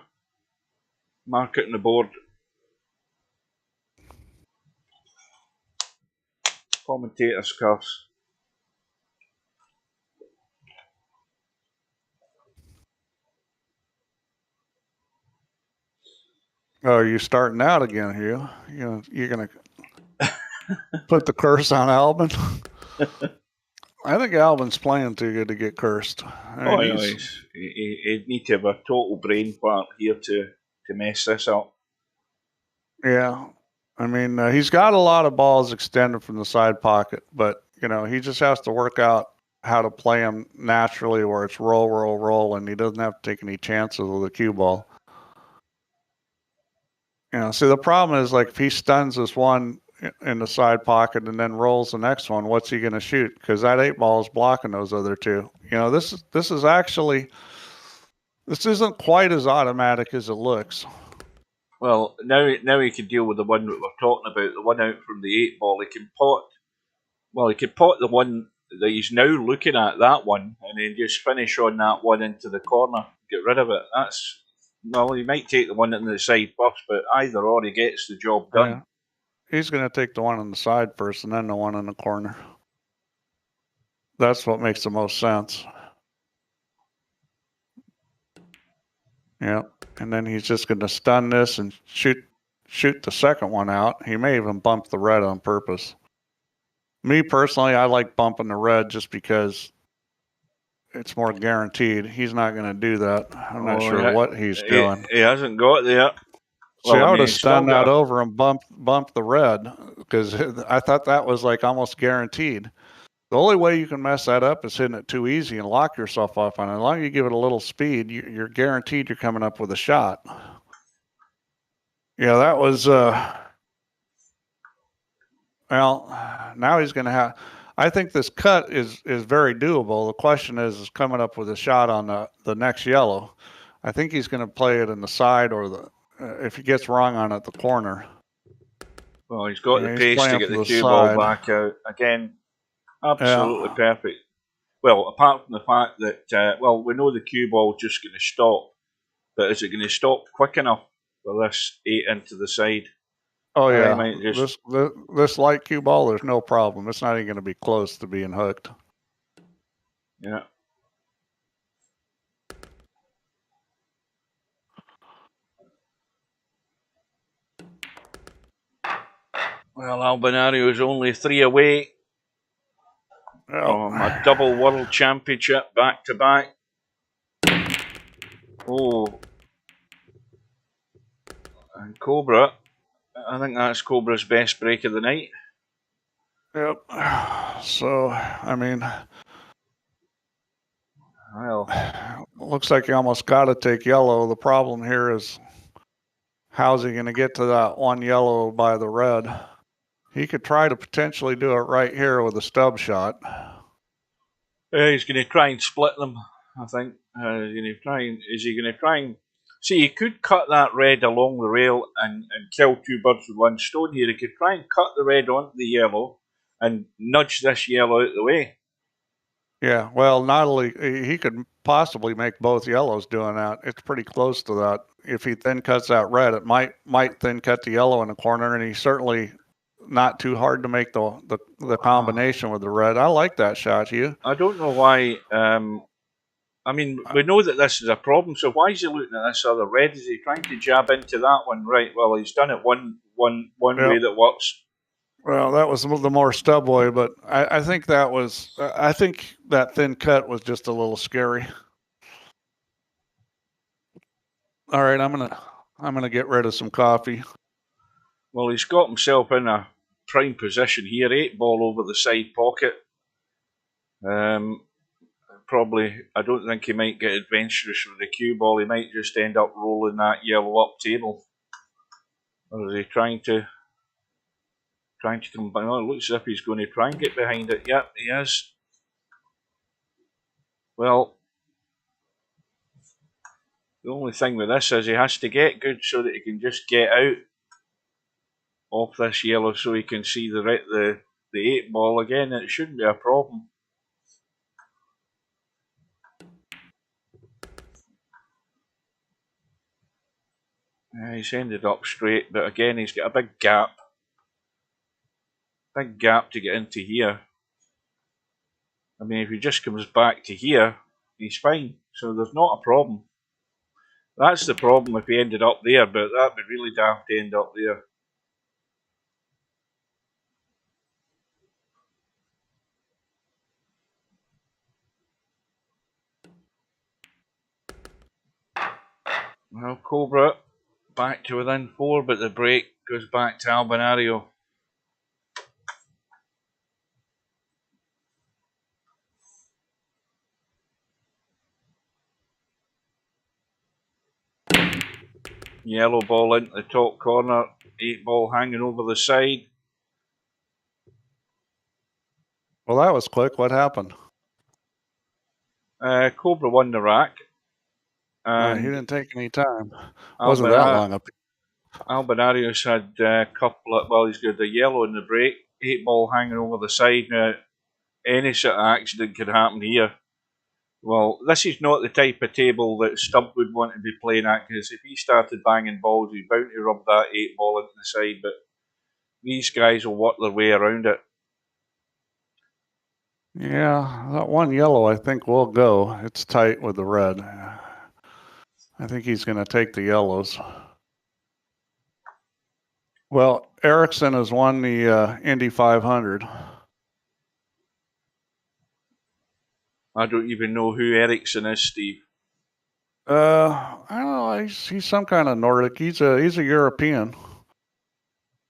[SPEAKER 3] Mark it on the board. Commentator's curse.
[SPEAKER 5] Oh, you're starting out again, Hugh. You're gonna put the curse on Albin. I think Albin's playing too good to get cursed.
[SPEAKER 3] He'd need to have a total brain fart here to mess this up.
[SPEAKER 5] Yeah, I mean he's got a lot of balls extended from the side pocket, but he just has to work out how to play them naturally, where it's roll, roll, roll, and he doesn't have to take any chances with a cue ball. See, the problem is, like, if he stuns this one in the side pocket and then rolls the next one, what's he going to shoot? Because that 8-ball is blocking those other two. This isn't quite as automatic as it looks.
[SPEAKER 3] Well, now he can deal with the one that we're talking about, the one out from the 8-ball. He can pot the one that he's now looking at, that one, and then just finish on that one into the corner, get rid of it. He might take the one on the side first, but either or, he gets the job done.
[SPEAKER 5] Yeah. He's going to take the one on the side first and then the one in the corner. That's what makes the most sense. Yeah. And then he's just going to stun this and shoot the second one out. He may even bump the red on purpose. Me personally, I like bumping the red just because it's more guaranteed. He's not going to do that. I'm not sure what he's doing.
[SPEAKER 3] He hasn't got there.
[SPEAKER 5] See, I would have stunned that over and bumped the red, because I thought that was like almost guaranteed. The only way you can mess that up is hitting it too easy and lock yourself off on it. As long as you give it a little speed, you're guaranteed you're coming up with a shot. Yeah, that was well, now he's going to have. I think this cut is very doable. The question is coming up with a shot on the next yellow. I think he's going to play it in the side, or if he gets wrong on it, the corner.
[SPEAKER 3] Well, he's got the pace to get the cue ball back out. Again, absolutely perfect. Well, apart from the fact that, we know the cue ball is just going to stop, but is it going to stop quick enough for this 8 into the side?
[SPEAKER 5] Oh, yeah. This light cue ball, there's no problem. It's not even going to be close to being hooked.
[SPEAKER 3] Yeah. Well, Albinario is only 3 away from a double world championship back to back. Oh. And Cobra, I think that's Cobra's best break of the night.
[SPEAKER 5] Yep. So, I mean,
[SPEAKER 3] well,
[SPEAKER 5] looks like you almost got to take yellow. The problem here is, how's he going to get to that one yellow by the red? He could try to potentially do it right here with a stub shot.
[SPEAKER 3] He's going to try and split them, I think. Is he going to try and... See, he could cut that red along the rail and kill 2 birds with 1 stone here. He could try and cut the red onto the yellow and nudge this yellow out of the way.
[SPEAKER 5] Yeah, well, not only... He could possibly make both yellows doing that. It's pretty close to that. If he thin cuts that red, it might thin cut the yellow in the corner, and he's certainly not too hard to make the combination with the red. I like that shot, Hugh.
[SPEAKER 3] I don't know why. I mean, we know that this is a problem, so why is he looking at this other red? Is he trying to jab into that one? Right, well, he's done it one way that works.
[SPEAKER 5] Well, that was the more stub way, but I think that thin cut was just a little scary. All right, I'm gonna get rid of some coffee.
[SPEAKER 3] Well, he's got himself in a prime position here. 8-ball over the side pocket. Probably, I don't think he might get adventurous with the cue ball. He might just end up rolling that yellow up table. Or is he trying to combine? Oh, it looks as if he's going to try and get behind it. Yep, he is. Well,
[SPEAKER 4] The only thing with this is he has to get good so that he can just get out off this yellow so he can see the 8 ball again. It shouldn't be a problem. He's ended up straight, but again he's got a big gap. Big gap to get into here. I mean, if he just comes back to here, he's fine. So there's not a problem. That's the problem if he ended up there, but that'd be really daft to end up there. Well, Cobra back to within 4, but the break goes back to Albinario. Yellow ball into the top corner, 8 ball hanging over the side.
[SPEAKER 5] Well, that was quick. What happened?
[SPEAKER 4] Cobra won the rack.
[SPEAKER 5] He didn't take any time. Wasn't that long up.
[SPEAKER 4] Albinario's had a couple of, well, he's got the yellow in the break, 8 ball hanging over the side. Now, any sort of accident could happen here. Well, this is not the type of table that Stubb would want to be playing at, because if he started banging balls, he's bound to rub that 8 ball into the side, but these guys will work their way around it.
[SPEAKER 5] Yeah, that one yellow I think will go. It's tight with the red. I think he's going to take the yellows. Well, Erickson has won the Indy 500.
[SPEAKER 4] I don't even know who Ericsson is, Steve.
[SPEAKER 5] I don't know. He's some kind of Nordic. He's a European.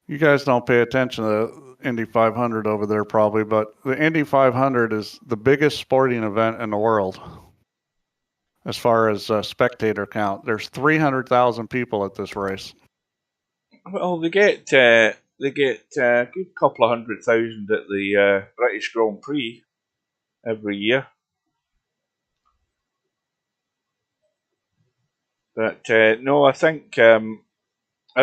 [SPEAKER 5] You guys don't pay attention to the Indy 500 over there probably, but the Indy 500 is the biggest sporting event in the world as far as spectator count. There's 300,000 people at this race.
[SPEAKER 4] Well, they get a good couple of 100,000 at the British Grand Prix every year. But no, I think I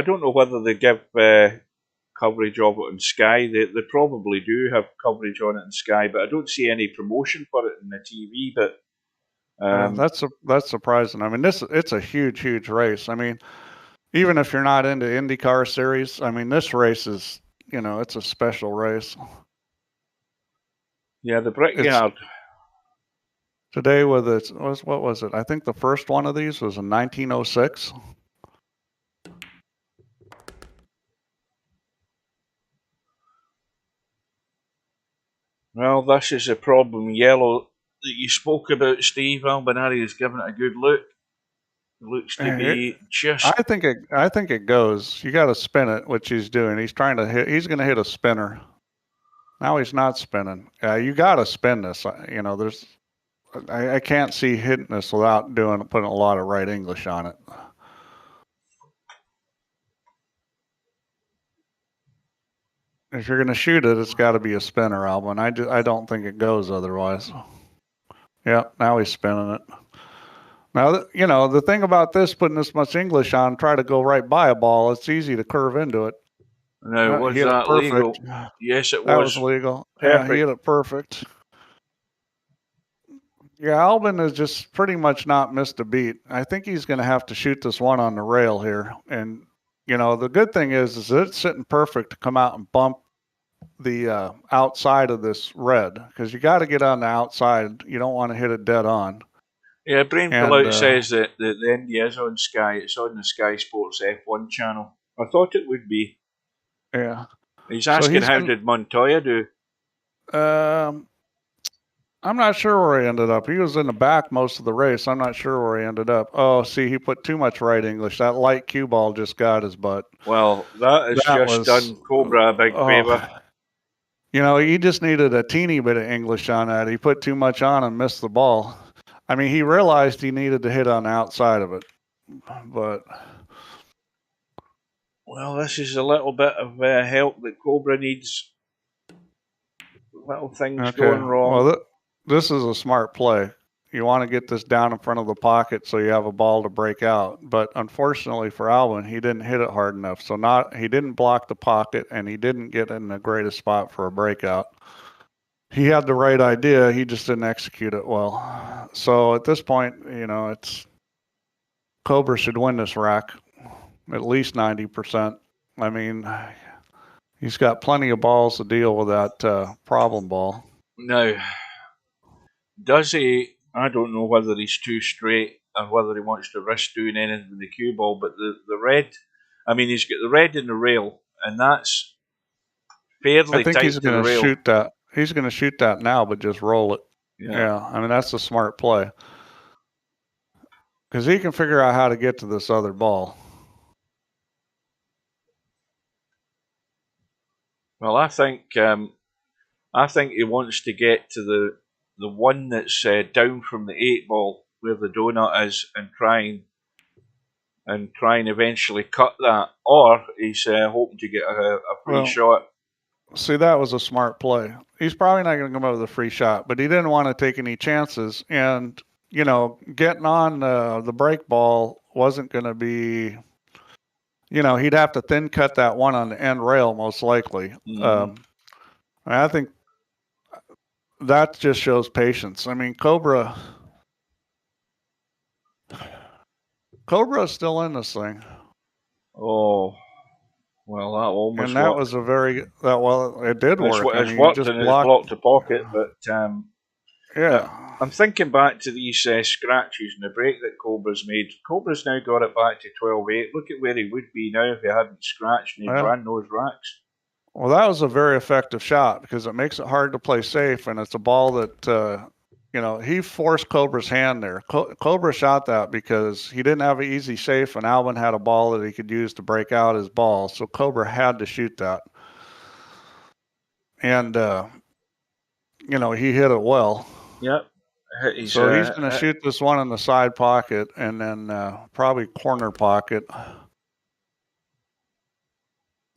[SPEAKER 4] don't know whether they give coverage of it on Sky. They probably do have coverage on it on Sky, but I don't see any promotion for it in the TV. But
[SPEAKER 5] that's surprising. I mean, it's a huge race. I mean, even if you're not into IndyCar series, I mean, this race is, it's a special race.
[SPEAKER 4] Yeah, the Brickyard.
[SPEAKER 5] Today what was it? I think the first one of these was in 1906.
[SPEAKER 4] Well, this is a problem. Yellow that you spoke about, Steve. Albinari is giving it a good look. It looks to be just.
[SPEAKER 5] I think it goes. You got to spin it, which he's doing. He's trying to hit. He's going to hit a spinner. Now he's not spinning. You got to spin this. There's. I can't see hitting this without putting a lot of right English on it. If you're going to shoot it, it's got to be a spinner, Alvin. I don't think it goes otherwise. Yeah, now he's spinning it. Now, the thing about this, putting this much English on, try to go right by a ball, it's easy to curve into it.
[SPEAKER 4] No, was that legal? Yes, it was.
[SPEAKER 5] That was legal.
[SPEAKER 4] Perfect.
[SPEAKER 5] Yeah, he hit it perfect. Yeah, Albin has just pretty much not missed a beat. I think he's going to have to shoot this one on the rail here. And, the good thing is it's sitting perfect to come out and bump the outside of this red, because you got to get on the outside. You don't want to hit it dead on.
[SPEAKER 4] Yeah, Brain Pullout says that the Indy is on Sky. It's on the Sky Sports F1 channel. I thought it would be.
[SPEAKER 5] Yeah.
[SPEAKER 4] He's asking how did Montoya do?
[SPEAKER 5] I'm not sure where he ended up. He was in the back most of the race. I'm not sure where he ended up. Oh, see, he put too much right English. That light cue ball just got his butt.
[SPEAKER 4] Well, that has done Cobra a big favor.
[SPEAKER 5] He just needed a teeny bit of English on that. He put too much on and missed the ball. I mean, he realized he needed to hit on the outside of it. But...
[SPEAKER 4] Well, this is a little bit of help that Cobra needs. Little things going wrong.
[SPEAKER 5] Well, this is a smart play. you want to get this down in front of the pocket so you have a ball to break out. But unfortunately for Albin, he didn't hit it hard enough. So he didn't block the pocket, and he didn't get in the greatest spot for a breakout. He had the right idea, he just didn't execute it well. So at this point, it's Cobra should win this rack at least 90%. I mean, he's got plenty of balls to deal with that problem ball.
[SPEAKER 3] Now, does he? I don't know whether he's too straight or whether he wants to risk doing anything with the cue ball, but the red, I mean, he's got the red in the rail, and that's fairly
[SPEAKER 5] I think
[SPEAKER 3] tight
[SPEAKER 5] he's
[SPEAKER 3] to the
[SPEAKER 5] going to
[SPEAKER 3] rail.
[SPEAKER 5] shoot that. He's going to shoot that now, but just roll it. Yeah. I mean, that's a smart play. Because he can figure out how to get to this other ball.
[SPEAKER 3] Well, I think he wants to get to the one that's down from the 8 ball where the donut is, and try and eventually cut that, or he's hoping to get a free shot.
[SPEAKER 5] See, that was a smart play. He's probably not going to come up with a free shot, but he didn't want to take any chances. And, getting on the break ball wasn't going to be, he'd have to thin cut that one on the end rail, most likely.
[SPEAKER 3] Mm-hmm.
[SPEAKER 5] I think that just shows patience. I mean, Cobra is still in this thing.
[SPEAKER 3] Oh. Well, that almost
[SPEAKER 5] and that
[SPEAKER 3] worked.
[SPEAKER 5] was a very it did work.
[SPEAKER 3] It's worked, and it's blocked the pocket, but
[SPEAKER 5] yeah.
[SPEAKER 3] I'm thinking back to these scratches and the break that Cobra's made. Cobra's now got it back to 12-8. Look at where he would be now if he hadn't scratched and he ran those racks.
[SPEAKER 5] Well, that was a very effective shot because it makes it hard to play safe, and it's a ball that he forced Cobra's hand there. Cobra shot that because he didn't have an easy safe, and Albin had a ball that he could use to break out his ball. So Cobra had to shoot that. And, he hit it well.
[SPEAKER 3] Yep.
[SPEAKER 5] So he's going to shoot this one in the side pocket and then probably corner pocket.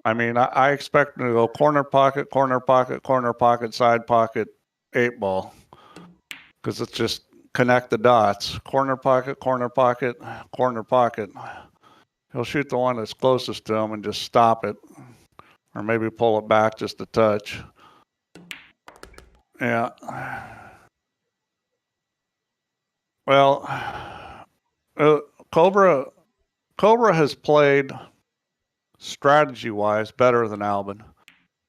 [SPEAKER 5] I mean, I expect him to go corner pocket, corner pocket, corner pocket, side pocket, 8 ball. Because it's just connect the dots. Corner pocket, corner pocket, corner pocket. He'll shoot the one that's closest to him and just stop it. Or maybe pull it back just a touch. Yeah. Well, Cobra has played strategy-wise better than Albin.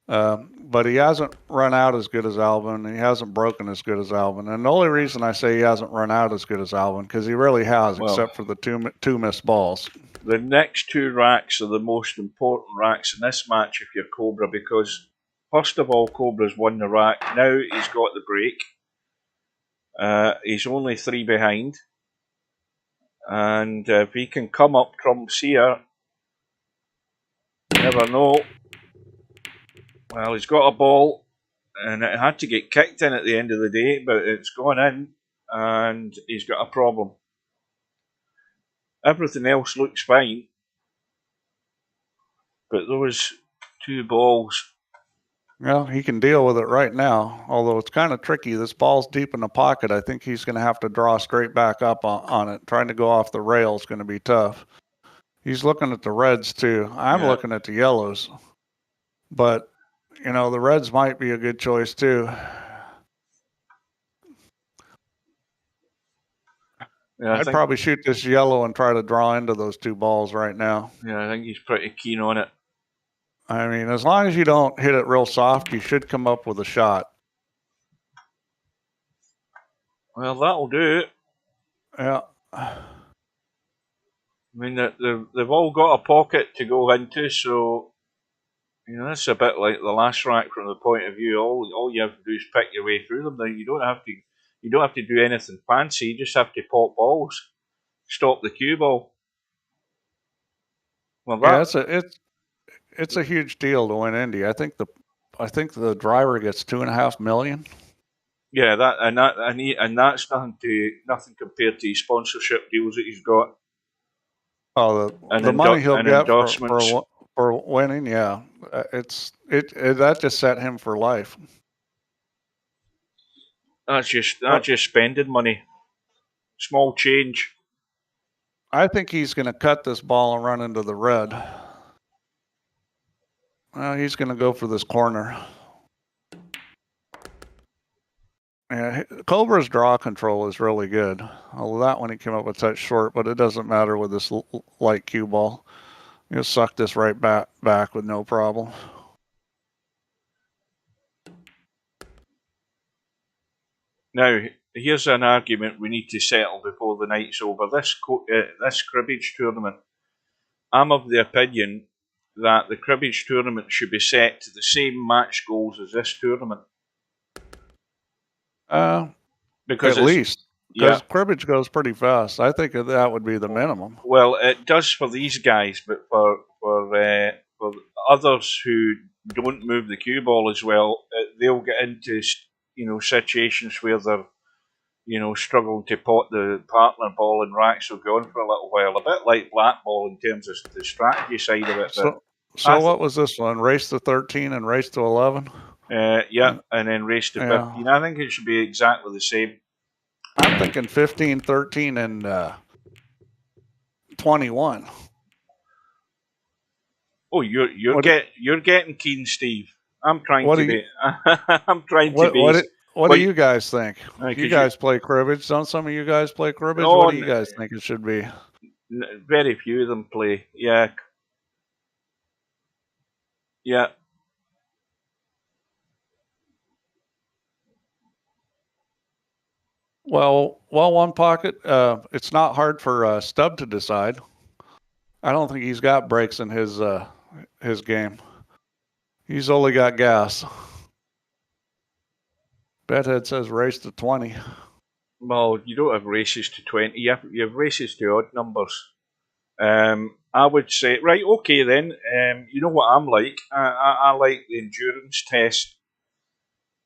[SPEAKER 5] But he hasn't run out as good as Albin, and he hasn't broken as good as Albin. And the only reason I say he hasn't run out as good as Albin, because he really has, except for the two missed balls.
[SPEAKER 3] The next 2 racks are the most important racks in this match if you're Cobra, because first of all, Cobra's won the rack. Now he's got the break. He's only 3 behind. And if he can come up trumps here, you never know. Well, he's got a ball, and it had to get kicked in at the end of the day, but it's gone in, and he's got a problem. Everything else looks fine, but those 2 balls...
[SPEAKER 5] Well, he can deal with it right now, although it's kind of tricky. This ball's deep in the pocket. I think he's going to have to draw straight back up on it. Trying to go off the rail is going to be tough. He's looking at the reds, too. I'm looking at the yellows. But... the reds might be a good choice, too. Yeah, I'd probably shoot this yellow and try to draw into those 2 balls right now.
[SPEAKER 3] Yeah, I think he's pretty keen on it.
[SPEAKER 5] I mean, as long as you don't hit it real soft, you should come up with a shot.
[SPEAKER 3] Well, that'll do it.
[SPEAKER 5] Yeah.
[SPEAKER 3] I mean, they've all got a pocket to go into, so... that's a bit like the last rack from the point of view. All you have to do is pick your way through them. Now you don't have to do anything fancy. You just have to pop balls, stop the cue ball. Well,
[SPEAKER 5] it's a huge deal to win Indy. I think the driver gets $2.5 million.
[SPEAKER 3] Yeah, that's nothing compared to his sponsorship deals that he's got.
[SPEAKER 5] Oh, the money he'll get for winning, yeah, that just set him for life.
[SPEAKER 3] That's just spending money. small change.
[SPEAKER 5] I think he's going to cut this ball and run into the red. He's going to go for this corner. Yeah, Cobra's draw control is really good. Although that one he came up with that short, but it doesn't matter with this light cue ball. You'll suck this right back with no problem.
[SPEAKER 3] Now, here's an argument we need to settle before the night's over. This cribbage tournament, I'm of the opinion that the cribbage tournament should be set to the same match goals as this tournament.
[SPEAKER 5] Because at least. Because cribbage goes pretty fast. I think that would be the minimum.
[SPEAKER 3] Well, it does for these guys, but for others who don't move the cue ball as well, they'll get into situations where they're struggling to pot the partner ball, and racks will go on for a little while. A bit like black ball in terms of the strategy side of it.
[SPEAKER 5] So what was this one? Race to 13 and race to 11?
[SPEAKER 3] And then race to 15. I think it should be exactly the same.
[SPEAKER 5] I'm thinking 15, 13, and 21.
[SPEAKER 3] Oh, you're getting keen, Steve. I'm trying to be. I'm trying to be.
[SPEAKER 5] What do you guys think? You guys play cribbage? Don't some of you guys play cribbage?
[SPEAKER 3] No,
[SPEAKER 5] what do you guys think it should be?
[SPEAKER 3] Very few of them play. Yeah. Yeah.
[SPEAKER 5] Well, one pocket. It's not hard for Stubb to decide. I don't think he's got brakes in his game. He's only got gas. Bedhead says race to 20.
[SPEAKER 3] Well, you don't have races to 20. You have races to odd numbers. I would say, right, okay then. You know what I'm like. I like the endurance test.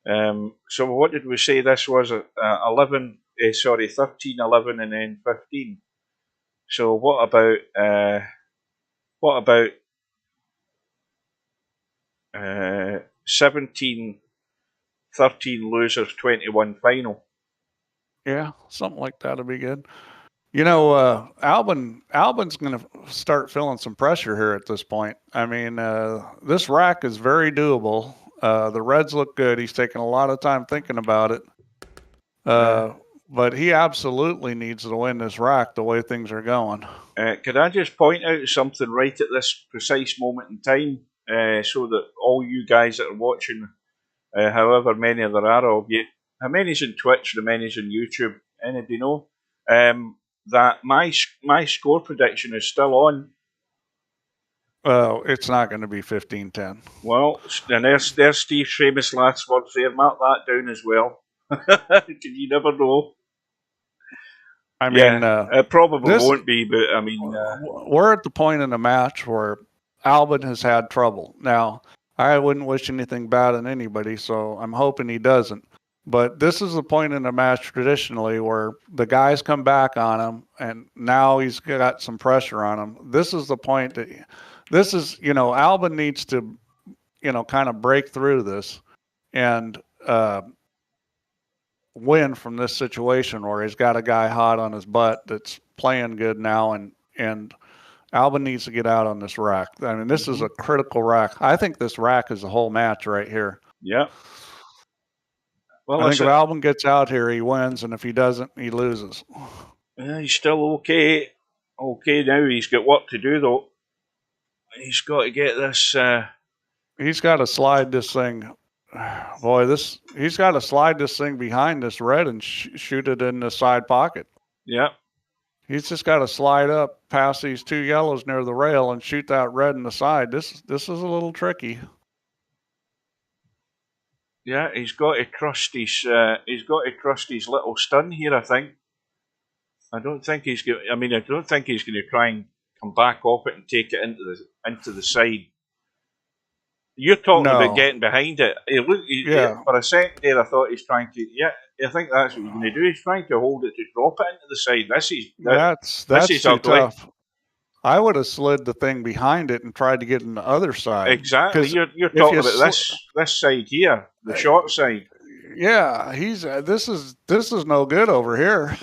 [SPEAKER 3] So what did we say this was? 13, 11, and then 15. So what about 17, 13 losers, 21 final?
[SPEAKER 5] Yeah, something like that would be good. You know, Albin's going to start feeling some pressure here at this point. I mean, this rack is very doable. The reds look good. He's taking a lot of time thinking about it. But he absolutely needs to win this rack the way things are going.
[SPEAKER 3] Could I just point out something right at this precise moment in time, so that all you guys that are watching, however many there are of you, how many's on Twitch, how many's on YouTube, anybody know? That my score prediction is still on.
[SPEAKER 5] Well, it's not going to be 15-10.
[SPEAKER 3] Well, and there's Steve's famous last words there. Mark that down as well. You never know.
[SPEAKER 5] I mean,
[SPEAKER 3] it probably won't be, but I mean,
[SPEAKER 5] we're at the point in the match where Albin has had trouble. Now, I wouldn't wish anything bad on anybody, so I'm hoping he doesn't. But this is the point in the match traditionally where the guys come back on him, and now he's got some pressure on him. This is the point that Albin needs to, kind of break through this and win from this situation where he's got a guy hot on his butt that's playing good now, and Albin needs to get out on this rack. I mean, this is a critical rack. I think this rack is the whole match right here.
[SPEAKER 3] Yeah. Well,
[SPEAKER 5] I think if Albin gets out here, he wins, and if he doesn't, he loses.
[SPEAKER 3] He's still okay. Okay, now he's got work to do, though. He's got to get this...
[SPEAKER 5] He's got to slide this thing... Boy, he's got to slide this thing behind this red and shoot it in the side pocket.
[SPEAKER 3] Yeah.
[SPEAKER 5] He's just got to slide up past these two yellows near the rail and shoot that red in the side. This is a little tricky.
[SPEAKER 3] Yeah, he's got to trust his little stun here, I think. I don't think he's going to try and come back off it and take it into the side. You're talking about getting behind it. For a second there, I thought he's trying to. Yeah, I think that's what he's going to do. He's trying to hold it to drop it into the side. That's
[SPEAKER 5] too tough. I would have slid the thing behind it and tried to get in the other side.
[SPEAKER 3] Exactly. You're talking about this side here, the short side.
[SPEAKER 5] Yeah, this is no good over here.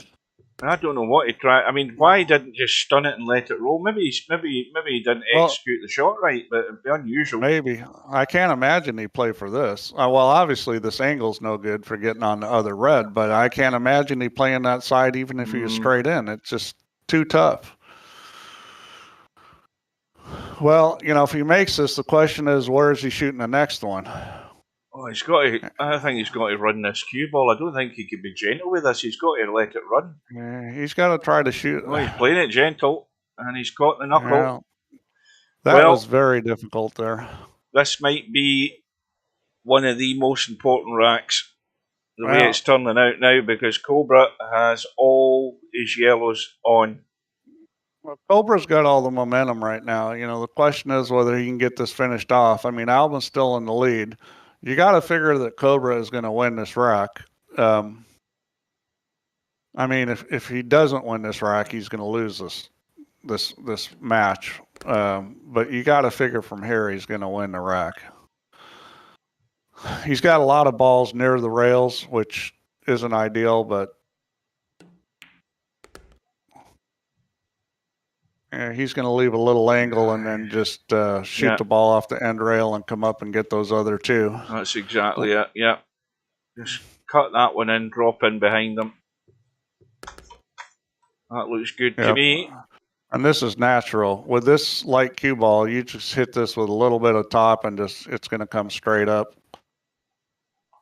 [SPEAKER 4] I don't know what he tried. I mean, why he didn't just stun it and let it roll? Maybe he didn't execute the shot right, but it'd be unusual.
[SPEAKER 5] Maybe. I can't imagine he played for this. Well, obviously this angle's no good for getting on the other red, but I can't imagine he playing that side even if he was straight in. It's just too tough. Well, if he makes this, the question is, where is he shooting the next one?
[SPEAKER 4] Oh, he's got to. I think he's got to run this cue ball. I don't think he could be gentle with this. He's got to let it run.
[SPEAKER 5] Yeah, he's got to try to shoot.
[SPEAKER 4] Well, he's playing it gentle, and he's got the knuckle.
[SPEAKER 5] Yeah, that was very difficult there.
[SPEAKER 4] This might be one of the most important racks, the way it's turning out now, because Cobra has all his yellows on.
[SPEAKER 5] Well, Cobra's got all the momentum right now. The question is whether he can get this finished off. I mean, Albin's still in the lead. You got to figure that Cobra is going to win this rack. I mean, if he doesn't win this rack, he's going to lose this match. But you got to figure from here he's going to win the rack. He's got a lot of balls near the rails, which isn't ideal, but he's going to leave a little angle and then just shoot the ball off the end rail and come up and get those other two.
[SPEAKER 4] That's exactly it, yeah. Just cut that one in, drop in behind them. That looks good to me.
[SPEAKER 5] And this is natural. With this light cue ball, you just hit this with a little bit of top and it's going to come straight up.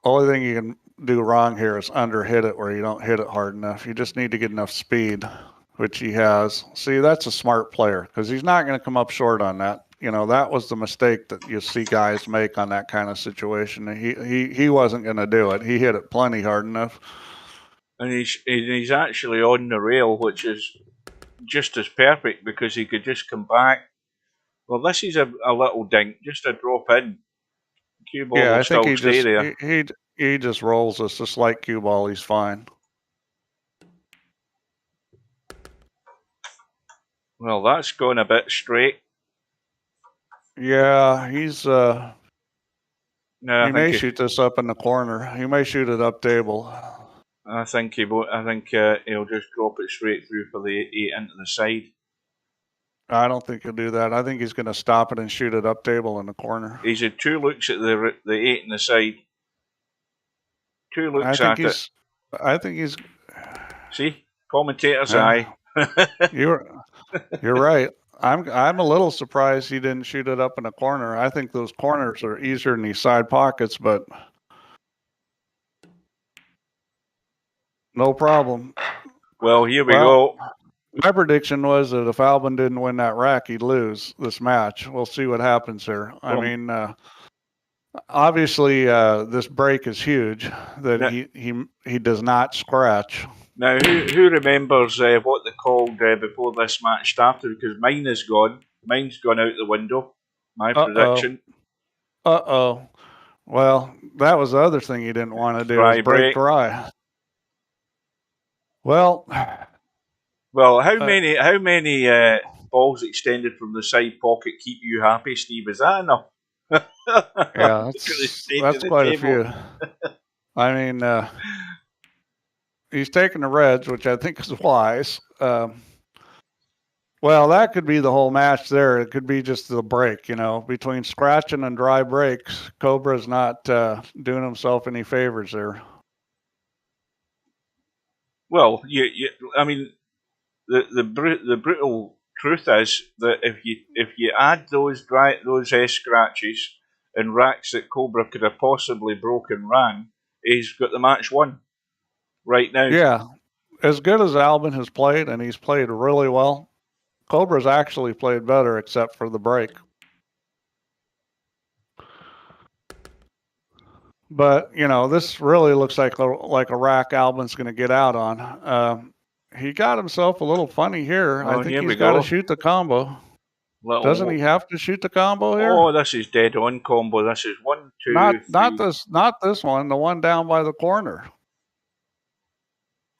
[SPEAKER 5] Only thing you can do wrong here is under hit it where you don't hit it hard enough. You just need to get enough speed, which he has. See, that's a smart player because he's not going to come up short on that. That was the mistake that you see guys make on that kind of situation. He wasn't going to do it. He hit it plenty hard enough.
[SPEAKER 4] And he's actually on the rail, which is just as perfect because he could just come back. Well, this is a little dink, just a drop in. Cue ball will still stay there.
[SPEAKER 5] He just rolls us just like cue ball. He's fine.
[SPEAKER 4] Well, that's going a bit straight.
[SPEAKER 5] Yeah, he's. He may shoot this up in the corner. He may shoot it up table.
[SPEAKER 4] I think he won't. I think he'll just drop it straight through for the 8 into the side.
[SPEAKER 5] I don't think he'll do that. I think he's going to stop it and shoot it up table in the corner.
[SPEAKER 4] He's had 2 looks at the 8 in the side. 2 looks at it.
[SPEAKER 5] I think he's.
[SPEAKER 4] See, commentator's eye.
[SPEAKER 5] You're right. I'm a little surprised he didn't shoot it up in the corner. I think those corners are easier than these side pockets, but no problem.
[SPEAKER 4] Well, here we go.
[SPEAKER 5] My prediction was that if Albin didn't win that rack, he'd lose this match. We'll see what happens here. I mean, obviously, this break is huge. That he does not scratch.
[SPEAKER 4] Now, who remembers what they called before this match started? Because mine is gone. Mine's gone out the window. My prediction.
[SPEAKER 5] Well, that was the other thing he didn't want to do. Break dry. Well,
[SPEAKER 4] how many balls extended from the side pocket keep you happy, Steve? Is that enough?
[SPEAKER 5] Yeah, that's quite a few. I mean, he's taking the reds, which I think is wise. Well, that could be the whole match there. It could be just the break, between scratching and dry breaks. Cobra's not doing himself any favors there.
[SPEAKER 4] Well, I mean, the brutal truth is that if you add those scratches and racks that Cobra could have possibly broken ran, he's got the match won right now.
[SPEAKER 5] Yeah, as good as Albin has played, and he's played really well, Cobra's actually played better except for the break. But, this really looks like a rack Albin's going to get out on. He got himself a little funny here. I think he's got to shoot the combo. Doesn't he have to shoot the combo here?
[SPEAKER 4] Oh, this is dead on combo. This is 1, 2,
[SPEAKER 5] not this one. The one down by the corner.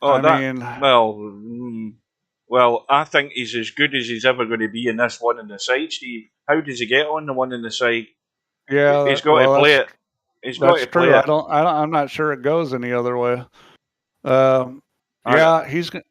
[SPEAKER 4] Oh, well, I think he's as good as he's ever going to be in this one in the side, Steve. How does he get on the one in the side?
[SPEAKER 5] Yeah,
[SPEAKER 4] he's got to play it. He's got to play it.
[SPEAKER 5] I'm not sure it goes any other way. I Yeah, he's going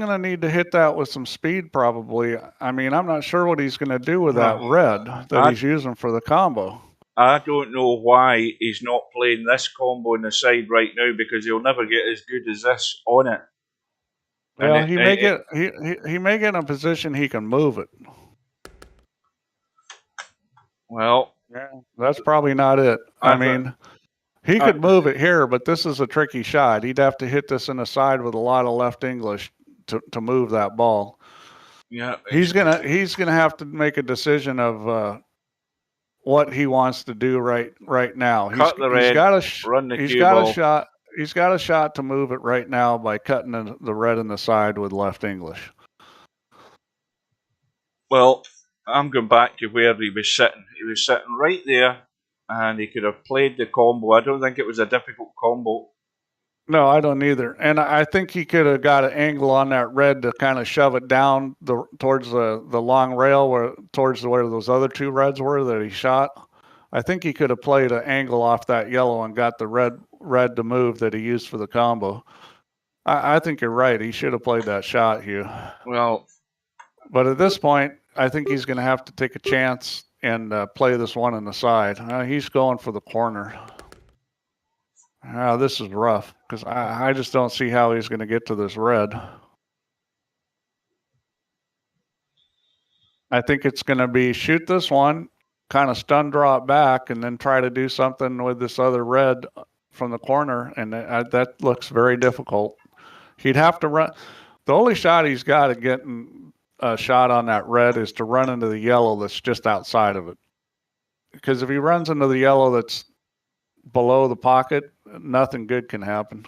[SPEAKER 5] to need to hit that with some speed probably. I mean, I'm not sure what he's going to do with that red that he's using for the combo.
[SPEAKER 3] I don't know why he's not playing this combo on the side right now, because he'll never get as good as this on it.
[SPEAKER 5] Well, he may get in a position he can move it.
[SPEAKER 3] Well,
[SPEAKER 5] yeah, that's probably not it. I mean, he could move it here, but this is a tricky shot. He'd have to hit this in the side with a lot of left English to move that ball.
[SPEAKER 3] Yeah,
[SPEAKER 5] he's gonna have to make a decision of what he wants to do right now.
[SPEAKER 3] Cut the red, run the cue ball.
[SPEAKER 5] He's got a shot to move it right now by cutting the red in the side with left English.
[SPEAKER 3] Well, I'm going back to where he was sitting. He was sitting right there, and he could have played the combo. I don't think it was a difficult combo.
[SPEAKER 5] No, I don't either. And I think he could have got an angle on that red to kind of shove it down towards the long rail, towards where those other two reds were that he shot. I think he could have played an angle off that yellow and got the red to move that he used for the combo. I think you're right. He should have played that shot, Hugh.
[SPEAKER 3] Well,
[SPEAKER 5] but at this point, I think he's going to have to take a chance and play this one on the side. He's going for the corner. This is rough because I just don't see how he's going to get to this red. I think it's going to be shoot this one, kind of stun draw it back, and then try to do something with this other red from the corner, and that looks very difficult. He'd have to run. The only shot he's got at getting a shot on that red is to run into the yellow that's just outside of it. Because if he runs into the yellow that's below the pocket, nothing good can happen.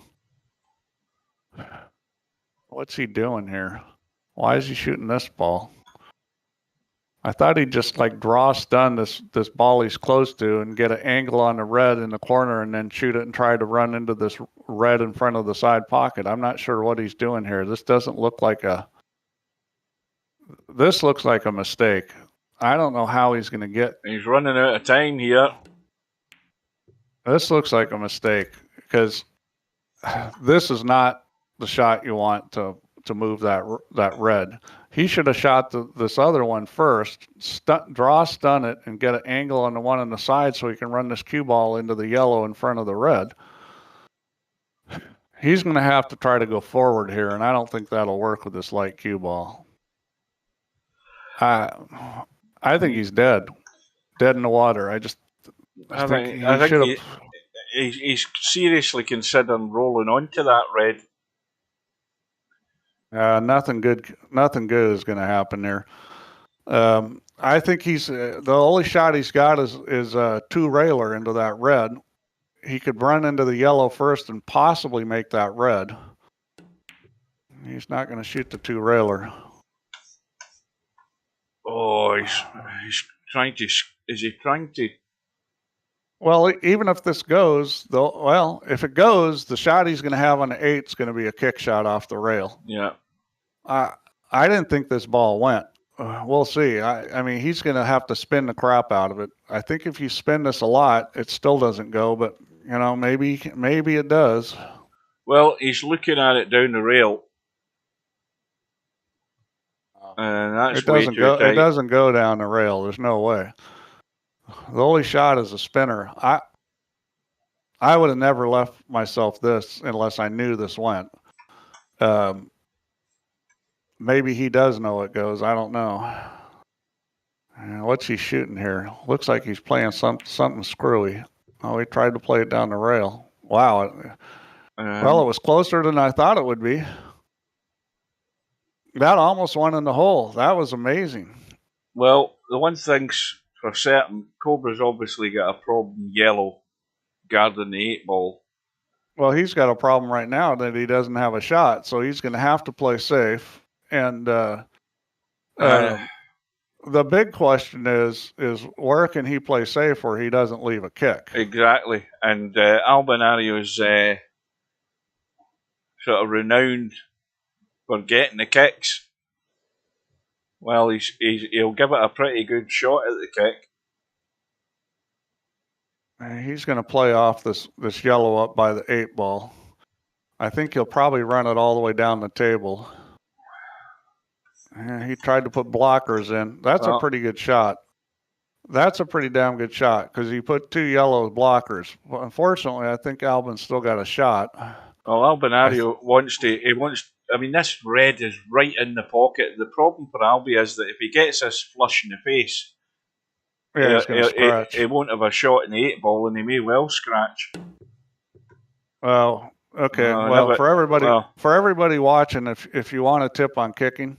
[SPEAKER 5] What's he doing here? Why is he shooting this ball? I thought he'd just like draw stun this ball he's close to and get an angle on the red in the corner and then shoot it and try to run into this red in front of the side pocket. I'm not sure what he's doing here. This doesn't look like this looks like a mistake. I don't know how he's going to get.
[SPEAKER 3] He's running out of time here.
[SPEAKER 5] This looks like a mistake because this is not the shot you want to move that red. He should have shot this other one first, draw stun it, and get an angle on the one on the side so he can run this cue ball into the yellow in front of the red. He's going to have to try to go forward here, and I don't think that'll work with this light cue ball. I think he's dead in the water. I think
[SPEAKER 3] he's seriously considering rolling onto that red.
[SPEAKER 5] Nothing good is going to happen there. I think he's the only shot he's got is a two railer into that red. He could run into the yellow first and possibly make that red. He's not going to shoot the two railer.
[SPEAKER 3] Oh, he's trying to. Is he trying to?
[SPEAKER 5] Well, even if this goes, if it goes, the shot he's going to have on the 8 is going to be a kick shot off the rail.
[SPEAKER 3] Yeah.
[SPEAKER 5] I didn't think this ball went. We'll see. I mean, he's going to have to spin the crap out of it. I think if you spin this a lot, it still doesn't go, but maybe it does.
[SPEAKER 3] Well, he's looking at it down the rail. And that's
[SPEAKER 5] it doesn't go down the rail. There's no way. The only shot is a spinner. I would have never left myself this unless I knew this went. Maybe he does know it goes. I don't know. What's he shooting here? Looks like he's playing something screwy. Oh, he tried to play it down the rail. Wow. Well, it was closer than I thought it would be. That almost went in the hole. That was amazing.
[SPEAKER 3] Well, the one thing's for certain, Cobra's obviously got a problem yellow guarding the 8 ball.
[SPEAKER 5] Well, he's got a problem right now that he doesn't have a shot, so he's going to have to play safe. And the big question is where can he play safe where he doesn't leave a kick?
[SPEAKER 3] Exactly. And Albinario is sort of renowned for getting the kicks. Well, he'll give it a pretty good shot at the kick.
[SPEAKER 5] He's going to play off this yellow up by the 8 ball. I think he'll probably run it all the way down the table. He tried to put blockers in. That's a pretty good shot. That's a pretty damn good shot because he put 2 yellow blockers. Well, unfortunately, I think Albin's still got a shot.
[SPEAKER 3] Well, Albinario wants to. I mean, this red is right in the pocket. The problem for Albi is that if he gets this flush in the face,
[SPEAKER 5] he's going to scratch.
[SPEAKER 3] He won't have a shot in the 8 ball, and he may well scratch.
[SPEAKER 5] Well, okay. For everybody watching, if you want a tip on kicking,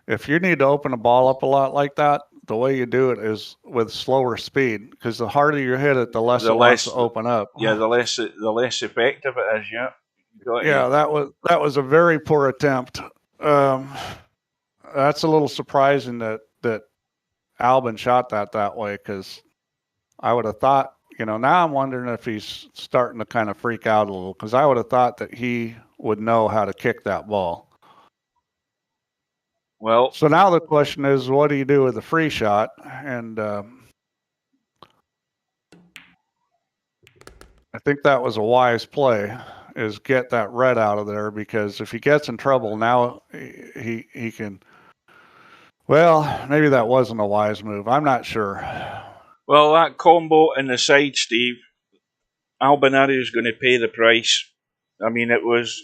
[SPEAKER 5] if you need to open a ball up a lot like that, the way you do it is with slower speed, because the harder you hit it, the less it wants to open up.
[SPEAKER 3] Yeah, the less effective it is. Yeah.
[SPEAKER 5] Yeah, that was a very poor attempt. That's a little surprising that Albin shot that way, because I would have thought, now I'm wondering if he's starting to kind of freak out a little, because I would have thought that he would know how to kick that ball.
[SPEAKER 3] Well,
[SPEAKER 5] so now the question is, what do you do with the free shot? And I think that was a wise play, is get that red out of there, because if he gets in trouble now, he can. Well, maybe that wasn't a wise move. I'm not sure.
[SPEAKER 3] Well, that combo in the side, Steve, Albinario is going to pay the price. I mean, it was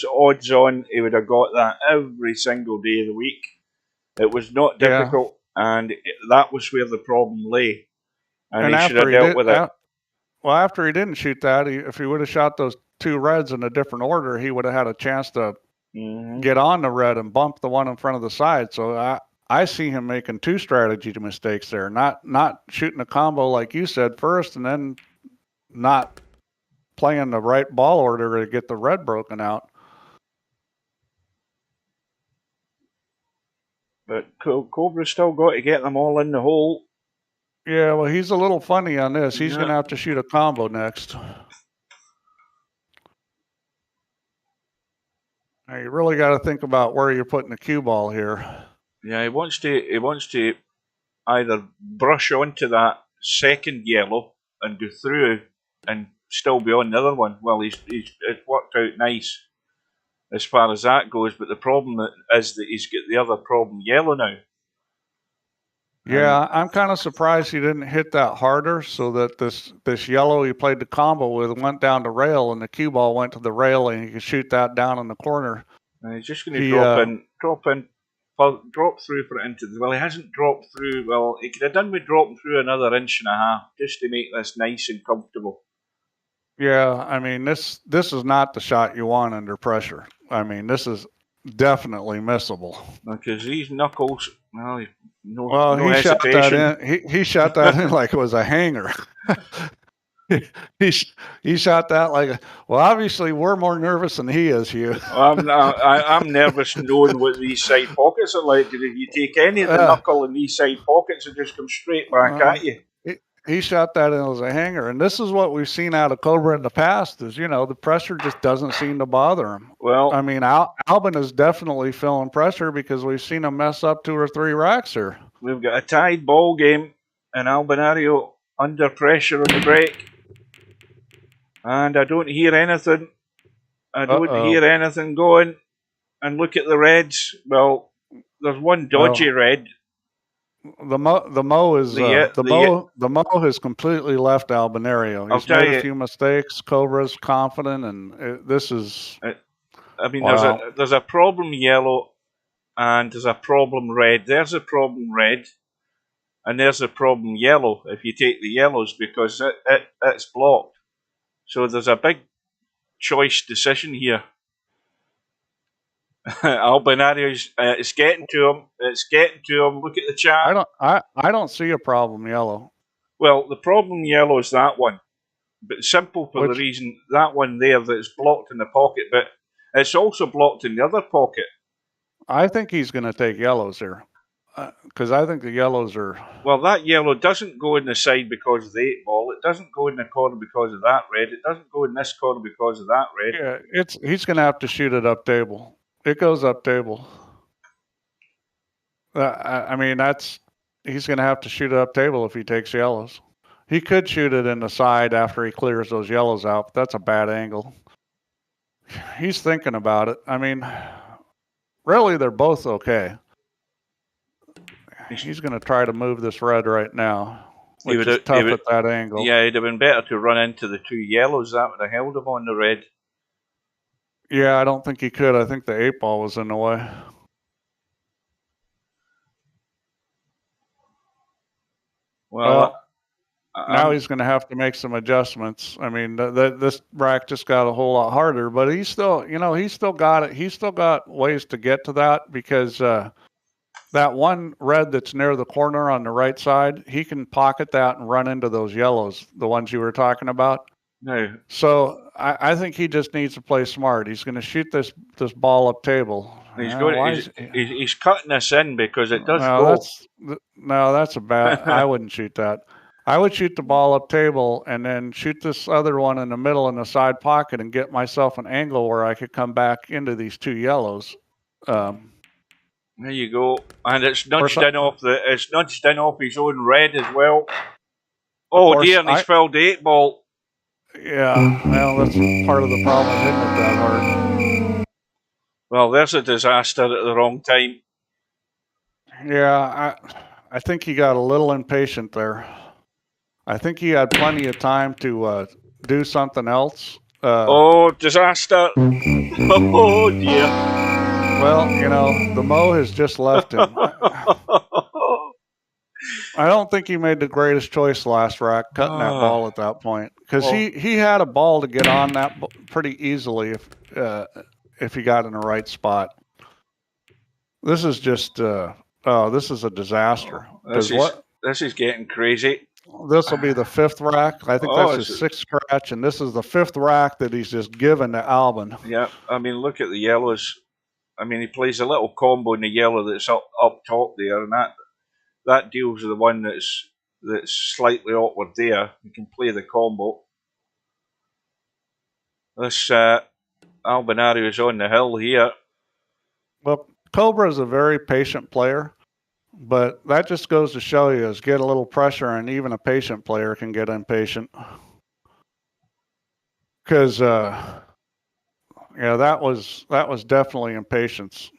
[SPEAKER 3] odds on he would have got that every single day of the week. It was not difficult, and that was where the problem lay. And he should have dealt with it.
[SPEAKER 5] Well, after he didn't shoot that, if he would have shot those 2 reds in a different order, he would have had a chance to get on the red and bump the one in front of the side. So I see him making 2 strategy mistakes there, not shooting a combo like you said first, and then not playing the right ball order to get the red broken out.
[SPEAKER 3] But Cobra's still got to get them all in the hole.
[SPEAKER 5] Yeah, well, he's a little funny on this. He's going to have to shoot a combo next. Now, you really got to think about where you're putting the cue ball here.
[SPEAKER 3] Yeah, he wants to either brush onto that second yellow and go through and still be on the other one. Well, it worked out nice as far as that goes, but the problem is that he's got the other problem yellow now.
[SPEAKER 5] Yeah, I'm kind of surprised he didn't hit that harder, so that this yellow he played the combo with went down the rail, and the cue ball went to the rail, and he could shoot that down in the corner.
[SPEAKER 3] And he's just going to drop through for it into the. Well, he hasn't dropped through. Well, he could have done with dropping through another 1.5 inches just to make this nice and comfortable.
[SPEAKER 5] Yeah, I mean, this is not the shot you want under pressure. I mean, this is definitely missable.
[SPEAKER 3] Because these knuckles, no
[SPEAKER 5] he
[SPEAKER 3] hesitation.
[SPEAKER 5] Shot that in. He shot that in like it was a hanger. he shot that like. Well, obviously we're more nervous than he is, Hugh.
[SPEAKER 3] I'm nervous knowing what these side pockets are like. If you take any of the knuckle in these side pockets, it just comes straight back at you.
[SPEAKER 5] He shot that in as a hanger, and this is what we've seen out of Cobra in the past. Is the pressure just doesn't seem to bother him.
[SPEAKER 3] Well,
[SPEAKER 5] I mean, Albin is definitely feeling pressure because we've seen him mess up 2 or 3 racks here.
[SPEAKER 3] We've got a tied ball game, and Albinario under pressure on the break, and I don't hear anything. I don't hear anything going. And look at the reds. Well, there's one dodgy red.
[SPEAKER 5] The Mo has completely left Albinario. He's made a few mistakes. Cobra's confident, and this is.
[SPEAKER 3] I mean, there's a problem yellow, and there's a problem red. There's a problem red, and there's a problem yellow. If you take the yellows, because it's blocked, so there's a big choice decision here. Albinario's it's getting to him. It's getting to him. Look at the chat.
[SPEAKER 5] I don't see a problem yellow.
[SPEAKER 3] Well, the problem yellow is that one, but simple for the reason that one there that's blocked in the pocket, but it's also blocked in the other pocket.
[SPEAKER 5] I think he's going to take yellows here, because I think the yellows are.
[SPEAKER 3] Well, that yellow doesn't go in the side because of the 8 ball. It doesn't go in the corner because of that red. It doesn't go in this corner because of that red.
[SPEAKER 5] Yeah, he's going to have to shoot it up table. It goes up table. I mean, he's going to have to shoot it up table if he takes yellows. He could shoot it in the side after he clears those yellows out, but that's a bad angle. he's thinking about it. I mean, really, they're both okay. He's going to try to move this red right now, which is tough at that angle.
[SPEAKER 4] Yeah, it'd have been better to run into the two yellows. That would have held him on the red.
[SPEAKER 5] Yeah, I don't think he could. I think the 8-ball was in the way.
[SPEAKER 4] Well,
[SPEAKER 5] now he's going to have to make some adjustments. I mean, this rack just got a whole lot harder, but he's still, he's still got it. He's still got ways to get to that because that one red that's near the corner on the right side, he can pocket that and run into those yellows, the ones you were talking about.
[SPEAKER 4] No.
[SPEAKER 5] So I think he just needs to play smart. He's going to shoot this ball up table.
[SPEAKER 4] He's cutting this in because it does go.
[SPEAKER 5] That's a bad. I wouldn't shoot that. I would shoot the ball up table and then shoot this other one in the middle in the side pocket and get myself an angle where I could come back into these two yellows.
[SPEAKER 4] There you go, and it's nudged in off his own red as well. Oh dear, and he's filled the 8-ball.
[SPEAKER 5] Yeah, well, that's part of the problem with hitting it that hard.
[SPEAKER 4] Well, there's a disaster at the wrong time.
[SPEAKER 5] Yeah, I think he got a little impatient there. I think he had plenty of time to do something else.
[SPEAKER 4] Oh, disaster. Oh dear.
[SPEAKER 5] Well, the Mo has just left him. I don't think he made the greatest choice last rack, cutting that ball at that point. Because he had a ball to get on that pretty easily if he got in the right spot. This is just, this is a disaster.
[SPEAKER 4] This is getting crazy.
[SPEAKER 5] This will be the 5th rack. I think that's his 6th scratch, and this is the 5th rack that he's just given to Albin.
[SPEAKER 4] Yeah, I mean, look at the yellows. I mean, he plays a little combo in the yellow that's up top there, and that deals with the one that's slightly awkward there. You can play the combo. This Albinario is on the hill here.
[SPEAKER 5] Well, Cobra is a very patient player, but that just goes to show you is get a little pressure, and even a patient player can get impatient. Because yeah, that was definitely impatience.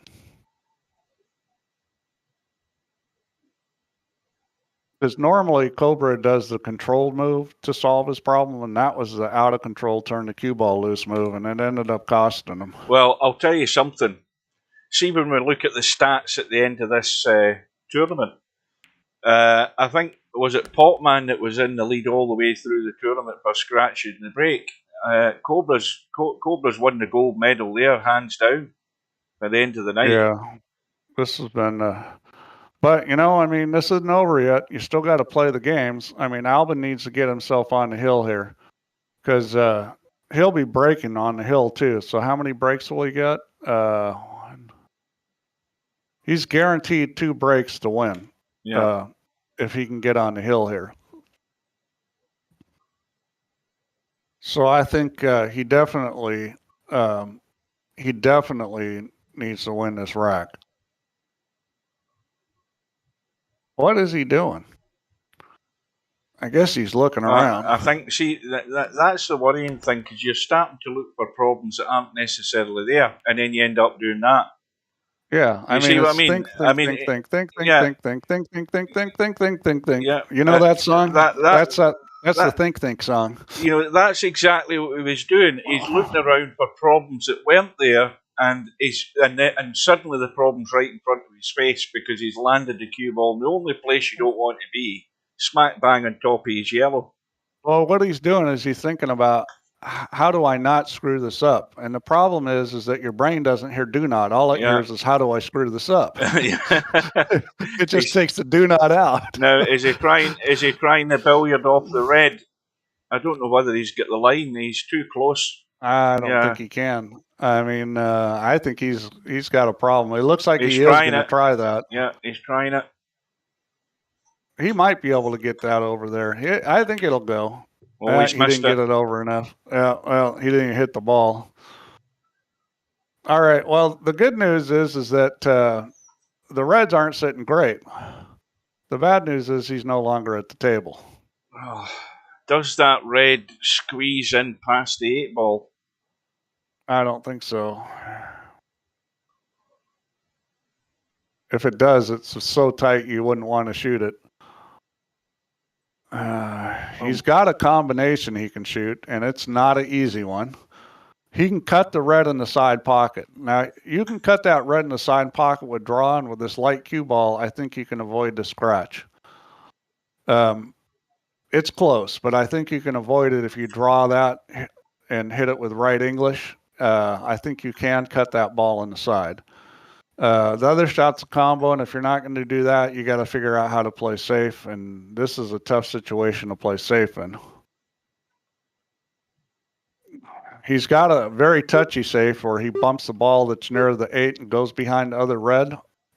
[SPEAKER 5] Because normally Cobra does the controlled move to solve his problem, and that was the out of control turn the cue ball loose move, and it ended up costing him.
[SPEAKER 4] Well, I'll tell you something. See, when we look at the stats at the end of this tournament, I think, was it Potman that was in the lead all the way through the tournament for scratching the break? Cobra's won the gold medal there, hands down, at the end of the night.
[SPEAKER 5] Yeah, this has been, but I mean, this isn't over yet. You still got to play the games. I mean, Albin needs to get himself on the hill here, because he'll be breaking on the hill too. So how many breaks will he get? He's guaranteed 2 breaks to win.
[SPEAKER 4] Yeah.
[SPEAKER 5] If he can get on the hill here. So I think he definitely needs to win this rack. What is he doing? I guess he's looking around.
[SPEAKER 4] I think, see, that's the worrying thing, because you're starting to look for problems that aren't necessarily there, and then you end up doing that.
[SPEAKER 5] Yeah, I mean, what I mean? Think.
[SPEAKER 4] Yeah,
[SPEAKER 5] you know that song? That's the think song.
[SPEAKER 4] That's exactly what he was doing. He's looking around for problems that weren't there, and suddenly the problem's right in front of his face because he's landed the cue ball in the only place you don't want to be, smack bang on top of his yellow.
[SPEAKER 5] Well, what he's doing is he's thinking about, how do I not screw this up? And the problem is that your brain doesn't hear do not. All it hears is, how do I screw this up? It just takes the do not out.
[SPEAKER 4] Now, is he trying the billiard off the red? I don't know whether he's got the line. He's too close.
[SPEAKER 5] I don't think he can. I mean, I think he's got a problem. It looks like he is going to try that.
[SPEAKER 4] Yeah, he's trying it.
[SPEAKER 5] He might be able to get that over there. I think it'll go.
[SPEAKER 4] Well, he
[SPEAKER 5] didn't get it over enough. Yeah, well, he didn't hit the ball. All right. Well, the good news is that the Reds aren't sitting great. The bad news is he's no longer at the table.
[SPEAKER 4] Oh, does that red squeeze in past the 8-ball?
[SPEAKER 5] I don't think so. If it does, it's so tight you wouldn't want to shoot it. He's got a combination he can shoot, and it's not an easy one. He can cut the red in the side pocket. Now, you can cut that red in the side pocket with draw, and with this light cue ball, I think you can avoid the scratch. It's close, but I think you can avoid it if you draw that and hit it with right English. I think you can cut that ball in the side. The other shot's a combo, and if you're not going to do that, you got to figure out how to play safe, and this is a tough situation to play safe in. He's got a very touchy safe where he bumps the ball that's near the 8 and goes behind the other red.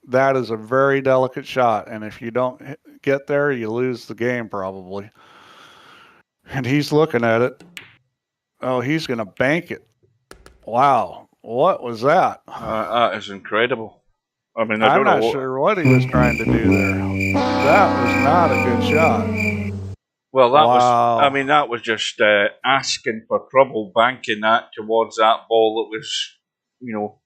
[SPEAKER 5] That is a very delicate shot, and if you don't get there, you lose the game probably. And he's looking at it. Oh, he's going to bank it. Wow. What was that?
[SPEAKER 3] That is incredible. I mean,
[SPEAKER 5] I'm not sure what he was trying to do there. That was not a good shot.
[SPEAKER 3] Well, that was, I mean, that was just asking for trouble, banking that towards that ball that was, you know,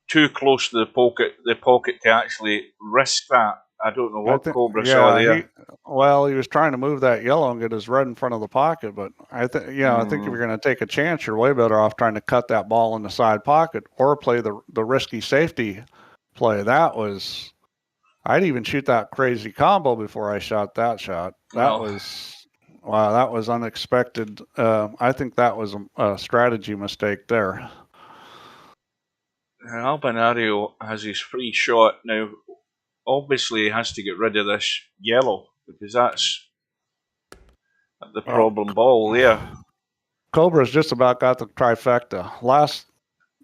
[SPEAKER 3] too close to the pocket to actually risk that. I don't know what Cobra saw there.
[SPEAKER 5] He was trying to move that yellow and get his red in front of the pocket, but I think if you're going to take a chance, you're way better off trying to cut that ball in the side pocket or play the risky safety play. That was, I'd even shoot that crazy combo before I shot that shot. That was unexpected. I think that was a strategy mistake there.
[SPEAKER 3] Albinario has his free shot now. Obviously, he has to get rid of this yellow because that's the problem ball there.
[SPEAKER 5] Cobra's just about got the trifecta. Last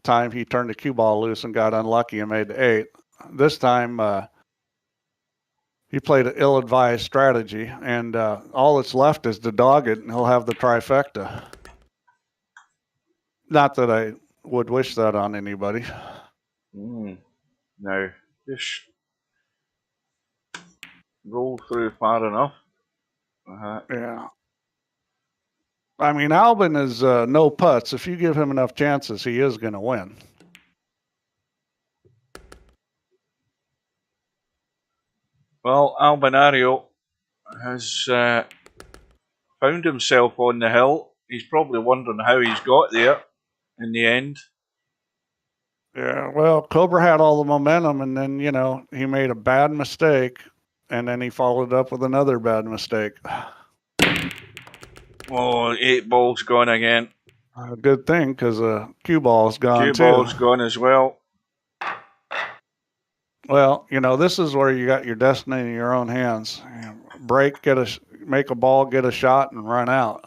[SPEAKER 5] time he turned the cue ball loose and got unlucky and made the 8. This time he played an ill-advised strategy, and all that's left is to dog it, and he'll have the trifecta. Not that I would wish that on anybody.
[SPEAKER 3] No, just roll through far enough.
[SPEAKER 5] Yeah. I mean, Albin is no putts. If you give him enough chances, he is going to win.
[SPEAKER 3] Well, Albinario has found himself on the hill. He's probably wondering how he's got there in the end.
[SPEAKER 5] Yeah, well, Cobra had all the momentum, and then, he made a bad mistake, and then he followed up with another bad mistake.
[SPEAKER 3] Oh, 8 balls gone again.
[SPEAKER 5] A good thing, because cue ball's gone too.
[SPEAKER 3] Cue ball's gone as well.
[SPEAKER 5] Well, this is where you got your destiny in your own hands. Break, make a ball, get a shot, and run out.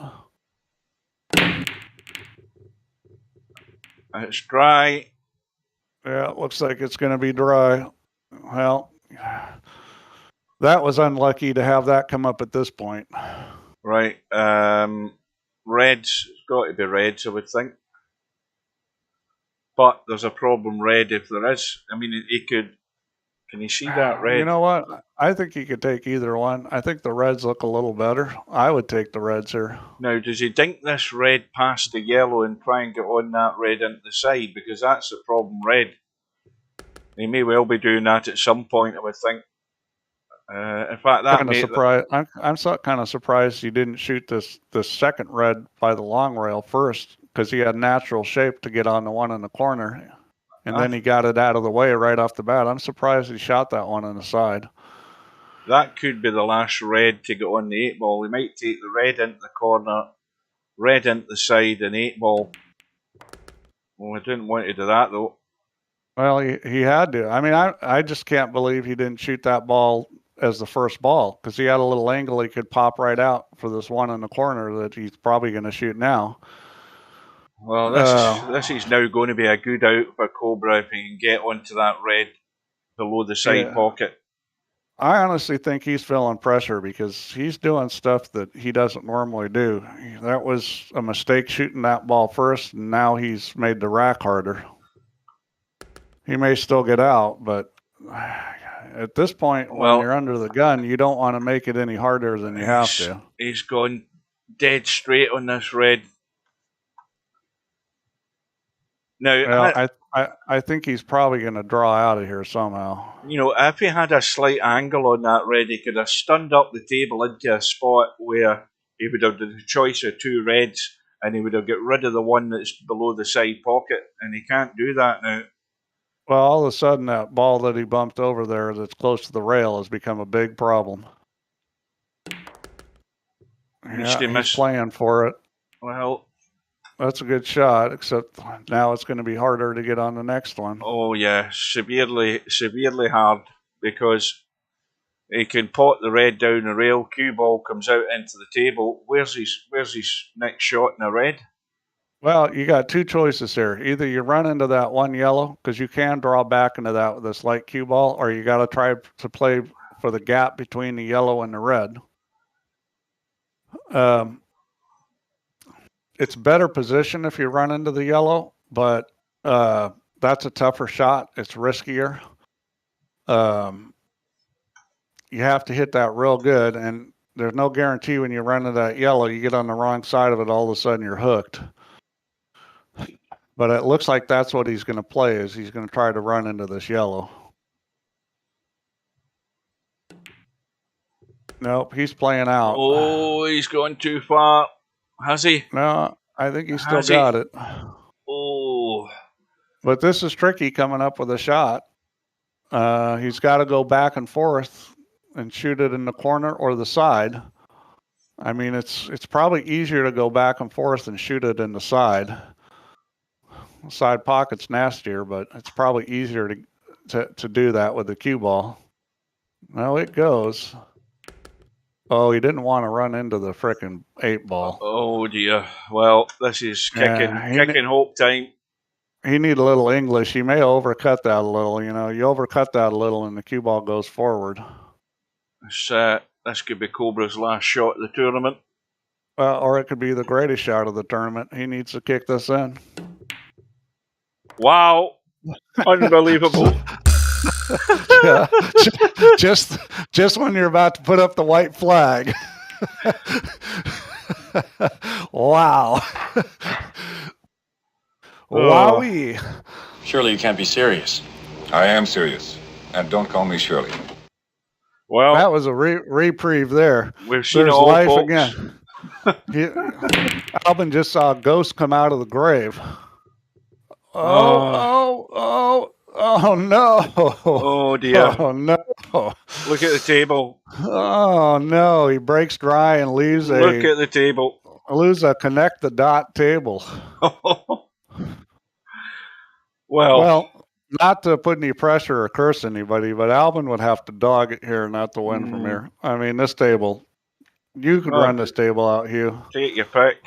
[SPEAKER 3] It's dry.
[SPEAKER 5] Yeah, it looks like it's going to be dry. Well, that was unlucky to have that come up at this point.
[SPEAKER 3] Right. Reds, it's got to be reds, I would think. But there's a problem red if there is. I mean, he could. Can you see that red?
[SPEAKER 5] You know what? I think he could take either one. I think the reds look a little better. I would take the reds here.
[SPEAKER 3] Now, does he dink this red past the yellow and try and get on that red into the side? Because that's the problem red. He may well be doing that at some point, I would think. In fact, that
[SPEAKER 5] kind of surprised. I'm kind of surprised he didn't shoot this second red by the long rail first, because he had natural shape to get on the one in the corner. And then he got it out of the way right off the bat. I'm surprised he shot that one on the side.
[SPEAKER 3] That could be the last red to get on the 8 ball. He might take the red into the corner, red into the side, and 8 ball. Well, I didn't want to do that, though.
[SPEAKER 5] Well, he had to. I mean, I just can't believe he didn't shoot that ball as the first ball, because he had a little angle he could pop right out for this one in the corner that he's probably going to shoot now.
[SPEAKER 3] Well, this is now going to be a good out for Cobra if he can get onto that red below the side pocket.
[SPEAKER 5] I honestly think he's feeling pressure because he's doing stuff that he doesn't normally do. That was a mistake shooting that ball first, and now he's made the rack harder. He may still get out, but at this point, when you're under the gun, you don't want to make it any harder than you have to.
[SPEAKER 3] He's gone dead straight on this red. Now,
[SPEAKER 5] Well, I think he's probably going to draw out of here somehow.
[SPEAKER 3] you know, if he had a slight angle on that red, he could have stunned up the table into a spot where he would have the choice of 2 reds, and he would have got rid of the one that's below the side pocket, and he can't do that now.
[SPEAKER 5] Well, all of a sudden, that ball that he bumped over there that's close to the rail has become a big problem. Yeah, he's playing for it.
[SPEAKER 3] Well,
[SPEAKER 5] that's a good shot, except now it's going to be harder to get on the next one.
[SPEAKER 3] Oh yeah, severely hard, because he can pot the red down the rail. Cue ball comes out into the table. Where's his next shot in a red?
[SPEAKER 5] Well, you got 2 choices here. Either you run into that one yellow, because you can draw back into that with this light cue ball, or you got to try to play for the gap between the yellow and the red. It's better position if you run into the yellow, but that's a tougher shot. It's riskier. You have to hit that real good, and there's no guarantee when you run into that yellow, you get on the wrong side of it, all of a sudden you're hooked. But it looks like that's what he's going to play, is he's going to try to run into this yellow. Nope, he's playing out.
[SPEAKER 3] Oh, he's gone too far. Has he?
[SPEAKER 5] No, I think he's still got it.
[SPEAKER 3] Oh.
[SPEAKER 5] But this is tricky coming up with a shot. He's got to go back and forth and shoot it in the corner or the side. I mean, it's probably easier to go back and forth and shoot it in the side. Side pocket's nastier, but it's probably easier to do that with the cue ball. No, it goes. Oh, he didn't want to run into the frickin' 8 ball.
[SPEAKER 3] Oh dear. Well, this is kicking hope time.
[SPEAKER 5] He need a little English. He may overcut that a little. You know, you overcut that a little, and the cue ball goes forward.
[SPEAKER 3] This could be Cobra's last shot of the tournament.
[SPEAKER 5] Or it could be the greatest shot of the tournament. He needs to kick this in.
[SPEAKER 3] Wow. Unbelievable.
[SPEAKER 5] Yeah. just when you're about to put up the white flag. Wow. Wowee.
[SPEAKER 7] Surely you can't be serious. I am serious. And don't call me Shirley.
[SPEAKER 3] Well,
[SPEAKER 5] that was a reprieve there.
[SPEAKER 3] We've seen all
[SPEAKER 5] life
[SPEAKER 3] folks.
[SPEAKER 5] Again. Albin just saw a ghost come out of the grave. Oh no.
[SPEAKER 3] Oh dear.
[SPEAKER 5] Oh no.
[SPEAKER 3] Look at the table.
[SPEAKER 5] Oh no, he breaks dry and leaves
[SPEAKER 3] Look at the table.
[SPEAKER 5] Lose a connect the dot table.
[SPEAKER 3] Well,
[SPEAKER 5] not to put any pressure or curse anybody, but Albin would have to dog it here not to win from here. I mean, this table, you could run this table out, Hugh.
[SPEAKER 3] Take your pick.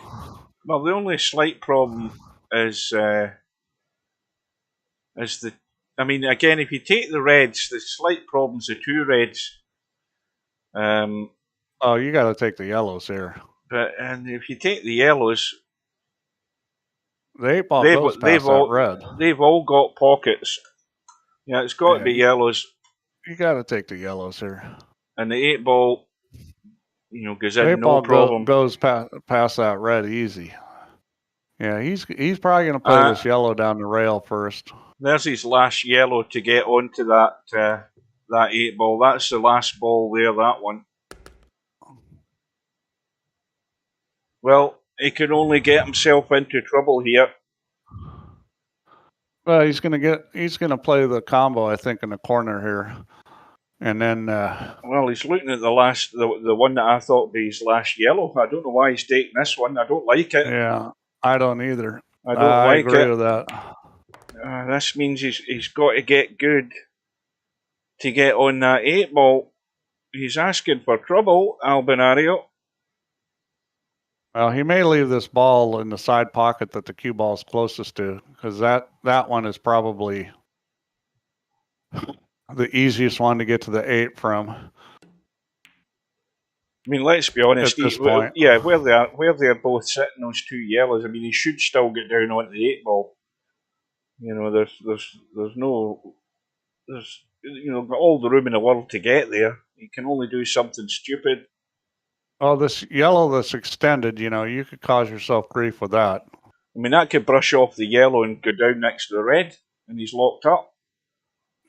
[SPEAKER 3] Well, the only slight problem is the. I mean, again, if you take the reds, the slight problem's the 2 reds.
[SPEAKER 5] Oh, you got to take the yellows here.
[SPEAKER 3] And if you take the yellows,
[SPEAKER 5] the 8 ball goes past that red.
[SPEAKER 3] They've all got pockets. Yeah, it's got to be yellows.
[SPEAKER 5] You got to take the yellows here.
[SPEAKER 3] And the 8 ball, goes in
[SPEAKER 5] no
[SPEAKER 3] problem.
[SPEAKER 5] Goes past that red easy. Yeah, he's probably going to play this yellow down the rail first.
[SPEAKER 3] There's his last yellow to get onto that 8 ball. That's the last ball there, that one. Well, he could only get himself into trouble here.
[SPEAKER 5] Well, he's gonna play the combo, I think, in the corner here, and then.
[SPEAKER 3] Well, he's looking at the one that I thought would be his last yellow. I don't know why he's taking this one. I don't like it.
[SPEAKER 5] Yeah, I don't either.
[SPEAKER 3] I don't like it.
[SPEAKER 5] I agree with that.
[SPEAKER 3] This means he's got to get good to get on that 8 ball. He's asking for trouble, Albinario.
[SPEAKER 5] Well, he may leave this ball in the side pocket that the cue ball is closest to, because that one is probably the easiest one to get to the 8 from.
[SPEAKER 3] I mean, let's be honest.
[SPEAKER 5] At this point.
[SPEAKER 3] Yeah, where they're both sitting, those 2 yellows. I mean, he should still get down onto the 8 ball. There's all the room in the world to get there. He can only do something stupid.
[SPEAKER 5] Oh, this yellow that's extended, you could cause yourself grief with that.
[SPEAKER 4] I mean, that could brush off the yellow and go down next to the red, and he's locked up.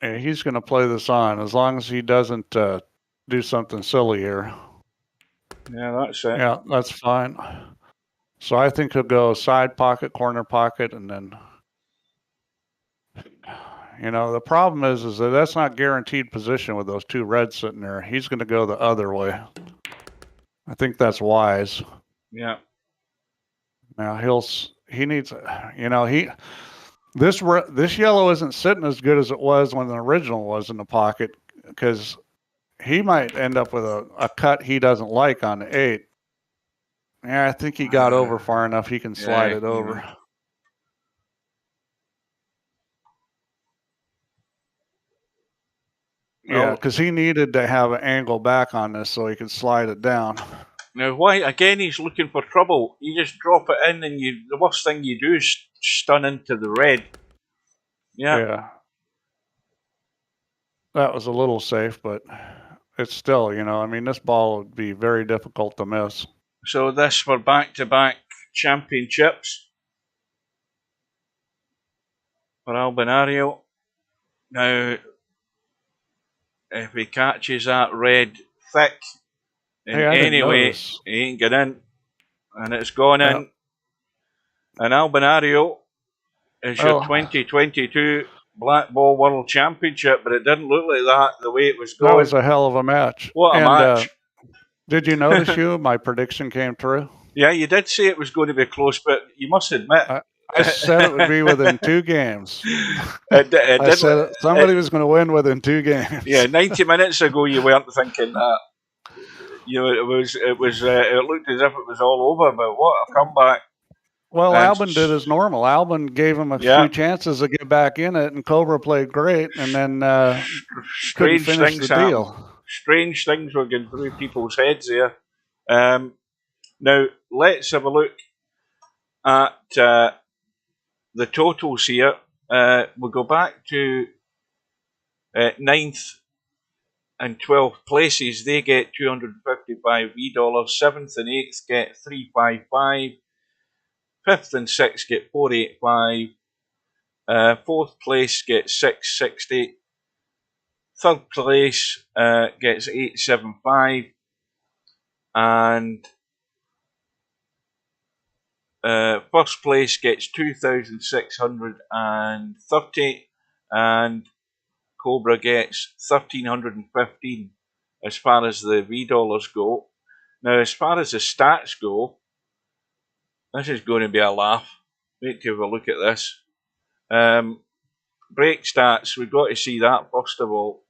[SPEAKER 5] Yeah, he's going to play this on as long as he doesn't do something silly here.
[SPEAKER 4] Yeah, that's it.
[SPEAKER 5] Yeah, that's fine. So I think he'll go side pocket, corner pocket, and then, you know, the problem is that that's not guaranteed position with those two reds sitting there. He's going to go the other way. I think that's wise.
[SPEAKER 4] Yeah.
[SPEAKER 5] Now he needs, you know, this yellow isn't sitting as good as it was when the original was in the pocket, because he might end up with a cut he doesn't like on the 8. Yeah, I think he got over far enough he can slide it over. Yeah, because he needed to have an angle back on this so he could slide it down.
[SPEAKER 4] Now, why again? He's looking for trouble. You just drop it in, and the worst thing you do is stun into the red. Yeah.
[SPEAKER 5] That was a little safe, but it's still, you know, I mean, this ball would be very difficult to miss.
[SPEAKER 4] So this for back-to-back championships for Albinario. Now, if he catches that red thick in any way, he ain't get in, and it's gone in. And Albinario is your 2022 Black Ball World Championship, but it didn't look like that the way it was going.
[SPEAKER 5] That was a hell of a match.
[SPEAKER 4] What a match.
[SPEAKER 5] Did you notice my prediction came true?
[SPEAKER 4] Yeah, you did say it was going to be close, but you must admit.
[SPEAKER 5] I said it would be within 2 games.
[SPEAKER 4] I
[SPEAKER 5] said somebody was going to win within 2 games.
[SPEAKER 4] Yeah, 90 minutes ago you weren't thinking that. You know, it looked as if it was all over, but what a comeback.
[SPEAKER 5] Well, Albin did as normal. Albin gave him a few chances to get back in it, and Cobra played great, and then couldn't finish the deal.
[SPEAKER 4] Strange things were going through people's heads there. Now, let's have a look at the totals here. We'll go back to 9th and 12th places. They get $255 V. 7th and 8th get $355. 5th and 6th get $485. 4th place gets $660. 3rd place gets $875. And first place gets $2,630, and Cobra gets $1,315 as far as the V dollars go. Now, as far as the stats go, this is going to be a laugh. Wait to have a look at this. Break stats, we've got to see that first of all.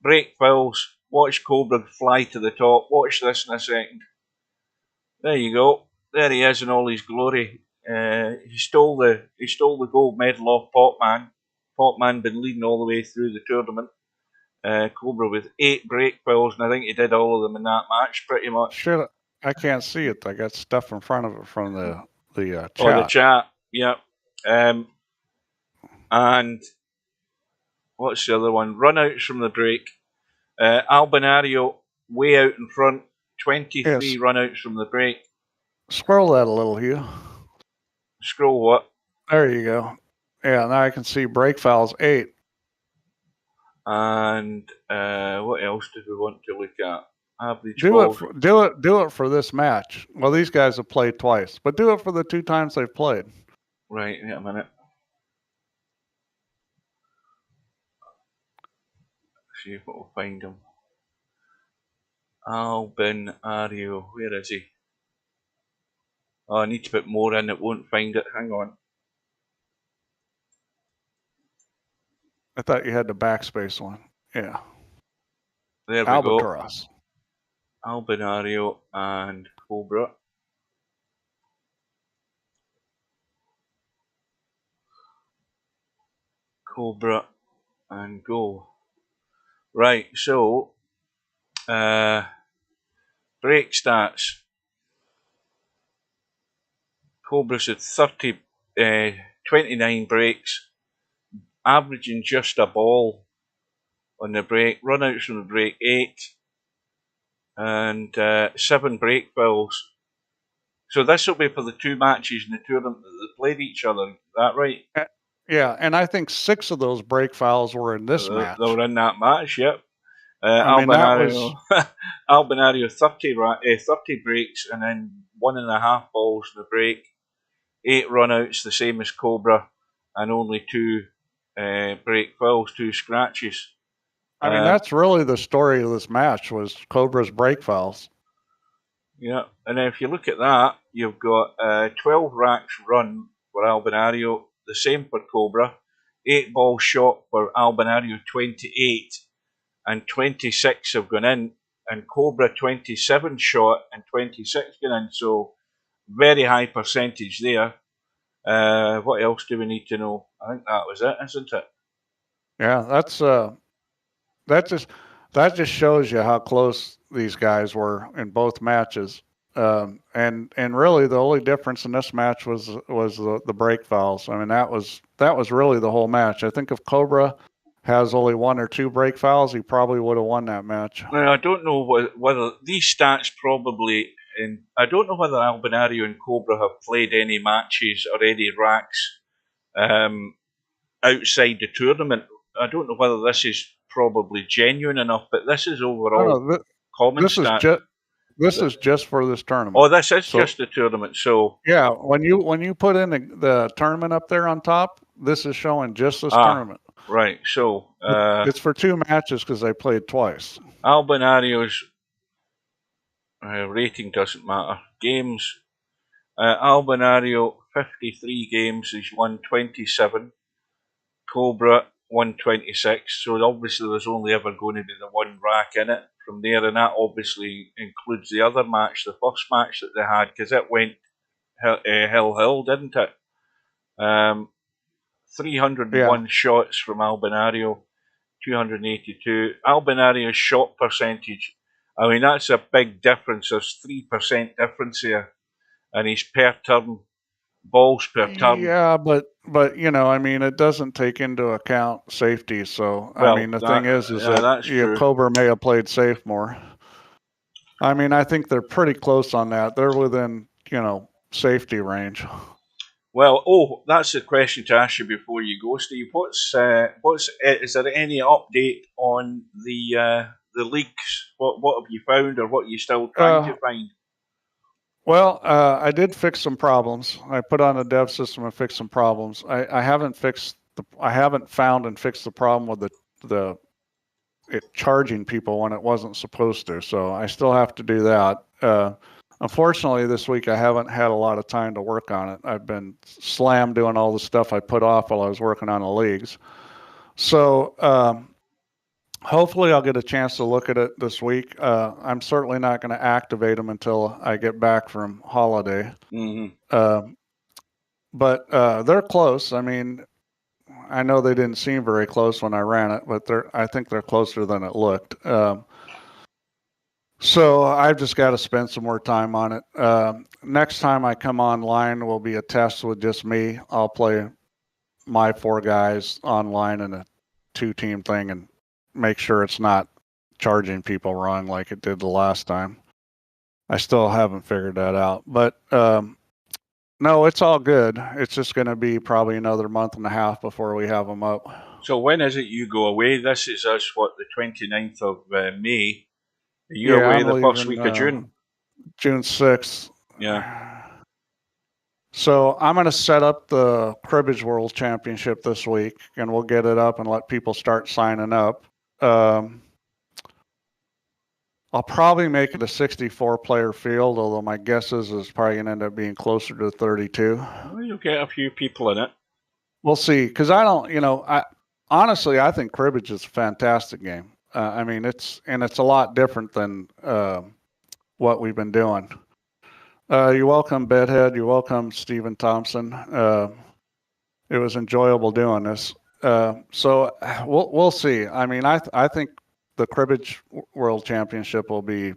[SPEAKER 4] Break fills, watch Cobra fly to the top. Watch this in a second. There you go. There he is in all his glory. He stole the gold medal off Popman. Popman been leading all the way through the tournament. Cobra with 8 break fills, and I think he did all of them in that match, pretty much.
[SPEAKER 5] Sure, I can't see it. I got stuff in front of it from the chat.
[SPEAKER 4] Oh, the chat, yeah. And what's the other one? Runouts from the break. Albinario way out in front. 23 runouts from the break.
[SPEAKER 5] Scroll that a little, Hugh.
[SPEAKER 4] Scroll what?
[SPEAKER 5] There you go. Yeah, now I can see break fouls 8.
[SPEAKER 4] And what else did we want to look at? Average
[SPEAKER 5] do it for this match. Well, these guys have played twice, but do it for the 2 times they've played.
[SPEAKER 4] Right, wait a minute. See if we'll find him. Albinario, where is he? Oh, I need to put more in, it won't find it. Hang on.
[SPEAKER 5] I thought you had the backspace one. Yeah.
[SPEAKER 4] There we
[SPEAKER 5] Albatross.
[SPEAKER 4] Go. Albinario and Cobra. Cobra and go. Right, so break stats. Cobra's at 29 breaks, averaging just a ball on the break. Runouts from the break 8, and 7 break fills. So this will be for the 2 matches in the tournament that they played each other. Is that right?
[SPEAKER 5] Yeah, and I think 6 of those break fouls were in this match.
[SPEAKER 4] They were in that match, yep.
[SPEAKER 5] I mean, that was...
[SPEAKER 4] Albinario 30 breaks and then 1.5 balls in the break, 8 run-outs, the same as Cobra, and only 2 break fouls, 2 scratches.
[SPEAKER 5] I mean, that's really the story of this match, was Cobra's break fouls.
[SPEAKER 4] Yeah, and if you look at that, you've got 12 racks run for Albinario, the same for Cobra, 8 balls shot for Albinario, 28, and 26 have gone in, and Cobra 27 shot and 26 gone in, so very high percentage there. What else do we need to know? I think that was it, isn't it?
[SPEAKER 5] Yeah, that just shows you how close these guys were in both matches. And really the only difference in this match was the break fouls. I mean, that was really the whole match. I think if Cobra has only 1 or 2 break fouls, he probably would have won that match.
[SPEAKER 4] Well, I don't know whether these stats probably, I don't know whether Albinario and Cobra have played any matches or any racks outside the tournament. I don't know whether this is probably genuine enough, but this is overall common stat.
[SPEAKER 5] This is just for this tournament.
[SPEAKER 4] Oh, this is just the tournament. So
[SPEAKER 5] yeah, when you put in the tournament up there on top, this is showing just this tournament.
[SPEAKER 4] Right. So
[SPEAKER 5] it's for 2 matches because they played twice.
[SPEAKER 4] Albinario's rating doesn't matter. Games. Albinario 53 games. He's won 27. Cobra 126. So obviously there's only ever going to be the 1 rack in it from there, and that obviously includes the other match, the first match that they had, because it went hill, didn't it? 301 shots from Albinario, 282. Albinario's shot percentage, I mean, that's a big difference. There's 3% difference here, and he's per turn, balls per turn.
[SPEAKER 5] Yeah, but you know, I mean, it doesn't take into account safety. So I mean, the thing is that Cobra may have played safe more. I mean, I think they're pretty close on that. They're within, you know, safety range.
[SPEAKER 4] Well, that's the question to ask you before you go, Steve. Is there any update on the leaks? What have you found, or what are you still trying to find?
[SPEAKER 5] Well, I did fix some problems. I put on a dev system and fixed some problems. I haven't found and fixed the problem with it charging people when it wasn't supposed to. So I still have to do that. Unfortunately, this week I haven't had a lot of time to work on it. I've been slammed doing all the stuff I put off while I was working on the leagues. So hopefully I'll get a chance to look at it this week. I'm certainly not going to activate them until I get back from holiday.
[SPEAKER 4] Mm-hmm.
[SPEAKER 5] But they're close. I mean, I know they didn't seem very close when I ran it, but I think they're closer than it looked. So I've just got to spend some more time on it. Next time I come online will be a test with just me. I'll play my 4 guys online in a 2-team thing and make sure it's not charging people wrong like it did the last time. I still haven't figured that out. But no, it's all good. It's just going to be probably another month and a half before we have them up.
[SPEAKER 4] So when is it you go away? This is us, the 29th of May. Are you away the first week of June?
[SPEAKER 5] June 6th.
[SPEAKER 4] Yeah.
[SPEAKER 5] So I'm going to set up the Cribbage World Championship this week, and we'll get it up and let people start signing up. I'll probably make it a 64-player field, although my guess is it's probably going to end up being closer to 32.
[SPEAKER 4] Well, you'll get a few people in it.
[SPEAKER 5] We'll see, because honestly, I think cribbage is a fantastic game. I mean, it's a lot different than what we've been doing. You're welcome, Bedhead. You're welcome, Stephen Thompson. It was enjoyable doing this. So we'll see. I mean, I think the Cribbage World Championship will be.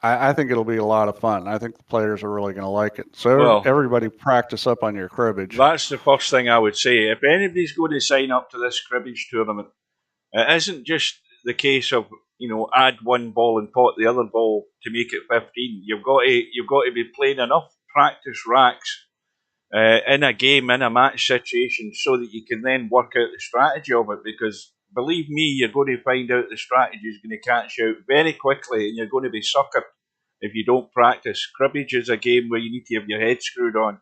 [SPEAKER 5] I think it'll be a lot of fun. I think the players are really going to like it. So everybody practice up on your cribbage.
[SPEAKER 4] That's the first thing I would say. If anybody's going to sign up to this cribbage tournament, it isn't just the case of, you know, add one ball and pot the other ball to make it 15. You've got to be playing enough practice racks in a game, in a match situation, so that you can then work out the strategy of it. Because believe me, you're going to find out the strategy is going to catch you out very quickly, and you're going to be suckered if you don't practice. Cribbage is a game where you need to have your head screwed on.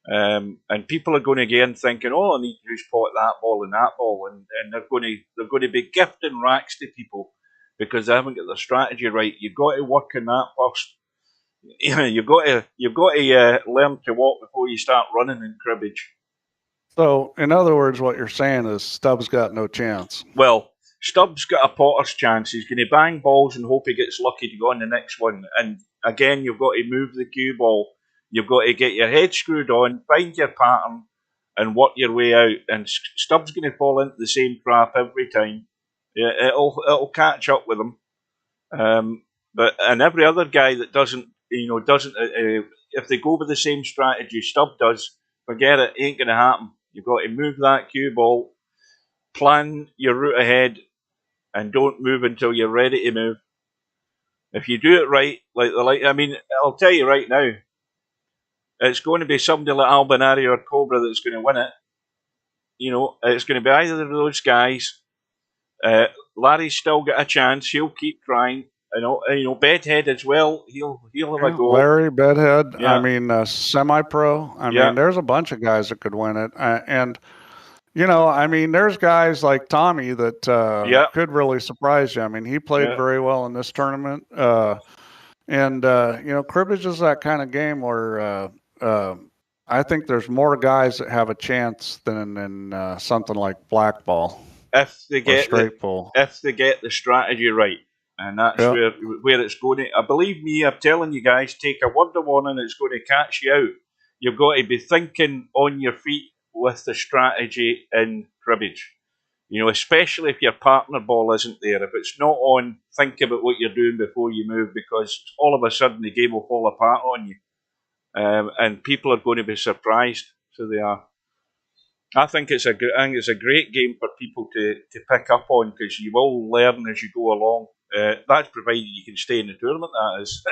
[SPEAKER 4] And people are going to get in thinking, "Oh, I need to just pot that ball and that ball," and they're going to be gifting racks to people because they haven't got their strategy right. You've got to work on that first. You've got to learn to walk before you start running in cribbage.
[SPEAKER 5] So, in other words, what you're saying is Stubbs got no chance.
[SPEAKER 4] Well, Stubbs got a potter's chance. He's going to bang balls and hope he gets lucky to go on the next one. And again, you've got to move the cue ball. You've got to get your head screwed on, find your pattern, and work your way out. And Stubbs going to fall into the same trap every time. Yeah, it'll catch up with him. But every other guy that doesn't, if they go with the same strategy Stubb does, forget it. Ain't going to happen. You've got to move that cue ball, plan your route ahead, and don't move until you're ready to move. If you do it right, I'll tell you right now, it's going to be somebody like Albinario or Cobra that's going to win it. You know, it's going to be either of those guys. Larry's still got a chance. He'll keep trying. Bedhead as well. He'll have a go.
[SPEAKER 5] Larry, Bedhead.
[SPEAKER 4] Yeah.
[SPEAKER 5] I mean, semi-pro. I mean, there's a bunch of guys that could win it. And there's guys like Tommy that could really surprise you. I mean, he played very well in this tournament. Cribbage is that kind of game where I think there's more guys that have a chance than something like blackball.
[SPEAKER 4] If they get
[SPEAKER 5] straight pull.
[SPEAKER 4] If they get the strategy right. And that's where it's going to. Believe me, I'm telling you guys, take a word of warning, it's going to catch you out. You've got to be thinking on your feet with the strategy in cribbage. You know, especially if your partner ball isn't there. If it's not on, think about what you're doing before you move, because all of a sudden the game will fall apart on you. And people are going to be surprised. So they are. I think it's a great game for people to pick up on, because you will learn as you go along. That's provided you can stay in the tournament, that is.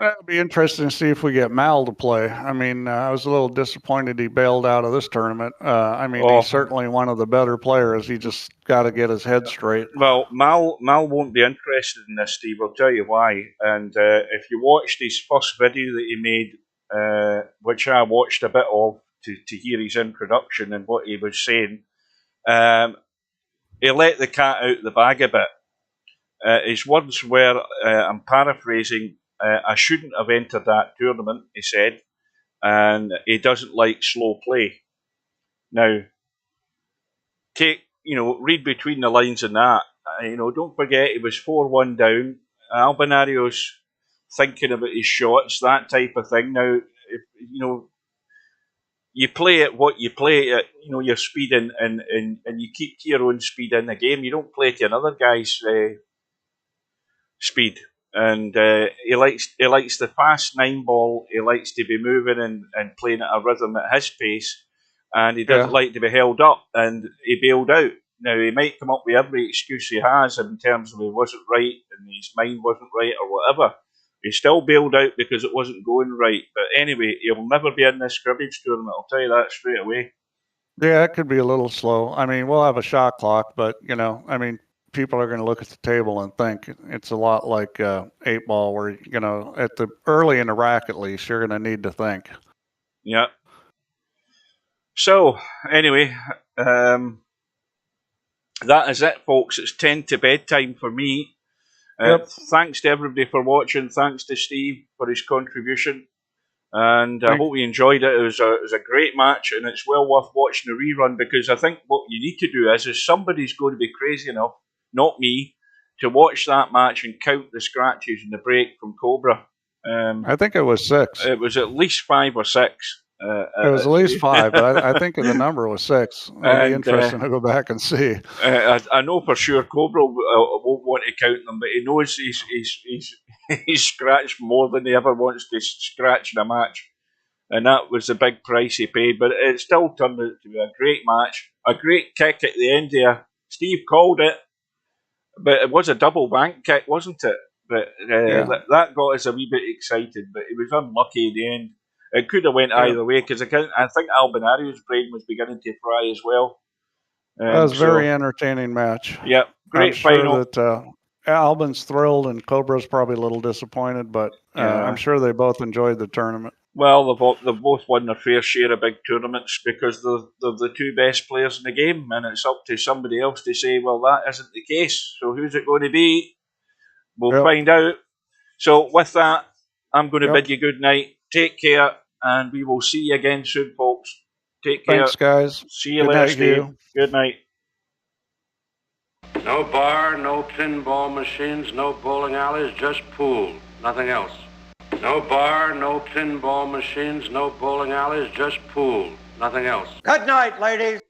[SPEAKER 5] It'll be interesting to see if we get Mal to play. I mean, I was a little disappointed he bailed out of this tournament. He's certainly one of the better players. He just got to get his head straight.
[SPEAKER 4] Well, Mal won't be interested in this, Steve. I'll tell you why. And if you watched his first video that he made, which I watched a bit of to hear his introduction and what he was saying, he let the cat out of the bag a bit. His words were, I'm paraphrasing, I shouldn't have entered that tournament, he said, and he doesn't like slow play. Now, read between the lines in that. Don't forget he was 4-1 down. Albinario's thinking about his shots, that type of thing. Now, you play at what you play at, your speed and you keep to your own speed in the game. You don't play to another guy's speed. And he likes the fast 9 ball. He likes to be moving and playing at a rhythm at his pace. And he doesn't like to be held up. And he bailed out. Now, he might come up with every excuse he has in terms of he wasn't right and his mind wasn't right or whatever. He still bailed out because it wasn't going right. But anyway, he'll never be in this cribbage tournament. I'll tell you that straight away.
[SPEAKER 5] Yeah, it could be a little slow. I mean, we'll have a shot clock, but, people are going to look at the table and think it's a lot like 8 ball where, at the early in the rack at least, you're going to need to think.
[SPEAKER 4] Yeah. So, anyway, that is it, folks. It's 10 to bedtime for me. Thanks to everybody for watching. Thanks to Steve for his contribution. And I hope you enjoyed it. It was a great match, and it's well worth watching the rerun, because I think what you need to do is somebody's going to be crazy enough, not me, to watch that match and count the scratches in the break from Cobra.
[SPEAKER 5] I think it was 6.
[SPEAKER 4] It was at least 5 or 6.
[SPEAKER 5] It was at least 5, but I think the number was 6. It'll be interesting to go back and see.
[SPEAKER 4] I know for sure Cobra won't want to count them, but he knows he's scratched more than he ever wants to scratch in a match. And that was the big price he paid. But it still turned out to be a great match. A great kick at the end there. Steve called it.
[SPEAKER 3] but it was a double bank kick, wasn't it? But that got us a wee bit excited, but it was unlucky in the end. It could have went either way, because I think Albinario's brain was beginning to fry as well.
[SPEAKER 5] That was a very entertaining match.
[SPEAKER 3] Yep, great final.
[SPEAKER 5] I'm sure that Albin's thrilled and Cobra's probably a little disappointed, but I'm sure they both enjoyed the tournament.
[SPEAKER 3] Well, they've both won their fair share of big tournaments because they're the two best players in the game, and it's up to somebody else to say, well, that isn't the case. So who's it going to be? We'll find out. So with that, I'm going to bid you good night. Take care, and we will see you again soon, folks. Take care.
[SPEAKER 5] Thanks, guys.
[SPEAKER 3] See you later, Steve. Good night.
[SPEAKER 1] No bar, no pinball machines, no bowling alleys, just pool. Nothing else. No bar, no pinball machines, no bowling alleys, just pool. Nothing else.
[SPEAKER 8] Good night, ladies.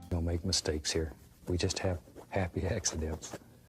[SPEAKER 9] Don't make mistakes here. We just have happy accidents.